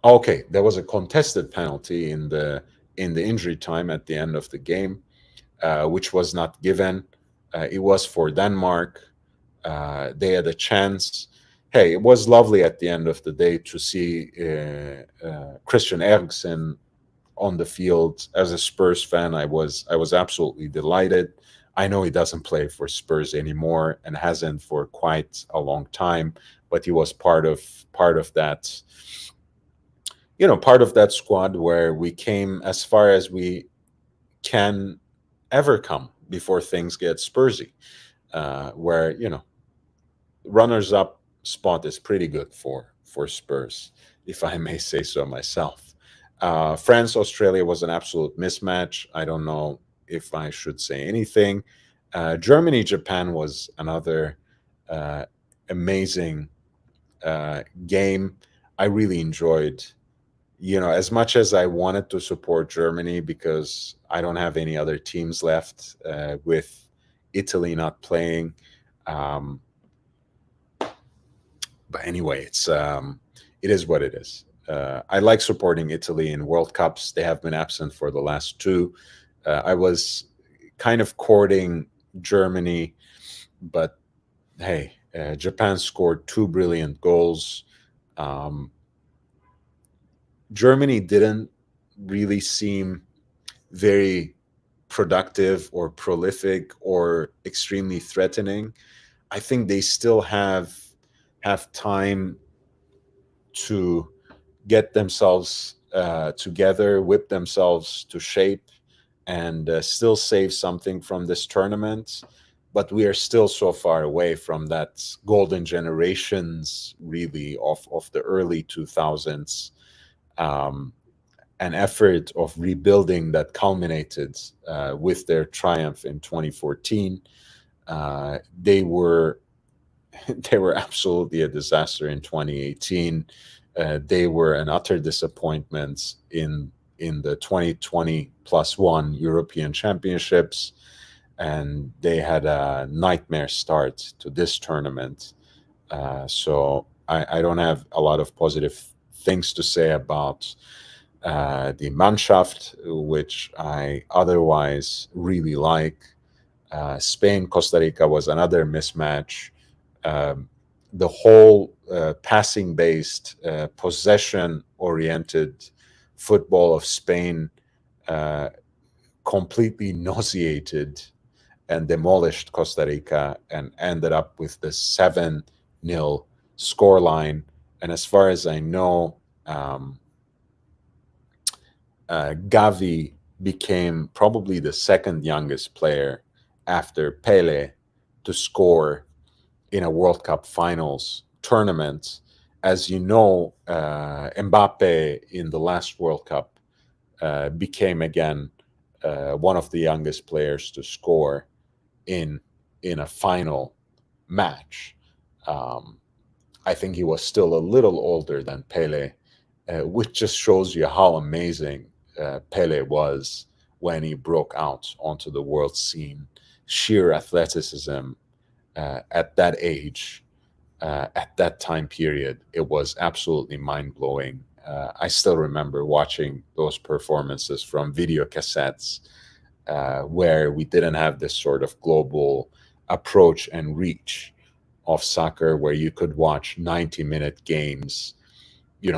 Okay, there was a contested penalty in the injury time at the end of the game, which was not given. It was for Denmark. They had a chance. Hey, it was lovely at the end of the day to see Christian Eriksen on the field. As a Spurs fan, I was absolutely delighted. I know he doesn't play for Spurs anymore and hasn't for quite a long time, but he was part of that, part of that squad where we came as far as we can ever come before things get Spursy. Where runners up spot is pretty good for Spurs, if I may say so myself. France Australia was an absolute mismatch. I don't know if I should say anything. Germany Japan was another uh, amazing game. I really enjoyed. As much as I wanted to support Germany because I don't have any other teams left, with Italy not playing. Um, but anyway, it is what it is. I like supporting Italy in World Cups. They have been absent for the last two. I was kind of courting Germany, but hey, Japan scored two brilliant goals. Um, Germany didn't really seem very productive or prolific or extremely threatening. I think they still have time to get themselves together, whip themselves to shape, and still save something from this tournament. But we are still so far away from that golden generations, really, of the early 2000s. Um, an effort of rebuilding that culminated with their triumph in 2014. They were they were absolutely a disaster in 2018. They were an utter disappointment in the 2020 plus one European Championships, and they had a nightmare start to this tournament. So I don't have a lot of positive things to say about the Mannschaft, which I otherwise really like. Spain Costa Rica was another mismatch. Um, the whole passing based, possession oriented football of Spain uh, completely nauseated and demolished Costa Rica and ended up with the 7-0 scoreline. And as far as I know, Gavi became probably the second youngest player after Pele to score in a World Cup finals tournament. As you know, Mbappe in the last World Cup became again one of the youngest players to score in a final match. Um, I think he was still a little older than Pele, which just shows you how amazing Pele was when he broke out onto the world scene. Sheer athleticism at that age, at that time period, it was absolutely mind blowing. I still remember watching those performances from video cassettes where we didn't have this sort of global approach and reach of soccer where you could watch 90-minute games,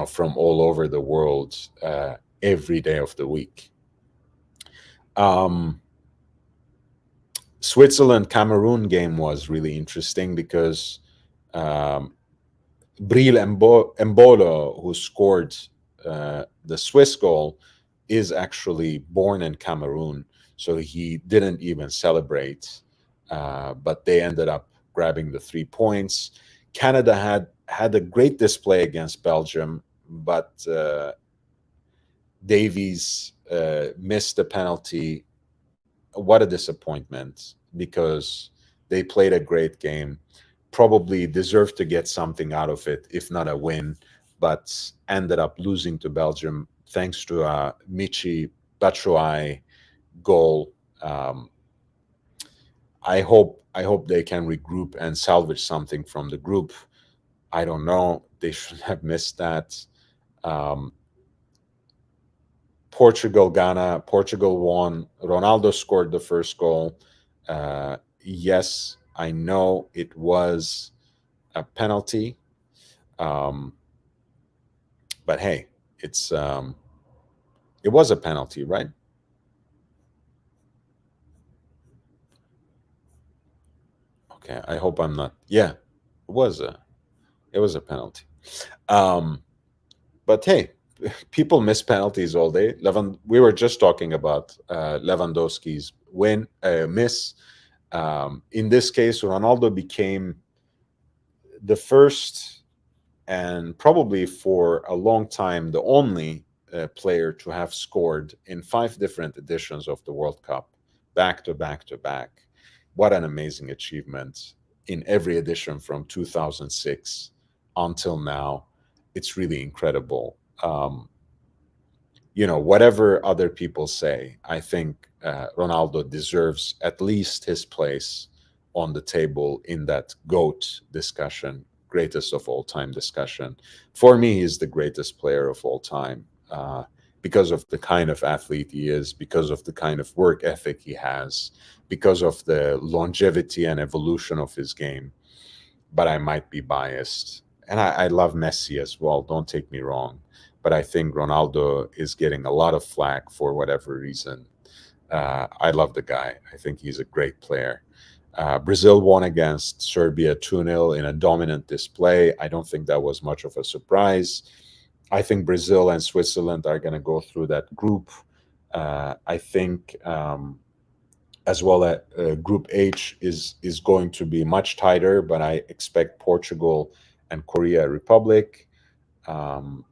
from all over the world every day of the week. Switzerland Cameroon game was really interesting because um, Bril Embolo, who scored the Swiss goal, is actually born in Cameroon, so he didn't even celebrate. But they ended up grabbing the 3 points. Canada had a great display against Belgium, but Davies missed the penalty. What a disappointment, because they played a great game, probably deserved to get something out of it, if not a win, but ended up losing to Belgium thanks to a Michi Batshuayi goal. I hope they can regroup and salvage something from the group. I don't know. They should have missed that. Um, Portugal, Ghana. Portugal won. Ronaldo scored the first goal. Yes, I know it was a penalty, um, but hey, it was a penalty, right? Okay, I hope I'm not. Yeah, it was a penalty. Um, but hey, people miss penalties all day. We were just talking about Lewandowski's miss. In this case, Ronaldo became the first and probably for a long time the only player to have scored in 5 different editions of the World Cup, back to back to back. What an amazing achievement in every edition from 2006 until now. It's really incredible. Whatever other people say, I think Ronaldo deserves at least his place on the table in that GOAT discussion, greatest of all time discussion. For me, he's the greatest player of all time because of the kind of athlete he is, because of the kind of work ethic he has, because of the longevity and evolution of his game. But I might be biased. And I love Messi as well, don't take me wrong. But I think Ronaldo is getting a lot of flack for whatever reason. I love the guy. I think he's a great player. Brazil won against Serbia 2-0 in a dominant display. I don't think that was much of a surprise. I think Brazil and Switzerland are going to go through that group. I think as well Group H is going to be much tighter, but I expect Portugal and Korea Republic. And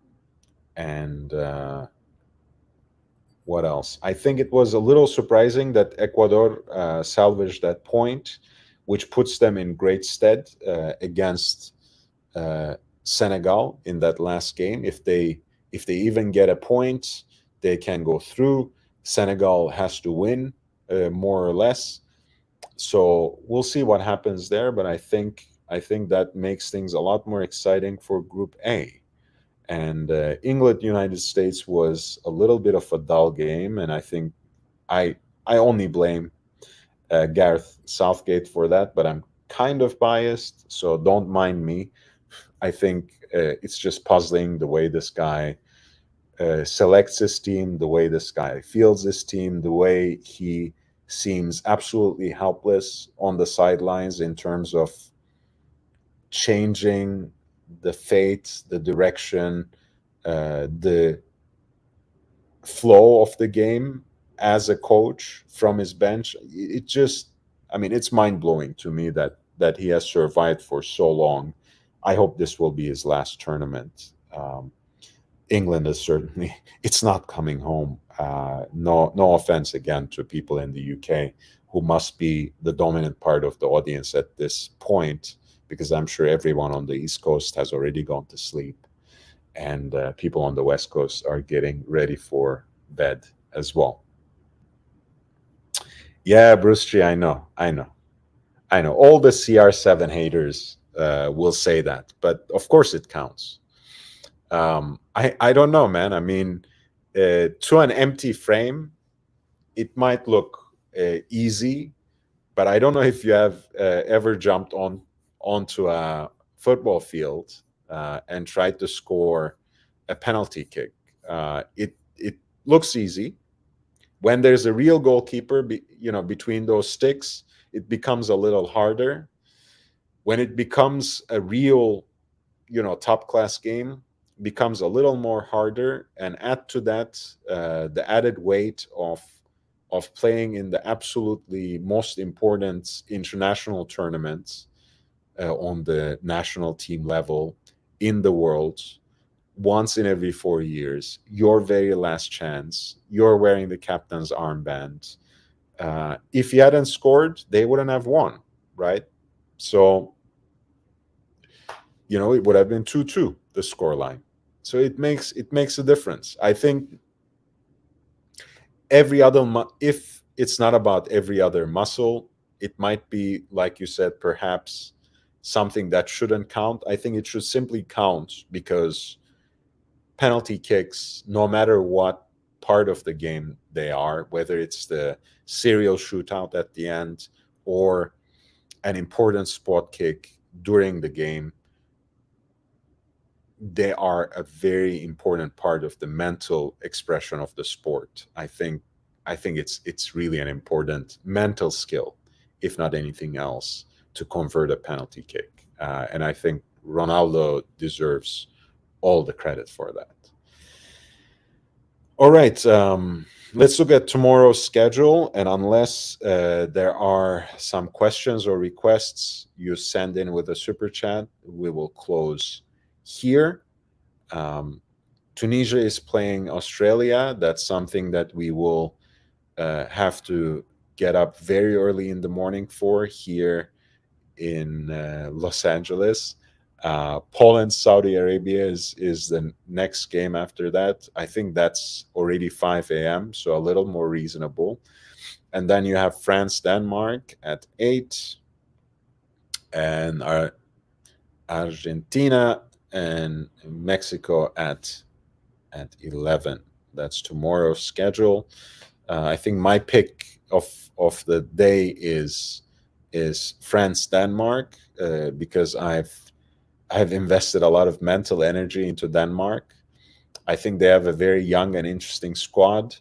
what else? I think it was a little surprising that Ecuador salvaged that point, which puts them in great stead against Senegal in that last game. If they even get a point, they can go through. Senegal has to win more or less. So we'll see what happens there. But I think that makes things a lot more exciting for Group A. And England United States was a little bit of a dull game, and I think I only blame Gareth Southgate for that, but I'm kind of biased, so don't mind me. I think it's just puzzling the way this guy selects his team, the way this guy fields his team, the way he seems absolutely helpless on the sidelines in terms of changing the fate, the direction, the flow of the game as a coach from his bench. It just, I mean, it's mind blowing to me that he has survived for so long. I hope this will be his last tournament. England is certainly, it's not coming home. No offense again to people in the UK who must be the dominant part of the audience at this point, because I'm sure everyone on the East Coast has already gone to sleep, and people on the West Coast are getting ready for bed as well. Yeah, Bruce G, I know. All the CR7 haters will say that, but of course it counts. I don't know, man. I mean, to an empty frame, it might look easy, but I don't know if you have ever jumped on onto a football field and try to score a penalty kick. It looks easy. When there's a real goalkeeper, between those sticks, it becomes a little harder. When it becomes a real, top class game, becomes a little more harder. And add to that the added weight of playing in the absolutely most important international tournaments on the national team level in the world, once in every 4 years, your very last chance. You're wearing the captain's armband. If you hadn't scored, they wouldn't have won, right? So, it would have been 2-2, the scoreline. So it makes a difference. I think if it's not about every other muscle, it might be, like you said, perhaps something that shouldn't count. I think it should simply count because penalty kicks, no matter what part of the game they are, whether it's the serial shootout at the end or an important spot kick during the game, they are a very important part of the mental expression of the sport. I think it's really an important mental skill, if not anything else, to convert a penalty kick. And I think Ronaldo deserves all the credit for that. All right, let's look at tomorrow's schedule. And unless there are some questions or requests you send in with a super chat, we will close here. Tunisia is playing Australia. That's something that we will have to get up very early in the morning for here in Los Angeles. Poland, Saudi Arabia is the next game after that. I think that's already 5 a.m., so a little more reasonable. And then you have France, Denmark at 8, and Argentina and Mexico at 11. That's tomorrow's schedule. I think my pick of the day is France, Denmark, because I've invested a lot of mental energy into Denmark. I think they have a very young and interesting squad,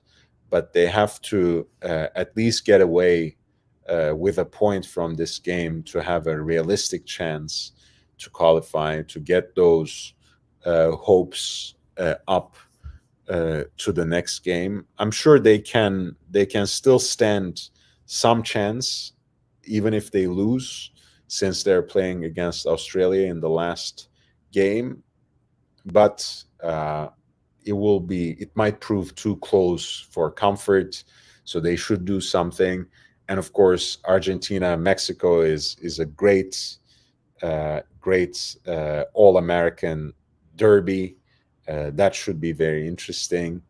but they have to at least get away with a point from this game to have a realistic chance to qualify, to get those hopes up to the next game. I'm sure they can still stand some chance, even if they lose, since they're playing against Australia in the last game. But it might prove too close for comfort, so they should do something. And of course, Argentina, Mexico is a great All-American derby. That should be very interesting.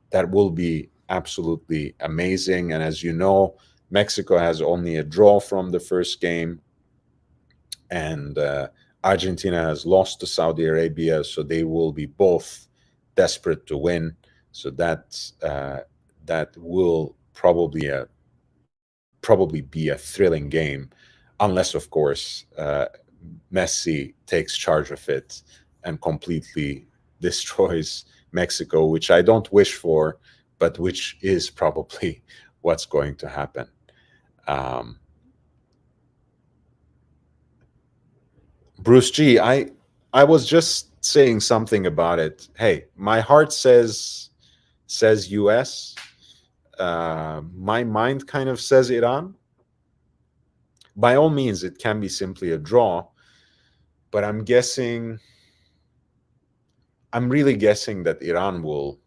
That will be absolutely amazing. And as you know, Mexico has only a draw from the first game, and Argentina has lost to Saudi Arabia, so they will be both desperate to win. So that will probably be a thrilling game, unless, of course, Messi takes charge of it and completely destroys Mexico, which I don't wish for, but which is probably what's going to happen. Bruce G, I was just saying something about it. Hey, my heart says US. My mind kind of says Iran. By all means, it can be simply a draw, but I'm really guessing that Iran will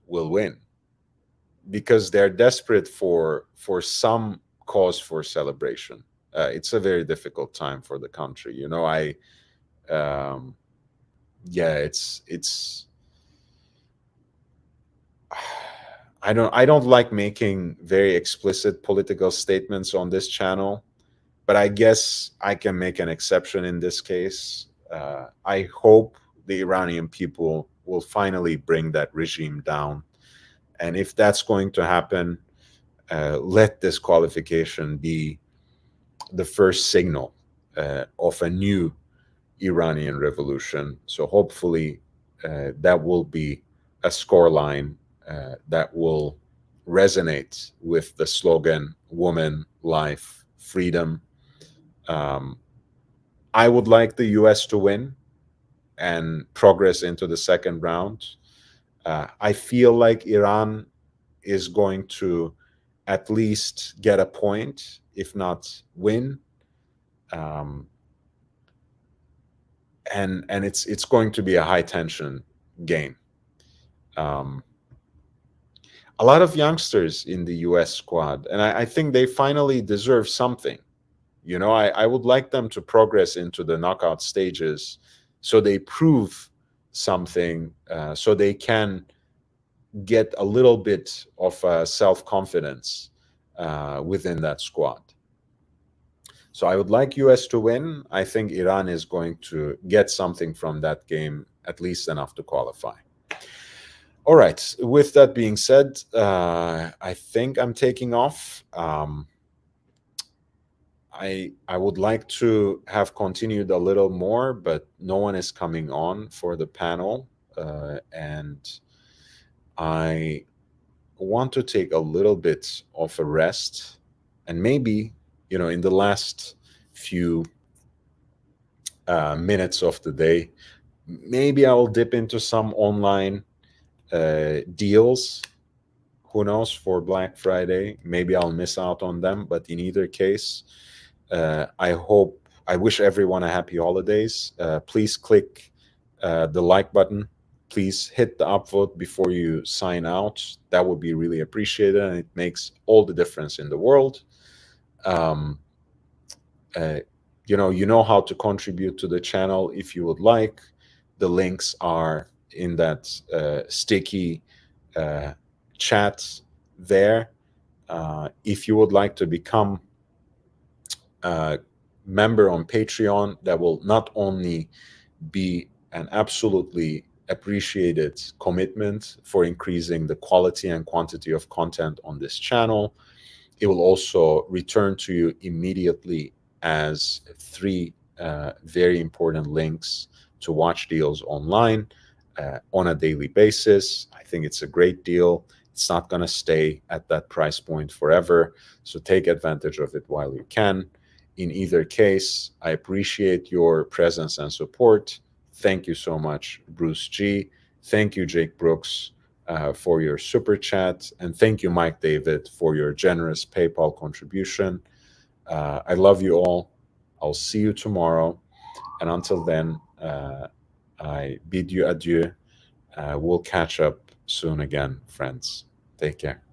win, because they're desperate for some cause for celebration. It's a very difficult time for the country. It's I don't like making very explicit political statements on this channel, but I guess I can make an exception in this case. I hope the Iranian people will finally bring that regime down. And if that's going to happen, let this qualification be the first signal of a new Iranian revolution. So hopefully that will be a scoreline that will resonate with the slogan "Woman, Life, Freedom." Um, I would like the US to win and progress into the second round. I feel like Iran is going to at least get a point, if not win. Um, and it's going to be a high tension game. Um, a lot of youngsters in the U.S. squad, and I think they finally deserve something. You know, I would like them to progress into the knockout stages, so they prove something, so they can get a little bit of self-confidence within that squad. So I would like US to win. I think Iran is going to get something from that game, at least enough to qualify. All right. With that being said, I think I'm taking off. I would like to have continued a little more, but no one is coming on for the panel, and I want to take a little bit of a rest, and maybe, you know, in the last few minutes of the day, maybe I will dip into some online deals. Who knows, for Black Friday? Maybe I'll miss out on them, but in either case, I wish everyone a happy holidays. Please click the like button. Please hit the upvote before you sign out. That would be really appreciated, and it makes all the difference in the world. Um, you know how to contribute to the channel if you would like. The links are in that sticky chat there. If you would like to become a member on Patreon, that will not only be an absolutely appreciated commitment for increasing the quality and quantity of content on this channel, it will also return to you immediately as 3 very important links to watch deals online on a daily basis. I think it's a great deal. It's not going to stay at that price point forever, so take advantage of it while you can. In either case, I appreciate your presence and support. Thank you so much, Bruce G. Thank you, Jake Brooks, for your super chat. And thank you, Mike David, for your generous PayPal contribution. I love you all. I'll see you tomorrow. And until then, I bid you adieu. We'll catch up soon again, friends. Take care.